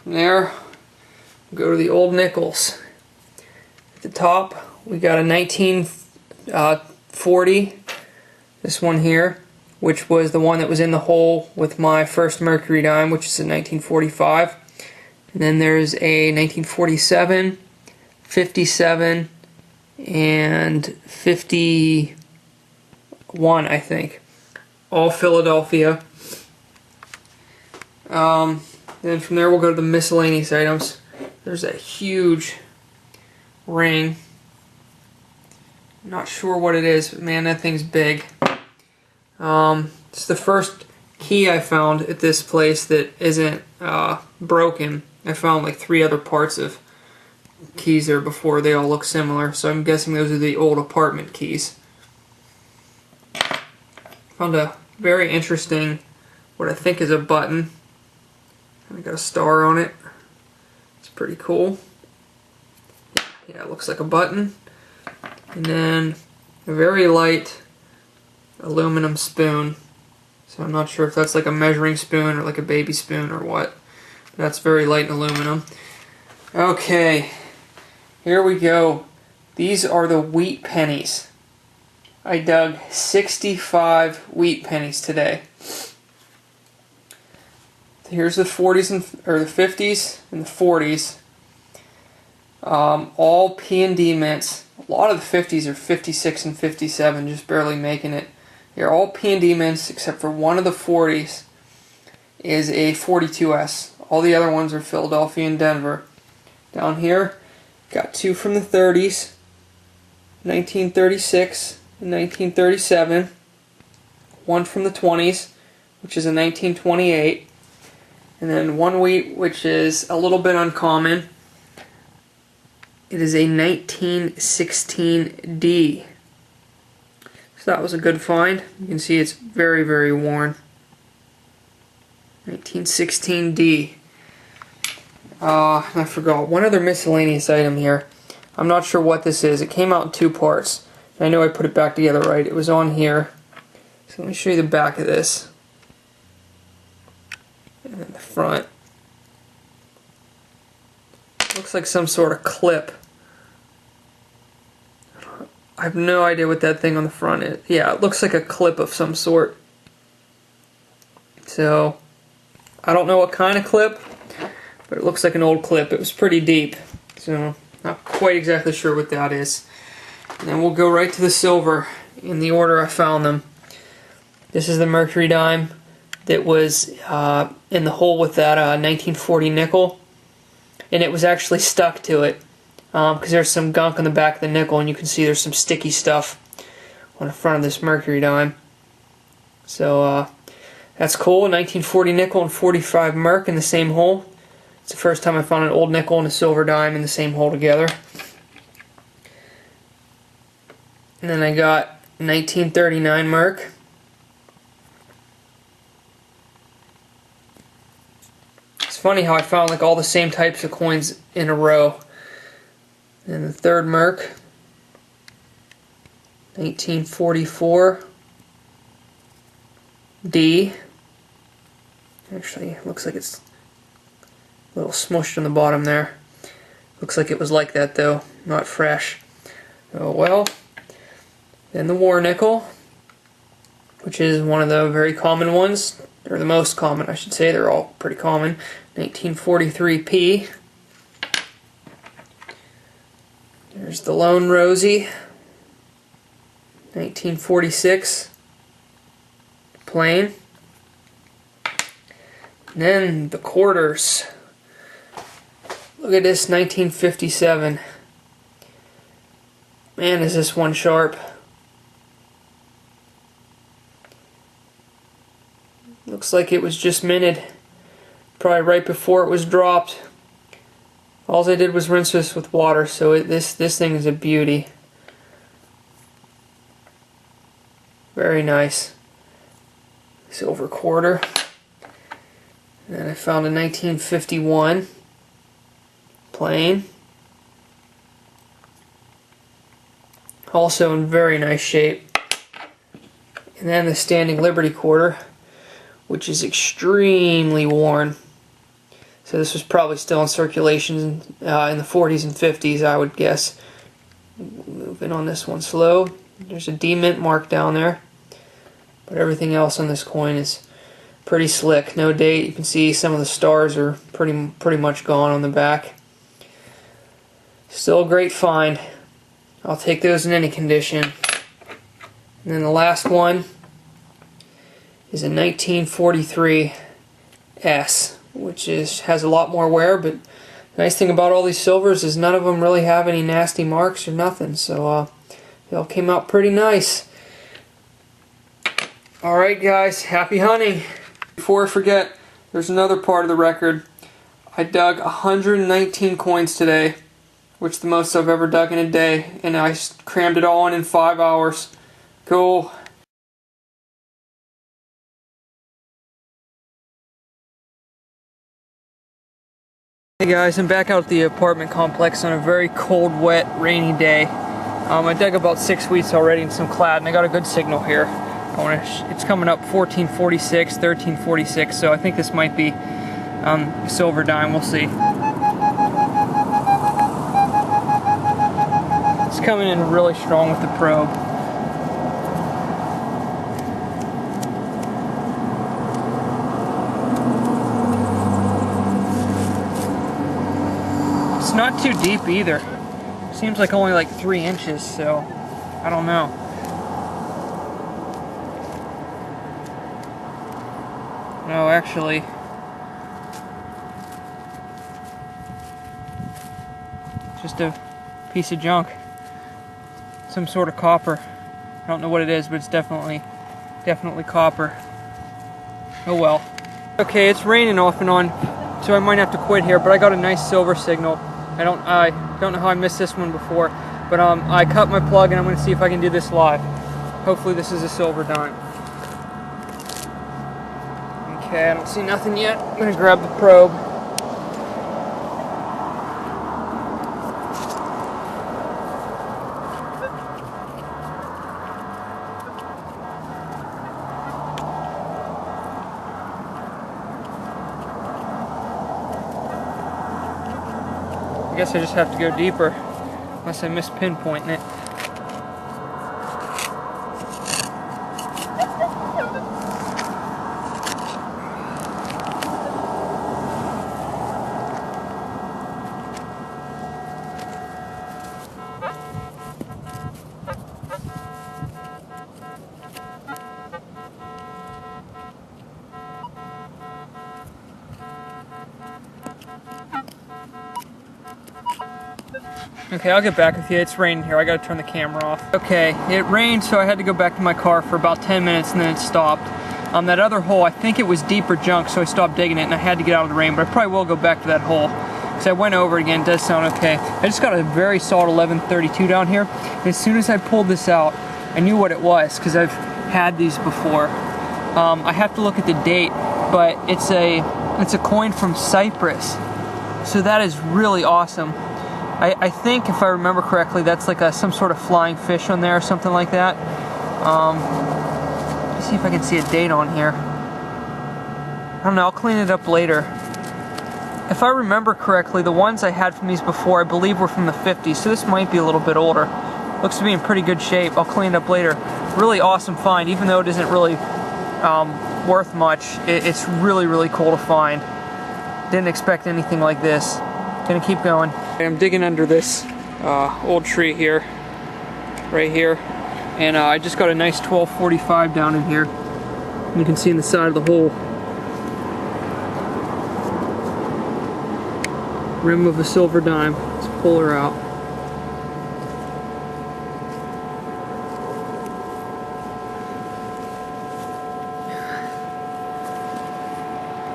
there, go to the old nickels. At the top, we got a 1940, this one here, which was the one that was in the hole with my first mercury dime, which is a 1945. And then there's a 1947, 57, and 51, I think. All Philadelphia. Then from there we'll go to the miscellaneous items. There's a huge ring. Not sure what it is, but man, that thing's big. It's the first key I found at this place that isn't broken. I found like 3 other parts of keys there before. They all look similar, so I'm guessing those are the old apartment keys. Found a very interesting, what I think is a button. I got a star on it. It's pretty cool. Yeah, it looks like a button. And then a very light aluminum spoon. So I'm not sure if that's like a measuring spoon or like a baby spoon or what. That's very light in aluminum. Okay, here we go. These are the wheat pennies. I dug 65 wheat pennies today. Here's the 40s or the 50s and the 40s. All P&D mints. A lot of the 50s are 56 and 57, just barely making it. They're all P&D mints except for one of the 40s is a 42S. All the other ones are Philadelphia and Denver. Down here, got 2 from the 30s, 1936 and 1937. 1 from the 20s, which is a 1928. And then 1 wheat, which is a little bit uncommon. It is a 1916D. So that was a good find. You can see it's very, very worn. 1916D. I forgot. One other miscellaneous item here. I'm not sure what this is. It came out in 2 parts. I know I put it back together right. It was on here. So let me show you the back of this. And then the front. Looks like some sort of clip. I have no idea what that thing on the front is. Yeah, it looks like a clip of some sort. So, I don't know what kind of clip, but it looks like an old clip. It was pretty deep. So, Not quite exactly sure what that is. And then we'll go right to the silver in the order I found them. This is the mercury dime that was in the hole with that 1940 nickel, and it was actually stuck to it because there's some gunk on the back of the nickel, and you can see there's some sticky stuff on the front of this mercury dime. So that's cool. 1940 nickel and 45 merc in the same hole. It's the first time I found an old nickel and a silver dime in the same hole together. And then I got 1939 merc. It's funny how I found like all the same types of coins in a row. And the third merc, 1944 D. Actually, looks like it's a little smushed on the bottom there. Looks like it was like that though, not fresh. Oh well. Then the war nickel, which is one of the very common ones, or the most common I should say, they're all pretty common. 1943 P. There's the lone Rosie, 1946 plain. And then the quarters. Look at this, 1957. Man, is this one sharp. Looks like it was just minted, probably right before it was dropped. All I did was rinse this with water, so this thing is a beauty. Very nice. Silver quarter. And then I found a 1951 plain. Also in very nice shape. And then the standing Liberty quarter, which is extremely worn. So this was probably still in circulation in the 40s and 50s, I would guess. Moving on this one slow. There's a D mint mark down there. But everything else on this coin is pretty slick. No date. You can see some of the stars are pretty much gone on the back. Still a great find. I'll take those in any condition. And then the last one is a 1943 S, which has a lot more wear, but the nice thing about all these silvers is none of them really have any nasty marks or nothing, so they all came out pretty nice. Alright guys, happy hunting! Before I forget, there's another part of the record. I dug 119 coins today, which is the most I've ever dug in a day, and I crammed it all in 5 hours. Cool. Hey guys, I'm back out at the apartment complex on a very cold, wet, rainy day. I dug about 6 weeks already in some clad, and I got a good signal here. It's coming up 1446, 1346, so I think this might be silver dime. We'll see. It's coming in really strong with the probe. It's not too deep either. Seems like only like 3 inches, so I don't know. No, actually, just a piece of junk. Some sort of copper. I don't know what it is, but it's definitely copper. Oh well. Okay, it's raining off and on, so I might have to quit here, but I got a nice silver signal. I don't know how I missed this one before, but I cut my plug and I'm going to see if I can do this live. Hopefully this is a silver dime. Okay, I don't see nothing yet. I'm going to grab the probe. I guess I just have to go deeper, unless I miss pinpointing it. Okay, I'll get back with you. It's raining here. I gotta turn the camera off. Okay, it rained, so I had to go back to my car for about 10 minutes and then it stopped. That other hole, I think it was deeper junk, so I stopped digging it and I had to get out of the rain, but I probably will go back to that hole. Because I went over it again, it does sound okay. I just got a very solid 1132 down here. And as soon as I pulled this out, I knew what it was, because I've had these before. I have to look at the date, but it's a coin from Cyprus. So that is really awesome. I think, if I remember correctly, that's like some sort of flying fish on there or something like that. Let's see if I can see a date on here. I don't know, I'll clean it up later. If I remember correctly, the ones I had from these before, I believe were from the 50s, so this might be a little bit older. Looks to be in pretty good shape. I'll clean it up later. Really awesome find, even though it isn't really worth much. It's really, really cool to find. Didn't expect anything like this. Gonna keep going. I'm digging under this old tree here, right here, and I just got a nice 1245 down in here. You can see in the side of the hole. Rim of a silver dime. Let's pull her out.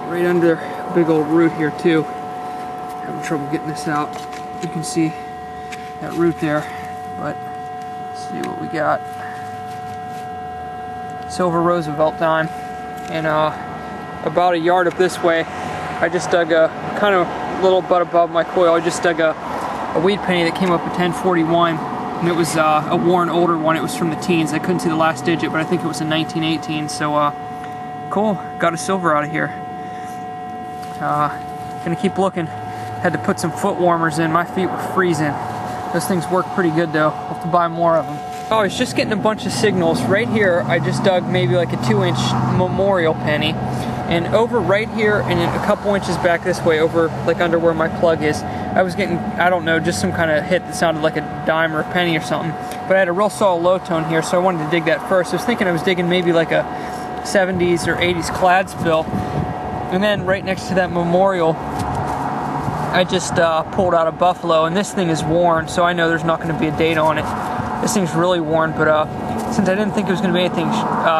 Right under a big old root here too. Having trouble getting this out. You can see that root there, but let's see what we got. Silver Roosevelt dime, and about a yard up this way, I just dug a kind of little butt above my coil. I just dug a wheat penny that came up at 1041, and it was a worn older one. It was from the teens. I couldn't see the last digit, but I think it was in 1918. So cool, got a silver out of here. Gonna keep looking. Had to put some foot warmers in. My feet were freezing. Those things work pretty good though. I'll have to buy more of them. Oh, I was just getting a bunch of signals. Right here, I just dug maybe like a 2-inch memorial penny. And over right here and a couple inches back this way, over like under where my plug is, I was getting, I don't know, just some kind of hit that sounded like a dime or a penny or something. But I had a real solid low tone here, so I wanted to dig that first. I was thinking I was digging maybe like a 70s or 80s clad spill. And then right next to that memorial, I just pulled out a buffalo, and this thing is worn, so I know there's not going to be a date on it. This thing's really worn, but since I didn't think it was going to be anything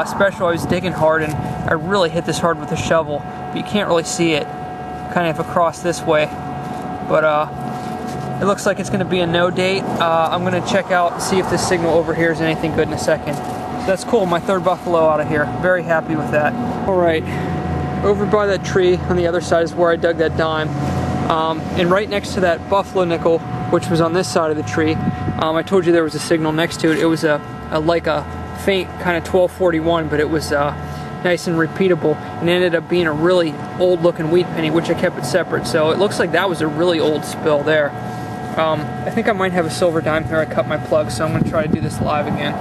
special, I was digging hard, and I really hit this hard with a shovel, but you can't really see it kind of across this way. But it looks like it's going to be a no date. I'm going to check out and see if this signal over here is anything good in a second. So that's cool, my third buffalo out of here. Very happy with that. Alright, over by that tree on the other side is where I dug that dime. And right next to that buffalo nickel, which was on this side of the tree, I told you there was a signal next to it. It was like a faint kind of 1241, but it was nice and repeatable, and it ended up being a really old looking wheat penny, which I kept it separate. So it looks like that was a really old spill there. I think I might have a silver dime here. I cut my plug, so I'm going to try to do this live again.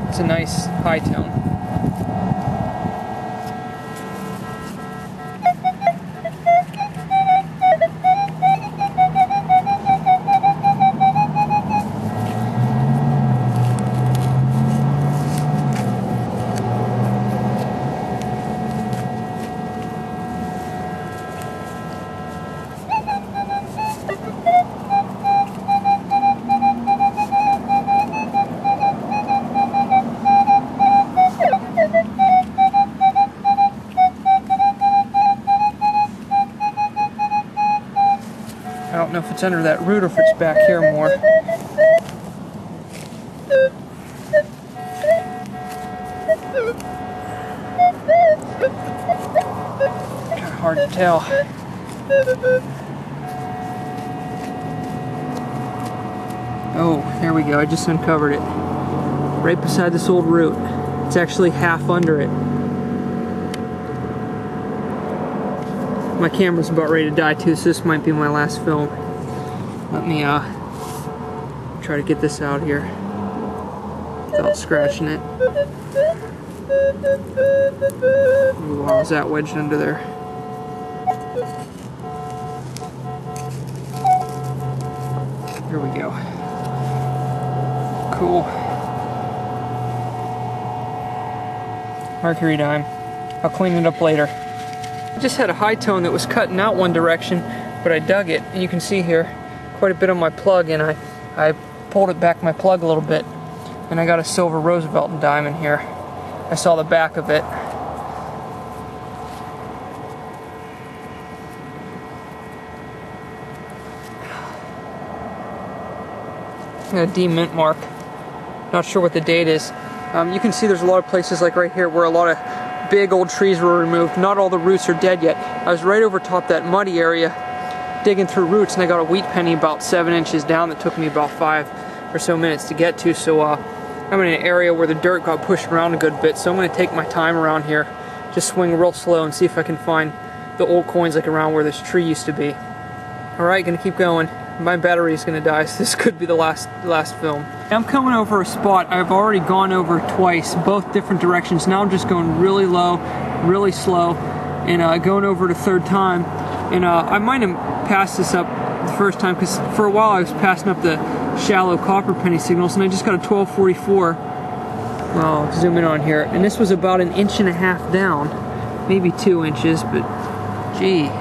It's a nice high tone. I don't know if it's under that root or if it's back here more. Kind of hard to tell. Oh, there we go. I just uncovered it. Right beside this old root. It's actually half under it. My camera's about ready to die too, so this might be my last film. Let me try to get this out here without scratching it. Ooh, wow, is that wedged under there? Here we go. Cool. Mercury dime. I'll clean it up later. I just had a high tone that was cutting out one direction, but I dug it, and you can see here, of quite a bit on my plug, and I pulled it back my plug a little bit, and I got a silver Roosevelt and diamond here. I saw the back of it. A D mint mark. Not sure what the date is. You can see there's a lot of places like right here where a lot of big old trees were removed. Not all the roots are dead yet. I was right over top that muddy area digging through roots, and I got a wheat penny about 7 inches down that took me about 5 or so minutes to get to. So I'm in an area where the dirt got pushed around a good bit, so I'm going to take my time around here, just swing real slow and see if I can find the old coins like around where this tree used to be. Alright, gonna keep going. My battery is gonna die, so this could be the last film. I'm coming over a spot I've already gone over twice, both different directions. Now I'm just going really low, really slow, and going over the third time. And I might have passed this up the first time, because for a while I was passing up the shallow copper penny signals, and I just got a 1244. I'll zoom in on here, and this was about 1.5 inches down, maybe 2 inches, but gee.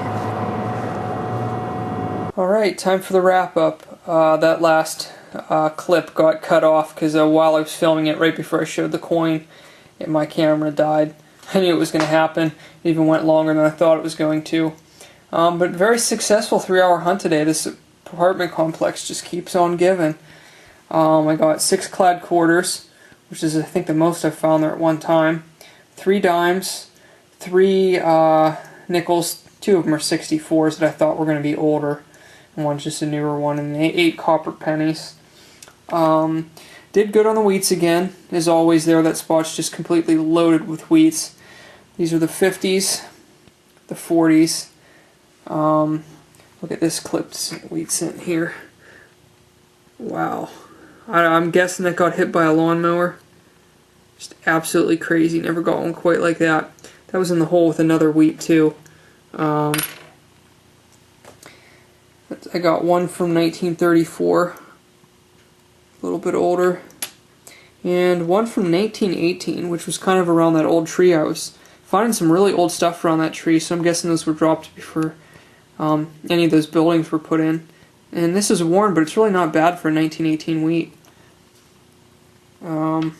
Alright, time for the wrap up. That last clip got cut off because while I was filming it, right before I showed the coin, my camera died. I knew it was going to happen. It even went longer than I thought it was going to. But very successful 3-hour hunt today. This apartment complex just keeps on giving. I got 6 clad quarters, which is I think the most I've found there at one time. 3 dimes, 3 nickels, 2 of them are 64s that I thought were going to be older. One's just a newer one, and 8 copper pennies. Did good on the wheats again. As always there, that spot's just completely loaded with wheats. These are the 50s, the 40s. Look at this clipped wheat cent here. Wow. I'm guessing that got hit by a lawnmower. Just absolutely crazy. Never got one quite like that. That was in the hole with another wheat too. I got one from 1934, a little bit older, and one from 1918, which was kind of around that old tree. I was finding some really old stuff around that tree, so I'm guessing those were dropped before any of those buildings were put in. And this is worn, but it's really not bad for a 1918 wheat. And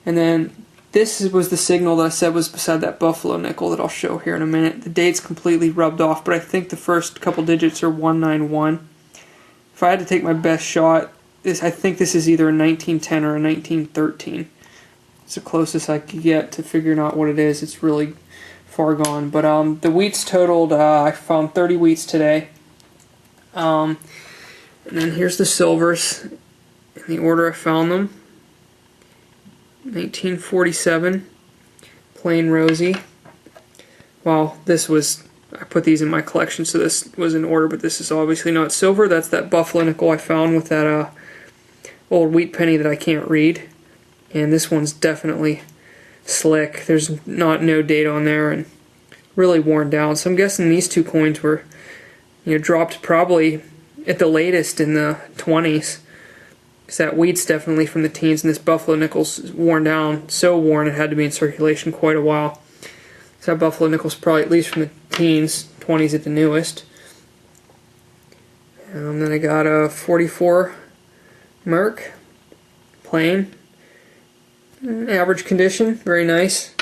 then this was the signal that I said was beside that buffalo nickel that I'll show here in a minute. The date's completely rubbed off, but I think the first couple digits are 191. If I had to take my best shot, I think this is either a 1910 or a 1913. It's the closest I could get to figuring out what it is. It's really far gone. But the wheats totaled, I found 30 wheats today. And then here's the silvers in the order I found them. 1947, plain rosy. Well, this was, I put these in my collection, so this was in order, but this is obviously not silver. That's that buffalo nickel I found with that old wheat penny that I can't read. And this one's definitely slick. There's no date on there and really worn down. So I'm guessing these 2 coins were, dropped probably at the latest in the 20s. Because that wheat's definitely from the teens, and this buffalo nickel's worn down, so worn it had to be in circulation quite a while. So that buffalo nickel's probably at least from the teens, 20s at the newest. Then I got a 44 Merc, plain, average condition, very nice.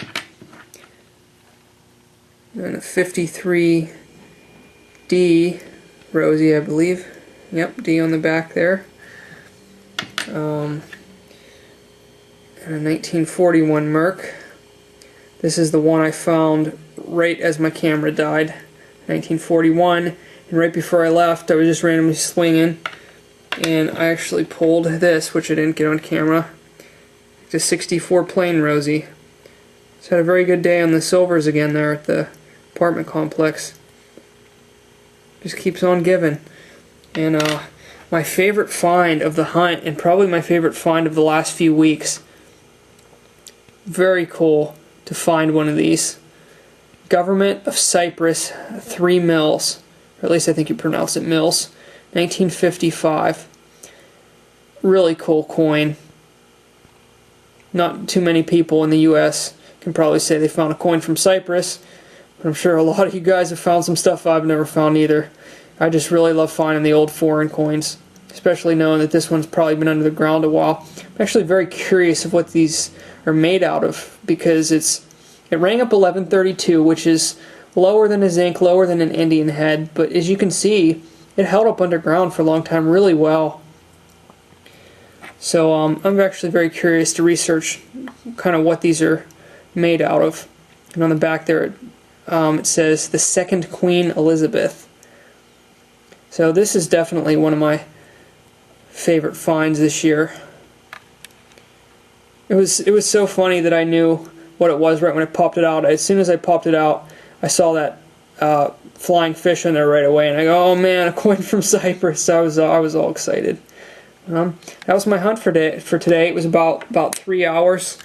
And a 53 D, rosy I believe. Yep, D on the back there. And a 1941 Merc. This is the one I found right as my camera died. 1941, and right before I left I was just randomly swinging, and I actually pulled this, which I didn't get on camera. It's a 64 plain rosy. So I had a very good day on the silvers again there at the apartment complex. Just keeps on giving. And my favorite find of the hunt, and probably my favorite find of the last few weeks. Very cool to find one of these. Government of Cyprus 3 mils, or at least I think you pronounce it mils, 1955. Really cool coin. Not too many people in the US can probably say they found a coin from Cyprus, but I'm sure a lot of you guys have found some stuff I've never found either. I just really love finding the old foreign coins, especially knowing that this one's probably been under the ground a while. I'm actually very curious of what these are made out of, because it rang up 1132, which is lower than a zinc, lower than an Indian head, but as you can see, it held up underground for a long time really well. So I'm actually very curious to research kind of what these are made out of. And on the back there, it says the second Queen Elizabeth. So this is definitely one of my favorite finds this year. It was so funny that I knew what it was right when it popped it out. As soon as I popped it out, I saw that flying fish in there right away, and I go, "Oh man, a coin from Cyprus!" I was all excited. That was my hunt for today. It was about 3 hours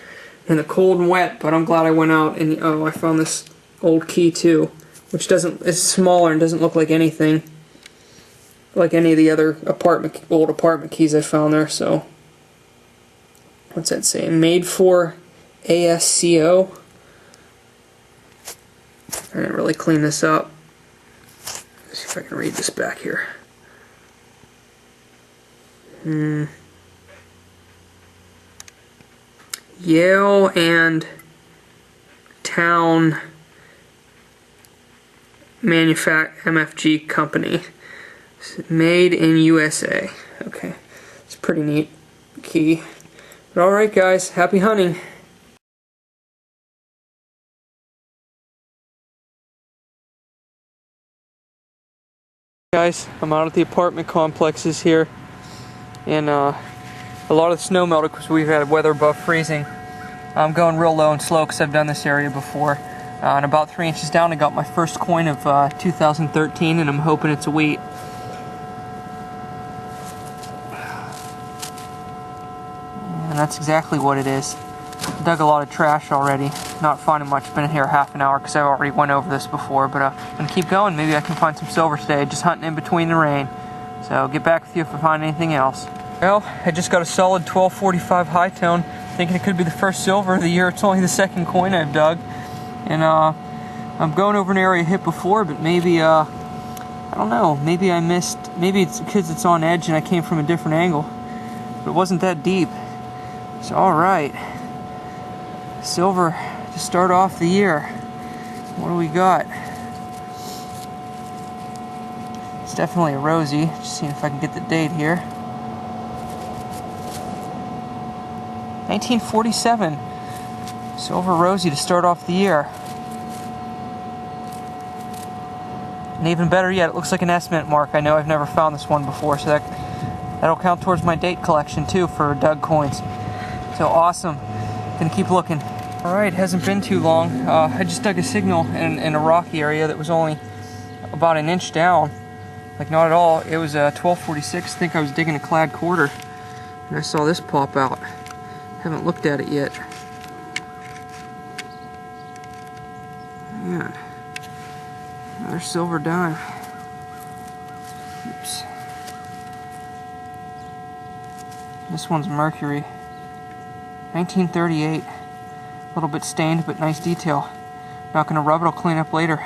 in the cold and wet, but I'm glad I went out and I found this old key too, which it's smaller and doesn't look like anything like any of the other old apartment keys I found there. So what's that say? Made for ASCO. I didn't really clean this up. Let's see if I can read this back here. Yale and Town MFG Company. Made in USA. Okay, it's a pretty neat key. But alright guys, happy hunting. Guys, I'm out at the apartment complexes here, and a lot of the snow melted because we've had weather above freezing. I'm going real low and slow because I've done this area before. And about 3 inches down I got my first coin of 2013, and I'm hoping it's a wheat. And that's exactly what it is. Dug a lot of trash already, not finding much. Been in here half an hour because I already went over this before, but I'm going to keep going. Maybe I can find some silver today, just hunting in between the rain. So I'll get back with you if I find anything else. Well, I just got a solid 1245 high tone, thinking it could be the first silver of the year. It's only the second coin I've dug. And I'm going over an area hit before, but maybe, I don't know, maybe I missed, maybe it's because it's on edge and I came from a different angle. But it wasn't that deep. So alright. Silver to start off the year. What do we got? It's definitely a rosy. Just seeing if I can get the date here. 1947. Silver rosy to start off the year. And even better yet, it looks like an S-mint mark. I know I've never found this one before, so that'll count towards my date collection too for dug coins. So awesome. Gonna keep looking. Alright, hasn't been too long. I just dug a signal in a rocky area that was only about an inch down. Like not at all. It was 1246. I think I was digging a clad quarter. And I saw this pop out. Haven't looked at it yet. Man. Another silver dime. Oops. This one's mercury. 1938. A little bit stained, but nice detail. Not gonna rub it, I'll clean up later.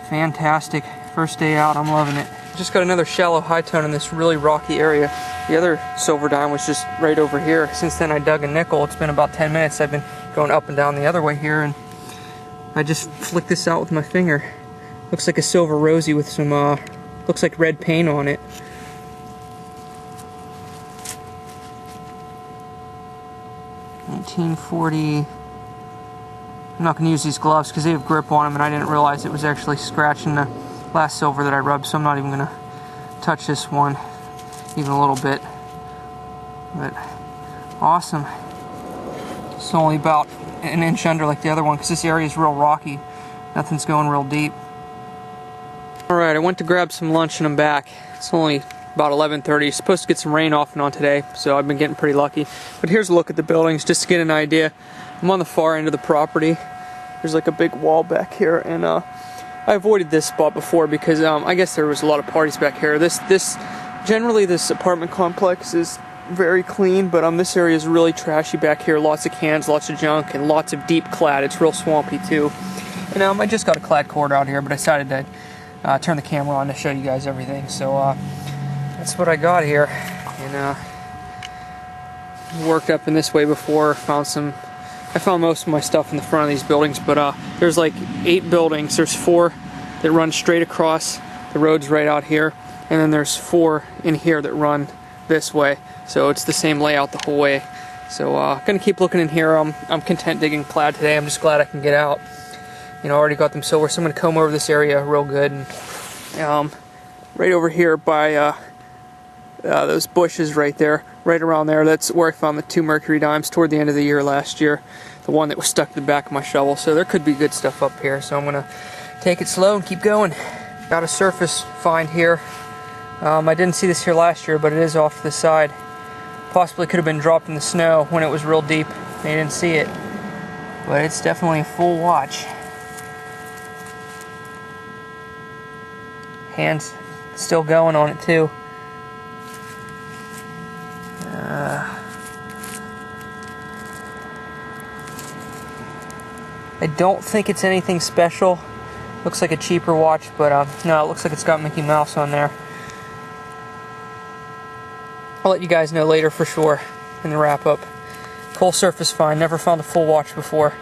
Fantastic. First day out, I'm loving it. Just got another shallow high tone in this really rocky area. The other silver dime was just right over here. Since then I dug a nickel. It's been about 10 minutes. I've been going up and down the other way here, and I just flicked this out with my finger. Looks like a silver rosy with some, looks like red paint on it. $1940. I'm not going to use these gloves because they have grip on them, and I didn't realize it was actually scratching the last silver that I rubbed, so I'm not even going to touch this one even a little bit. But awesome. It's only about an inch under like the other one because this area is real rocky. Nothing's going real deep. Alright, I went to grab some lunch and I'm back. It's only about 11:30. Supposed to get some rain off and on today, so I've been getting pretty lucky. But here's a look at the buildings just to get an idea. I'm on the far end of the property. There's like a big wall back here, and I avoided this spot before because I guess there was a lot of parties back here. Generally this apartment complex is very clean, but this area is really trashy back here. Lots of cans, lots of junk, and lots of deep clad. It's real swampy too. And I just got a clad cord out here, but I decided to turn the camera on to show you guys everything. So that's what I got here, and worked up in this way before. I found most of my stuff in the front of these buildings, but there's like 8 buildings. There's 4 that run straight across. The road's right out here, and then there's 4 in here that run this way. So it's the same layout the whole way. So gonna keep looking in here. I'm content digging clad today. I'm just glad I can get out. You know, I already got them silver, so I'm gonna comb over this area real good. And right over here by those bushes right there, right around there, that's where I found the 2 mercury dimes toward the end of the year last year. The one that was stuck to the back of my shovel. So there could be good stuff up here. So I'm gonna take it slow and keep going. Got a surface find here. I didn't see this here last year, but it is off to the side. Possibly could have been dropped in the snow when it was real deep. They didn't see it. But it's definitely a full watch. Hand's still going on it too. I don't think it's anything special. Looks like a cheaper watch, but no, it looks like it's got Mickey Mouse on there. I'll let you guys know later for sure in the wrap up. Full surface find, never found a full watch before.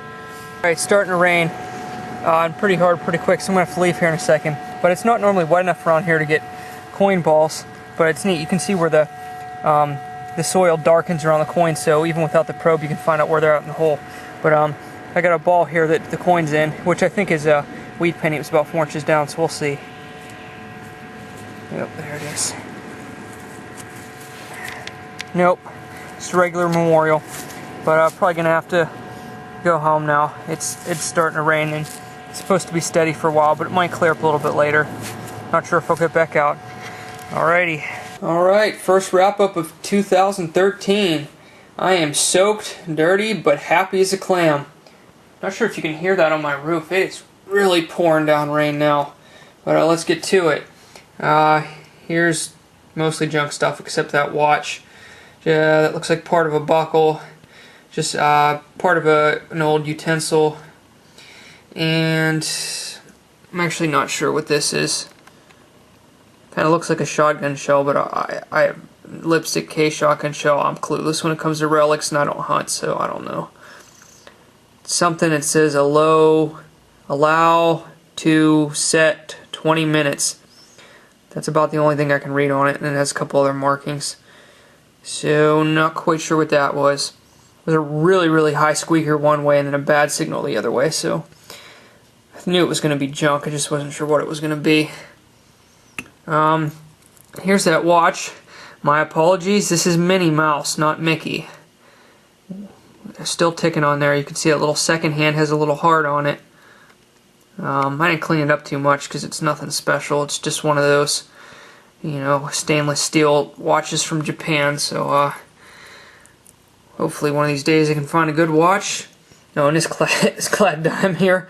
Alright, it's starting to rain and pretty hard, pretty quick, so I'm going to have to leave here in a second. But it's not normally wet enough around here to get coin balls, but it's neat. You can see where the soil darkens around the coins, so even without the probe you can find out where they're at in the hole. But I got a ball here that the coin's in, which I think is a wheat penny. It was about 4 inches down, so we'll see. Yep, there it is. Nope, just a regular memorial. But I'm probably gonna have to go home now. It's starting to rain and it's supposed to be steady for a while, but it might clear up a little bit later. Not sure if I'll get back out. Alrighty. Alright, first wrap up of 2013. I am soaked, dirty, but happy as a clam. Not sure if you can hear that on my roof. It's really pouring down rain now. But let's get to it. Here's mostly junk stuff except that watch. That looks like part of a buckle. Just part of an old utensil. And I'm actually not sure what this is. Kind of looks like a shotgun shell, but I have lipstick case shotgun shell. I'm clueless when it comes to relics, and I don't hunt, so I don't know. Something that says allow to set 20 minutes. That's about the only thing I can read on it, and it has a couple other markings. So not quite sure what that was. It was a really, really high squeaker one way and then a bad signal the other way, so I knew it was going to be junk. I just wasn't sure what it was going to be. Here's that watch. My apologies, this is Minnie Mouse, not Mickey. They're still ticking on there. You can see that little second hand has a little heart on it. I didn't clean it up too much because it's nothing special. It's just one of those, you know, stainless steel watches from Japan. So hopefully one of these days I can find a good watch. No, and this clad dime here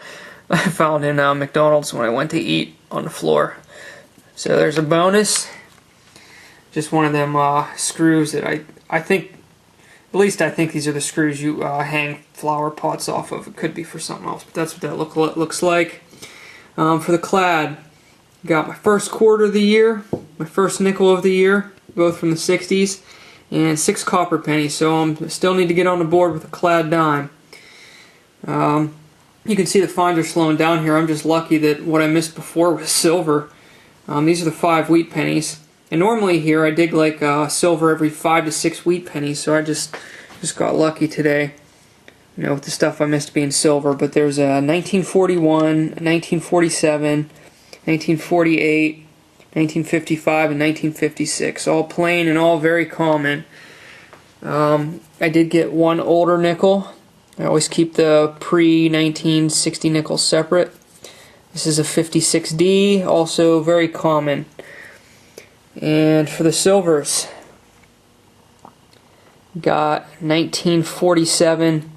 I found in McDonald's when I went to eat on the floor. So there's a bonus. Just one of them screws that I think, at least I think these are the screws you hang flower pots off of. It could be for something else, but that's what that looks like. For the clad, got my first quarter of the year, my first nickel of the year, both from the 60s, and 6 copper pennies, so I still need to get on the board with a clad dime. You can see the finds are slowing down here. I'm just lucky that what I missed before was silver. These are the 5 wheat pennies. And normally here I dig like silver every 5 to 6 wheat pennies, so I just got lucky today, you know, with the stuff I missed being silver. But there's a 1941, 1947, 1948, 1955, and 1956, all plain and all very common. I did get one older nickel. I always keep the pre-1960 nickels separate. This is a 56D, also very common. And for the silvers, got 1947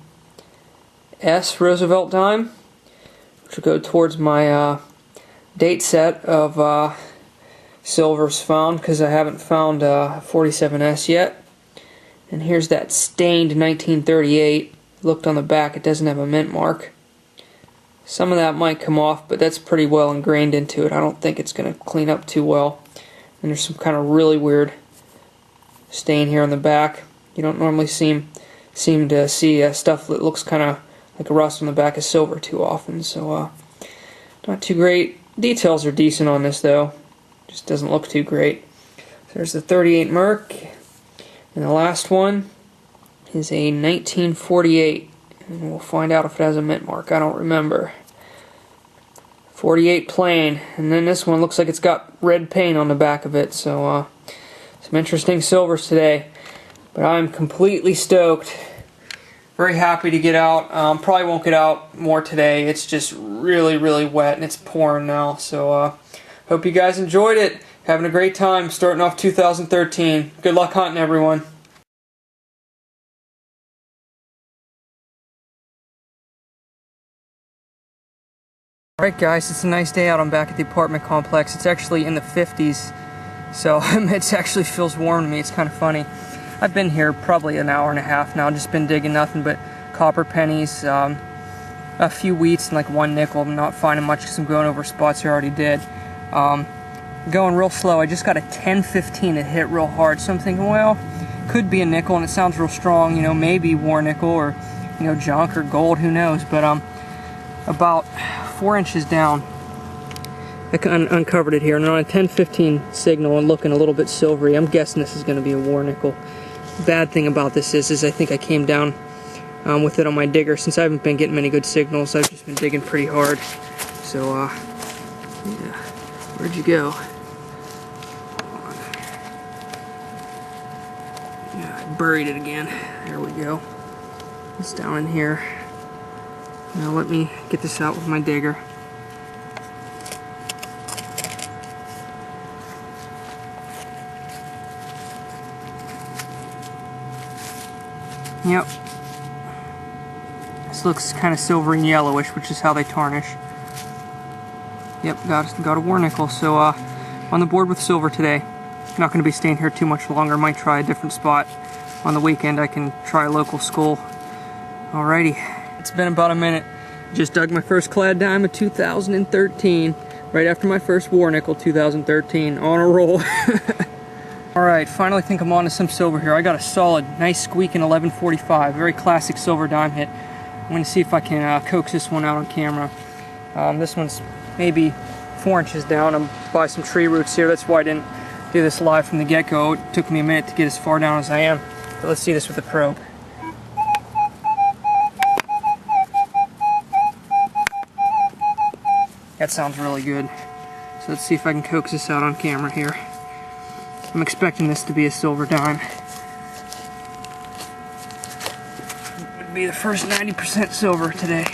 S Roosevelt dime, which will go towards my date set of silvers found, because I haven't found 47S yet. And here's that stained 1938. Looked on the back, it doesn't have a mint mark. Some of that might come off, but that's pretty well ingrained into it. I don't think it's going to clean up too well. And there's some kind of really weird stain here on the back. You don't normally seem to see stuff that looks kind of like a rust on the back of silver too often. So not too great. Details are decent on this though. Just doesn't look too great. So there's the 38 Merc. And the last one is a 1948. And we'll find out if it has a mint mark. I don't remember. 48 plain. And then this one looks like it's got red paint on the back of it. So some interesting silvers today. But I'm completely stoked. Very happy to get out. Probably won't get out more today. It's just really, really wet and it's pouring now. So hope you guys enjoyed it. Having a great time starting off 2013. Good luck hunting, everyone. Alright guys, it's a nice day out. I'm back at the apartment complex. It's actually in the 50s, so it actually feels warm to me. It's kind of funny. I've been here probably an hour and a half now, just been digging nothing but copper pennies, a few wheats and like one nickel. I'm not finding much because I'm going over spots I already did. Going real slow. I just got a 10-15 that hit real hard, so I'm thinking, well, could be a nickel and it sounds real strong, you know, maybe war nickel or, you know, junk or gold, who knows, but about 4 inches down, I uncovered it here, and on a 10-15 signal and looking a little bit silvery. I'm guessing this is going to be a war nickel. Bad thing about this is I think I came down with it on my digger. Since I haven't been getting many good signals, I've just been digging pretty hard. So, yeah. Where'd you go? Yeah, I buried it again. There we go. It's down in here. Now let me get this out with my digger. Yep. This looks kind of silvery and yellowish, which is how they tarnish. Yep, got a war nickel. So on the board with silver today. Not going to be staying here too much longer. Might try a different spot. On the weekend I can try a local skull. Alrighty. It's been about a minute. Just dug my first clad dime of 2013. Right after my first war nickel, 2013. On a roll. Alright, finally think I'm on to some silver here. I got a solid, nice squeaking 1145. Very classic silver dime hit. I'm going to see if I can coax this one out on camera. This one's maybe 4 inches down. I'm by some tree roots here. That's why I didn't do this live from the get-go. It took me a minute to get as far down as I am. But let's see this with the probe. That sounds really good. So let's see if I can coax this out on camera here. I'm expecting this to be a silver dime. It would be the first 90% silver today.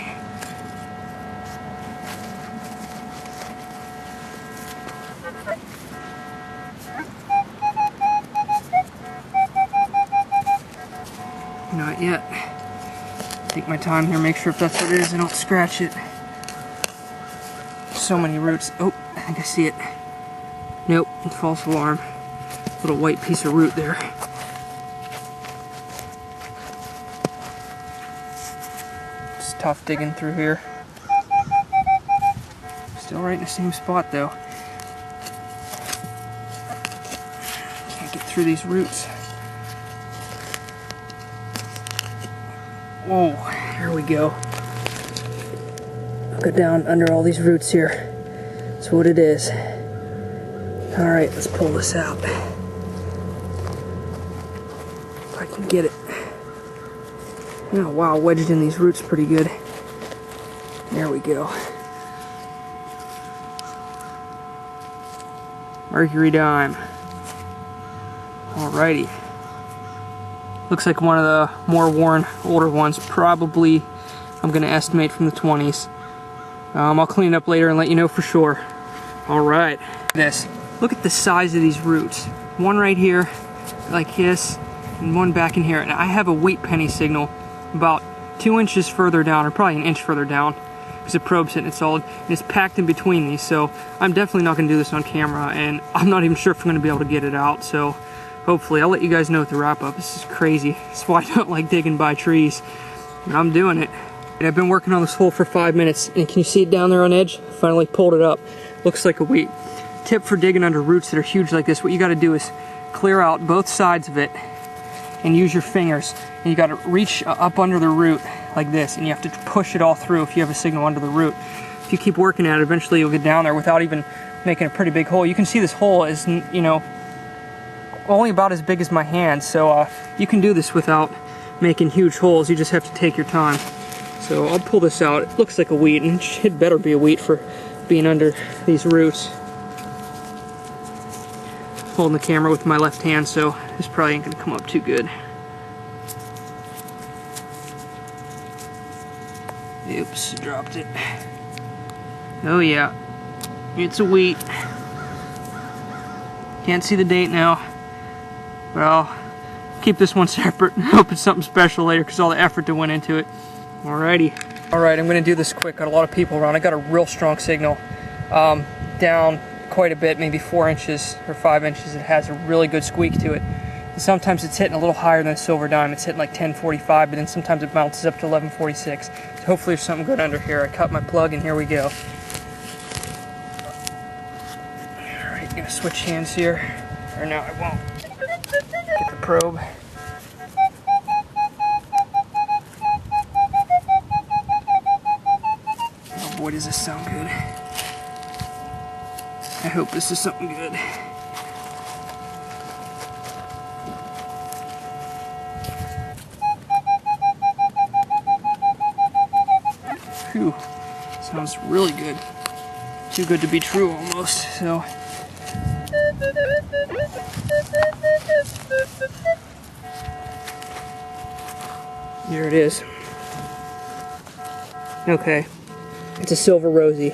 Not yet. Take my time here, make sure if that's what it is, I don't scratch it. So many roots. Oh, I think I see it. Nope, false alarm. Little white piece of root there. It's tough digging through here. Still right in the same spot though. Can't get through these roots. Whoa, here we go. I'll go down under all these roots here. That's what it is. Alright, let's pull this out. If I can get it. Oh wow, wedged in these roots pretty good. There we go. Mercury dime. Alrighty. Looks like one of the more worn, older ones. Probably, I'm going to estimate from the 20s. I'll clean it up later and let you know for sure. Alright. Look at the size of these roots. One right here, like this, and one back in here. And I have a weight penny signal about 2 inches further down, or probably an inch further down, because the probe's hitting it solid. And it's packed in between these, so I'm definitely not going to do this on camera, and I'm not even sure if I'm going to be able to get it out, so hopefully I'll let you guys know at the wrap up. This is crazy. That's why I don't like digging by trees, but I'm doing it. I've been working on this hole for 5 minutes, and can you see it down there on edge? Finally pulled it up. Looks like a wheat. Tip for digging under roots that are huge like this, what you gotta do is clear out both sides of it and use your fingers. And you gotta reach up under the root like this, and you have to push it all through if you have a signal under the root. If you keep working at it, eventually you'll get down there without even making a pretty big hole. You can see this hole is, you know, only about as big as my hand, so you can do this without making huge holes. You just have to take your time. So I'll pull this out. It looks like a wheat, and it better be a wheat for being under these roots. Holding the camera with my left hand, so this probably ain't gonna come up too good. Oops, dropped it. Oh yeah, it's a wheat. Can't see the date now. Well, keep this one separate and hope it's something special later because all the effort that went into it. Alrighty. Alright, I'm going to do this quick. Got a lot of people around. I got a real strong signal. Down quite a bit, maybe 4 inches or 5 inches. It has a really good squeak to it. And sometimes it's hitting a little higher than a silver dime. It's hitting like 1045, but then sometimes it bounces up to 1146. So hopefully there's something good under here. I cut my plug and here we go. Alright, going to switch hands here. Or no, I won't. Get the probe. Oh boy, does this sound good. I hope this is something good. Phew, sounds really good. Too good to be true almost, so. There it is. Okay, it's a silver rosy.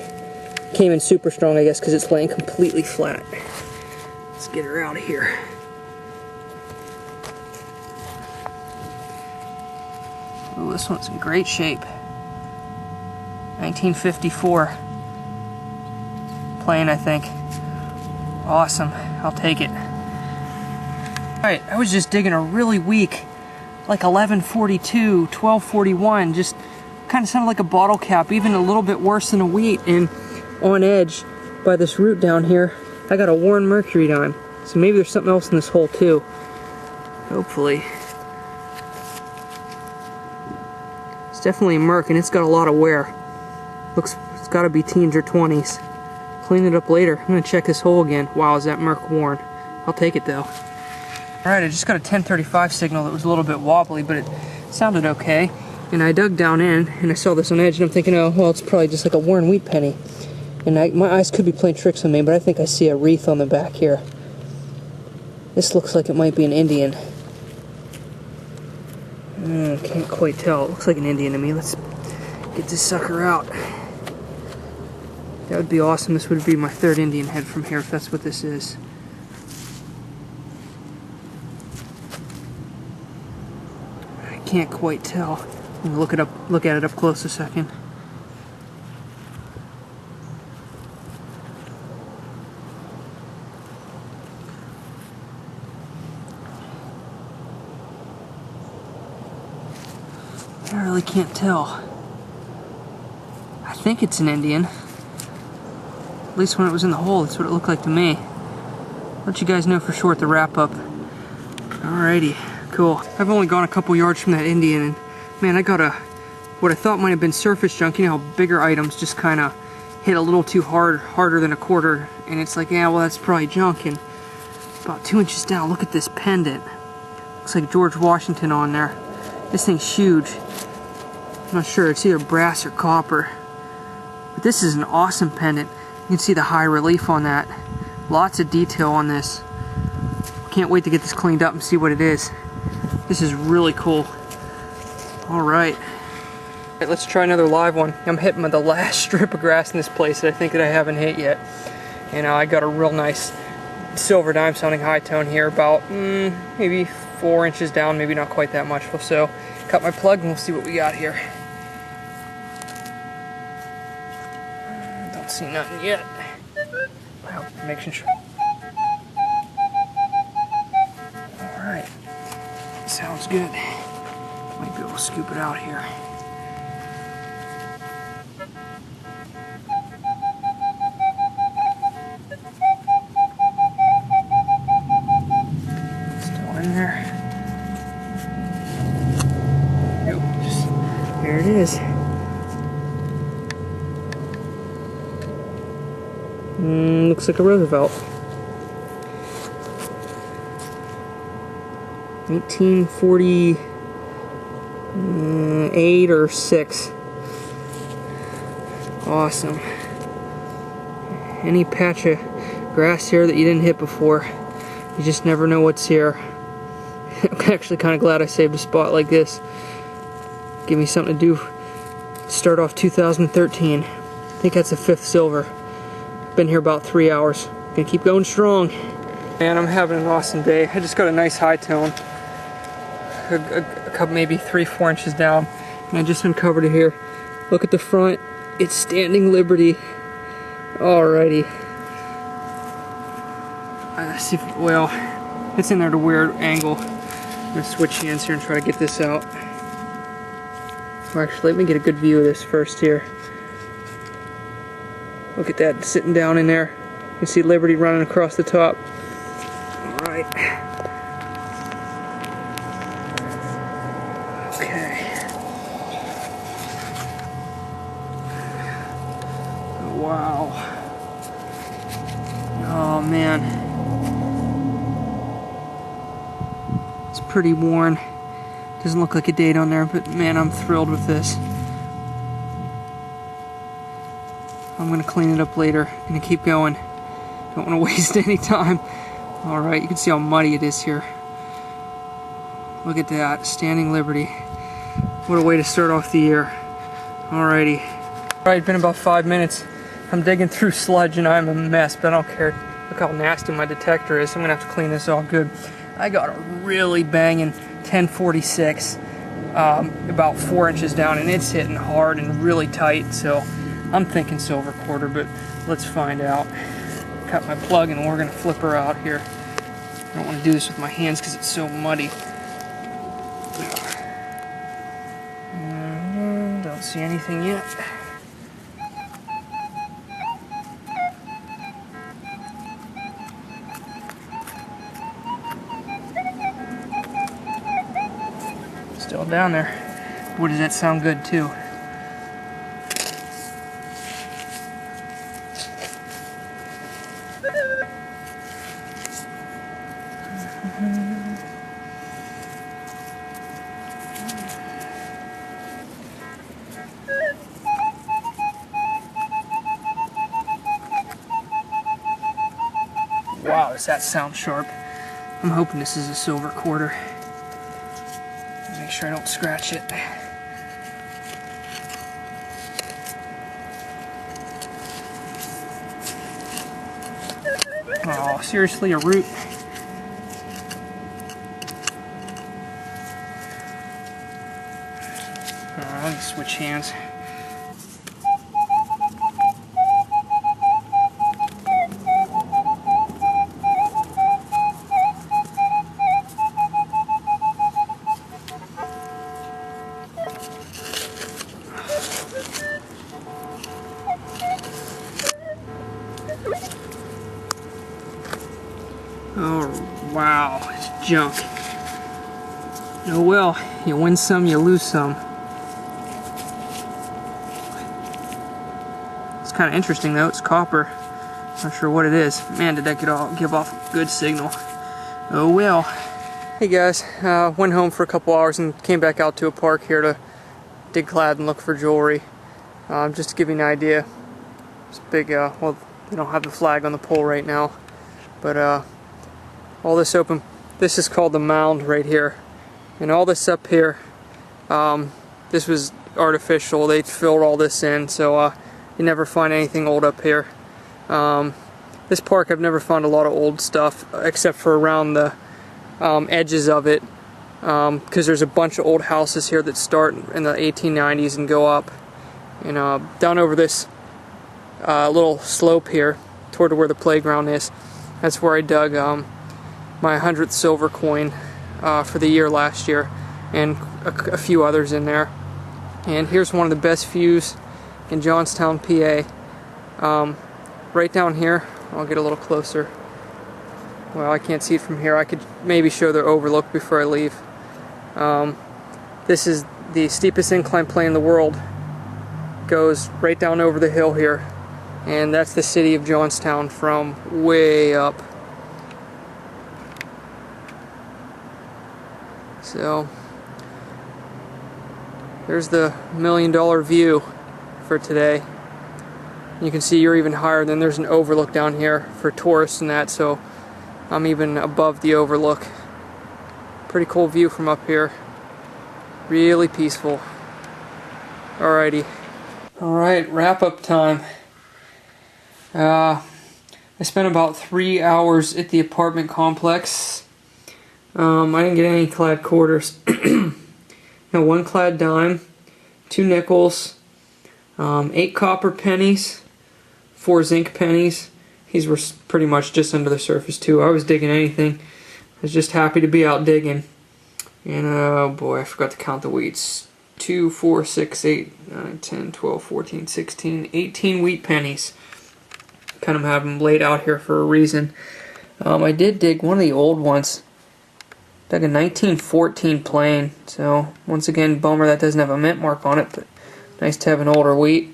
Came in super strong, I guess, because it's laying completely flat. Let's get her out of here. Oh, this one's in great shape. 1954. Plain, I think. Awesome. I'll take it. Alright, I was just digging a really weak, like 1142, 1241, just kind of sounded like a bottle cap, even a little bit worse than a wheat. And on edge by this root down here, I got a worn mercury dime. So maybe there's something else in this hole too. Hopefully. It's definitely a merc, and it's got a lot of wear. Looks, it's got to be teens or 20s. Clean it up later. I'm going to check this hole again. Wow, is that merc worn? I'll take it though. Alright, I just got a 1035 signal that was a little bit wobbly, but it sounded okay. And I dug down in, and I saw this on edge, and I'm thinking, oh, well, it's probably just like a worn wheat penny. And my eyes could be playing tricks on me, but I think I see a wreath on the back here. This looks like it might be an Indian. Can't quite tell. It looks like an Indian to me. Let's get this sucker out. That would be awesome. This would be my third Indian head from here, if that's what this is. I can't quite tell. I'm gonna look at it up close a second. I really can't tell. I think it's an Indian. At least when it was in the hole, that's what it looked like to me. I'll let you guys know for sure at the wrap up. Alrighty, cool. I've only gone a couple yards from that Indian, and man, I got what I thought might have been surface junk. You know how bigger items just kind of hit a little too hard, harder than a quarter, and it's like, yeah, well, that's probably junk. And about 2 inches down, look at this pendant. Looks like George Washington on there. This thing's huge. I'm not sure, it's either brass or copper. But this is an awesome pendant. You can see the high relief on that. Lots of detail on this. Can't wait to get this cleaned up and see what it is. This is really cool. Alright. Let's try another live one. I'm hitting the last strip of grass in this place that I think that I haven't hit yet. And I got a real nice silver dime sounding high tone here, about maybe 4 inches down, maybe not quite that much. So cut my plug and we'll see what we got here. Don't see nothing yet. Wow, making sure. Alright. Sounds good. Might be able to scoop it out here. Looks like a Roosevelt. 1848 or 6. Awesome. Any patch of grass here that you didn't hit before, you just never know what's here. I'm actually kind of glad I saved a spot like this. Give me something to do. Start off 2013. I think that's the 5th silver. Been here about 3 hours. Gonna keep going strong. Man, I'm having an awesome day. I just got a nice high tone. A couple, maybe 3-4 inches down, and I just uncovered it here. Look at the front. It's Standing Liberty. Alrighty. See if, well, it's in there at a weird angle. I'm gonna switch hands here and try to get this out. Well, actually, let me get a good view of this first here. Look at that, sitting down in there. You can see Liberty running across the top. Alright. Okay. Wow. Oh man. It's pretty worn. Doesn't look like a date on there, but man, I'm thrilled with this. I'm gonna clean it up later. Gonna keep going. Don't want to waste any time. Alright, you can see how muddy it is here. Look at that, Standing Liberty. What a way to start off the year. Alrighty. Alright, been about 5 minutes. I'm digging through sludge and I'm a mess, but I don't care. Look how nasty my detector is. I'm gonna have to clean this all good. I got a really banging 1046, about 4 inches down, and it's hitting hard and really tight, so I'm thinking silver quarter, but let's find out. Cut my plug and we're gonna flip her out here. I don't want to do this with my hands because it's so muddy. Don't see anything yet. Still down there. Boy, does that sound good too. Wow, does that sound sharp? I'm hoping this is a silver quarter. Make sure I don't scratch it. Oh, seriously, a root? Let me switch hands. Oh, wow, it's junk. Oh well, you win some, you lose some. It's kind of interesting though, it's copper. Not sure what it is. Man, did that give off a good signal. Oh well. Hey guys, went home for a couple hours and came back out to a park here to dig clad and look for jewelry. Just to give you an idea, it's big, well, they don't have the flag on the pole right now, but all this open, this is called the mound right here, and all this up here, this was artificial. They filled all this in, so you never find anything old up here. This park, I've never found a lot of old stuff except for around the edges of it, because there's a bunch of old houses here that start in the 1890s and go up, and down over this little slope here toward where the playground is, that's where I dug my 100th silver coin for the year last year, and a few others in there. And here's one of the best views in Johnstown, PA. Right down here, I'll get a little closer. Well, I can't see it from here. I could maybe show the overlook before I leave. This is the steepest incline plane in the world. Goes right down over the hill here. And that's the city of Johnstown from way up. So there's the $1,000,000 view for today. You can see you're even higher. Then there's an overlook down here for tourists and that, so I'm even above the overlook. Pretty cool view from up here. Really peaceful. Alrighty. Alright, wrap up time. I spent about 3 hours at the apartment complex. I didn't get any clad quarters. No, 1 clad dime, 2 nickels, 8 copper pennies, 4 zinc pennies. These were pretty much just under the surface too. I was digging anything. I was just happy to be out digging. And oh boy, I forgot to count the wheats. 2, 4, 6, 8, 9, 10, 12, 14, 16, 18 wheat pennies. Kind of have them laid out here for a reason. I did dig one of the old ones. Dug a 1914 plain. So once again, bummer that doesn't have a mint mark on it, but nice to have an older wheat.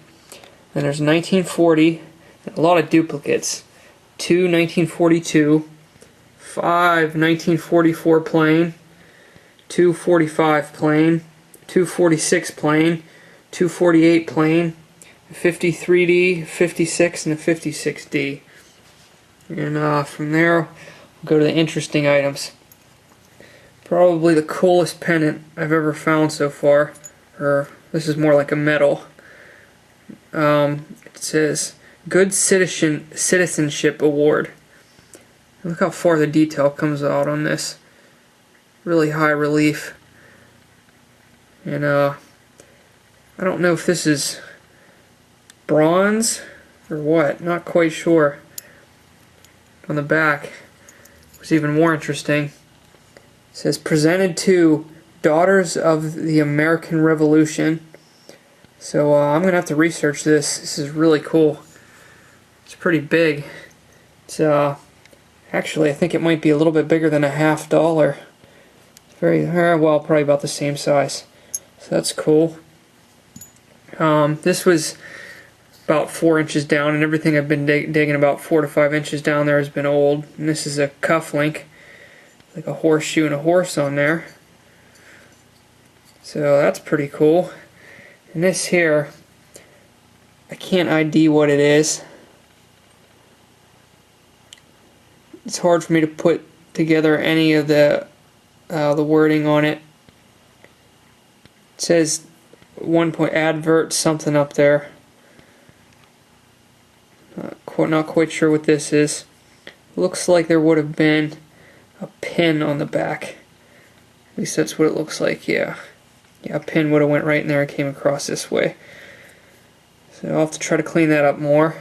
Then there's 1940, a lot of duplicates. 2 1942, 5 1944 plain, 2 45 plain, 2 46 plain, 2 48 plain, a 53D, 56, and a 56D. And from there, we'll go to the interesting items. Probably the coolest pendant I've ever found so far. Or this is more like a medal. It says Good Citizenship Award. Look how far the detail comes out on this. Really high relief. And I don't know if this is bronze or what. Not quite sure. On the back was even more interesting. It says presented to Daughters of the American Revolution. So I'm gonna have to research this. This is really cool. It's pretty big. It's actually, I think it might be a little bit bigger than a $50. Very well, probably about the same size. So that's cool. This was about 4 inches down, and everything I've been digging about 4 to 5 inches down there has been old. And this is a cufflink, like a horseshoe and a horse on there. So that's pretty cool. And this here, I can't ID what it is. It's hard for me to put together any of the wording on it. It says advert something up there. Not quite sure what this is. Looks like there would have been a pin on the back. At least that's what it looks like, yeah. Yeah, a pin would have went right in there and came across this way. So I'll have to try to clean that up more.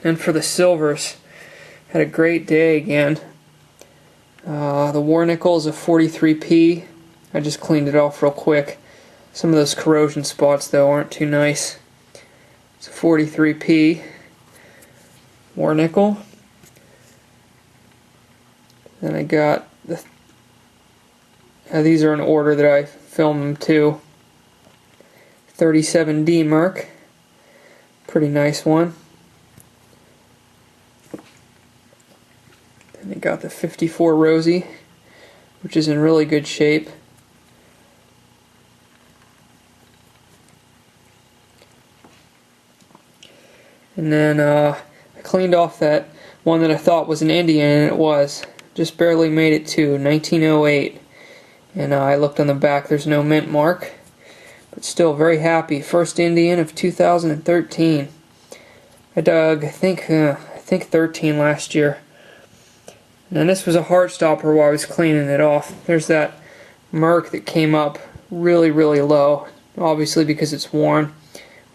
And for the silvers, had a great day again. The war nickel is a 43p. I just cleaned it off real quick. Some of those corrosion spots though aren't too nice. It's a 43p war nickel. Then I got the these are in order that I filmed them too. 37D Merc, pretty nice one. Then I got the 54 Rosie, which is in really good shape. And then I cleaned off that one that I thought was an Indian, and it was. Just barely made it to 1908. And I looked on the back, there's no mint mark. But still very happy. First Indian of 2013. I dug, I think 13 last year. And then this was a heart stopper while I was cleaning it off. There's that Merc that came up really, really low. Obviously because it's worn.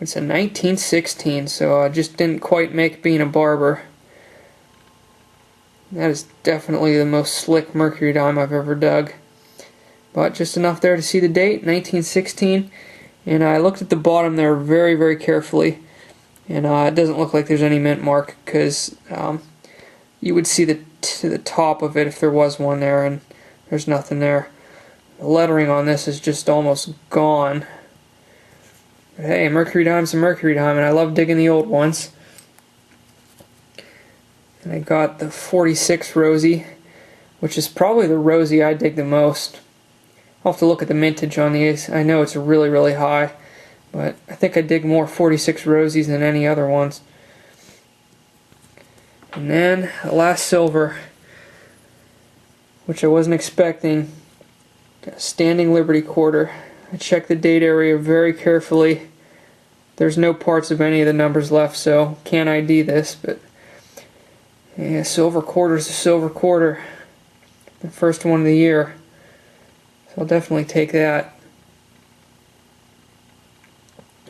It's a 1916, so I just didn't quite make being a barber. That is definitely the most slick mercury dime I've ever dug. But just enough there to see the date, 1916. And I looked at the bottom there very, very carefully. And it doesn't look like there's any mint mark, because you would see the top of it if there was one there, and there's nothing there. The lettering on this is just almost gone. But hey, mercury dime's a mercury dime, and I love digging the old ones. And I got the 46 Rosie, which is probably the Rosie I dig the most. I'll have to look at the mintage on these. I know it's really, really high, but I think I dig more 46 Rosies than any other ones. And then the last silver, which I wasn't expecting, got a standing Liberty quarter. I checked the date area very carefully. There's no parts of any of the numbers left, so can't ID this, but yeah, silver quarter's a silver quarter. The first one of the year. So I'll definitely take that.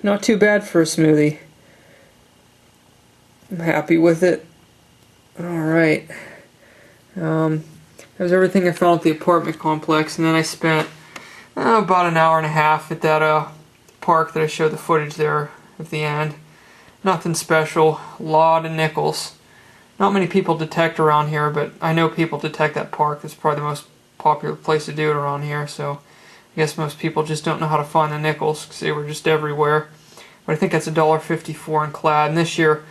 Not too bad for a smoothie. I'm happy with it. Alright. That was everything I found at the apartment complex, and then I spent about an hour and a half at that park that I showed the footage there at the end. Nothing special. A lot of nickels. Not many people detect around here, but I know people detect that park. That's probably the most popular place to do it around here, so I guess most people just don't know how to find the nickels because they were just everywhere. But I think that's $1.54 in clad, and this year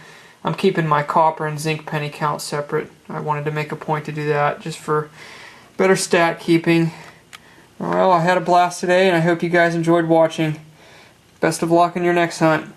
I'm keeping my copper and zinc penny count separate. I wanted to make a point to do that just for better stat keeping. Well, I had a blast today, and I hope you guys enjoyed watching. Best of luck in your next hunt.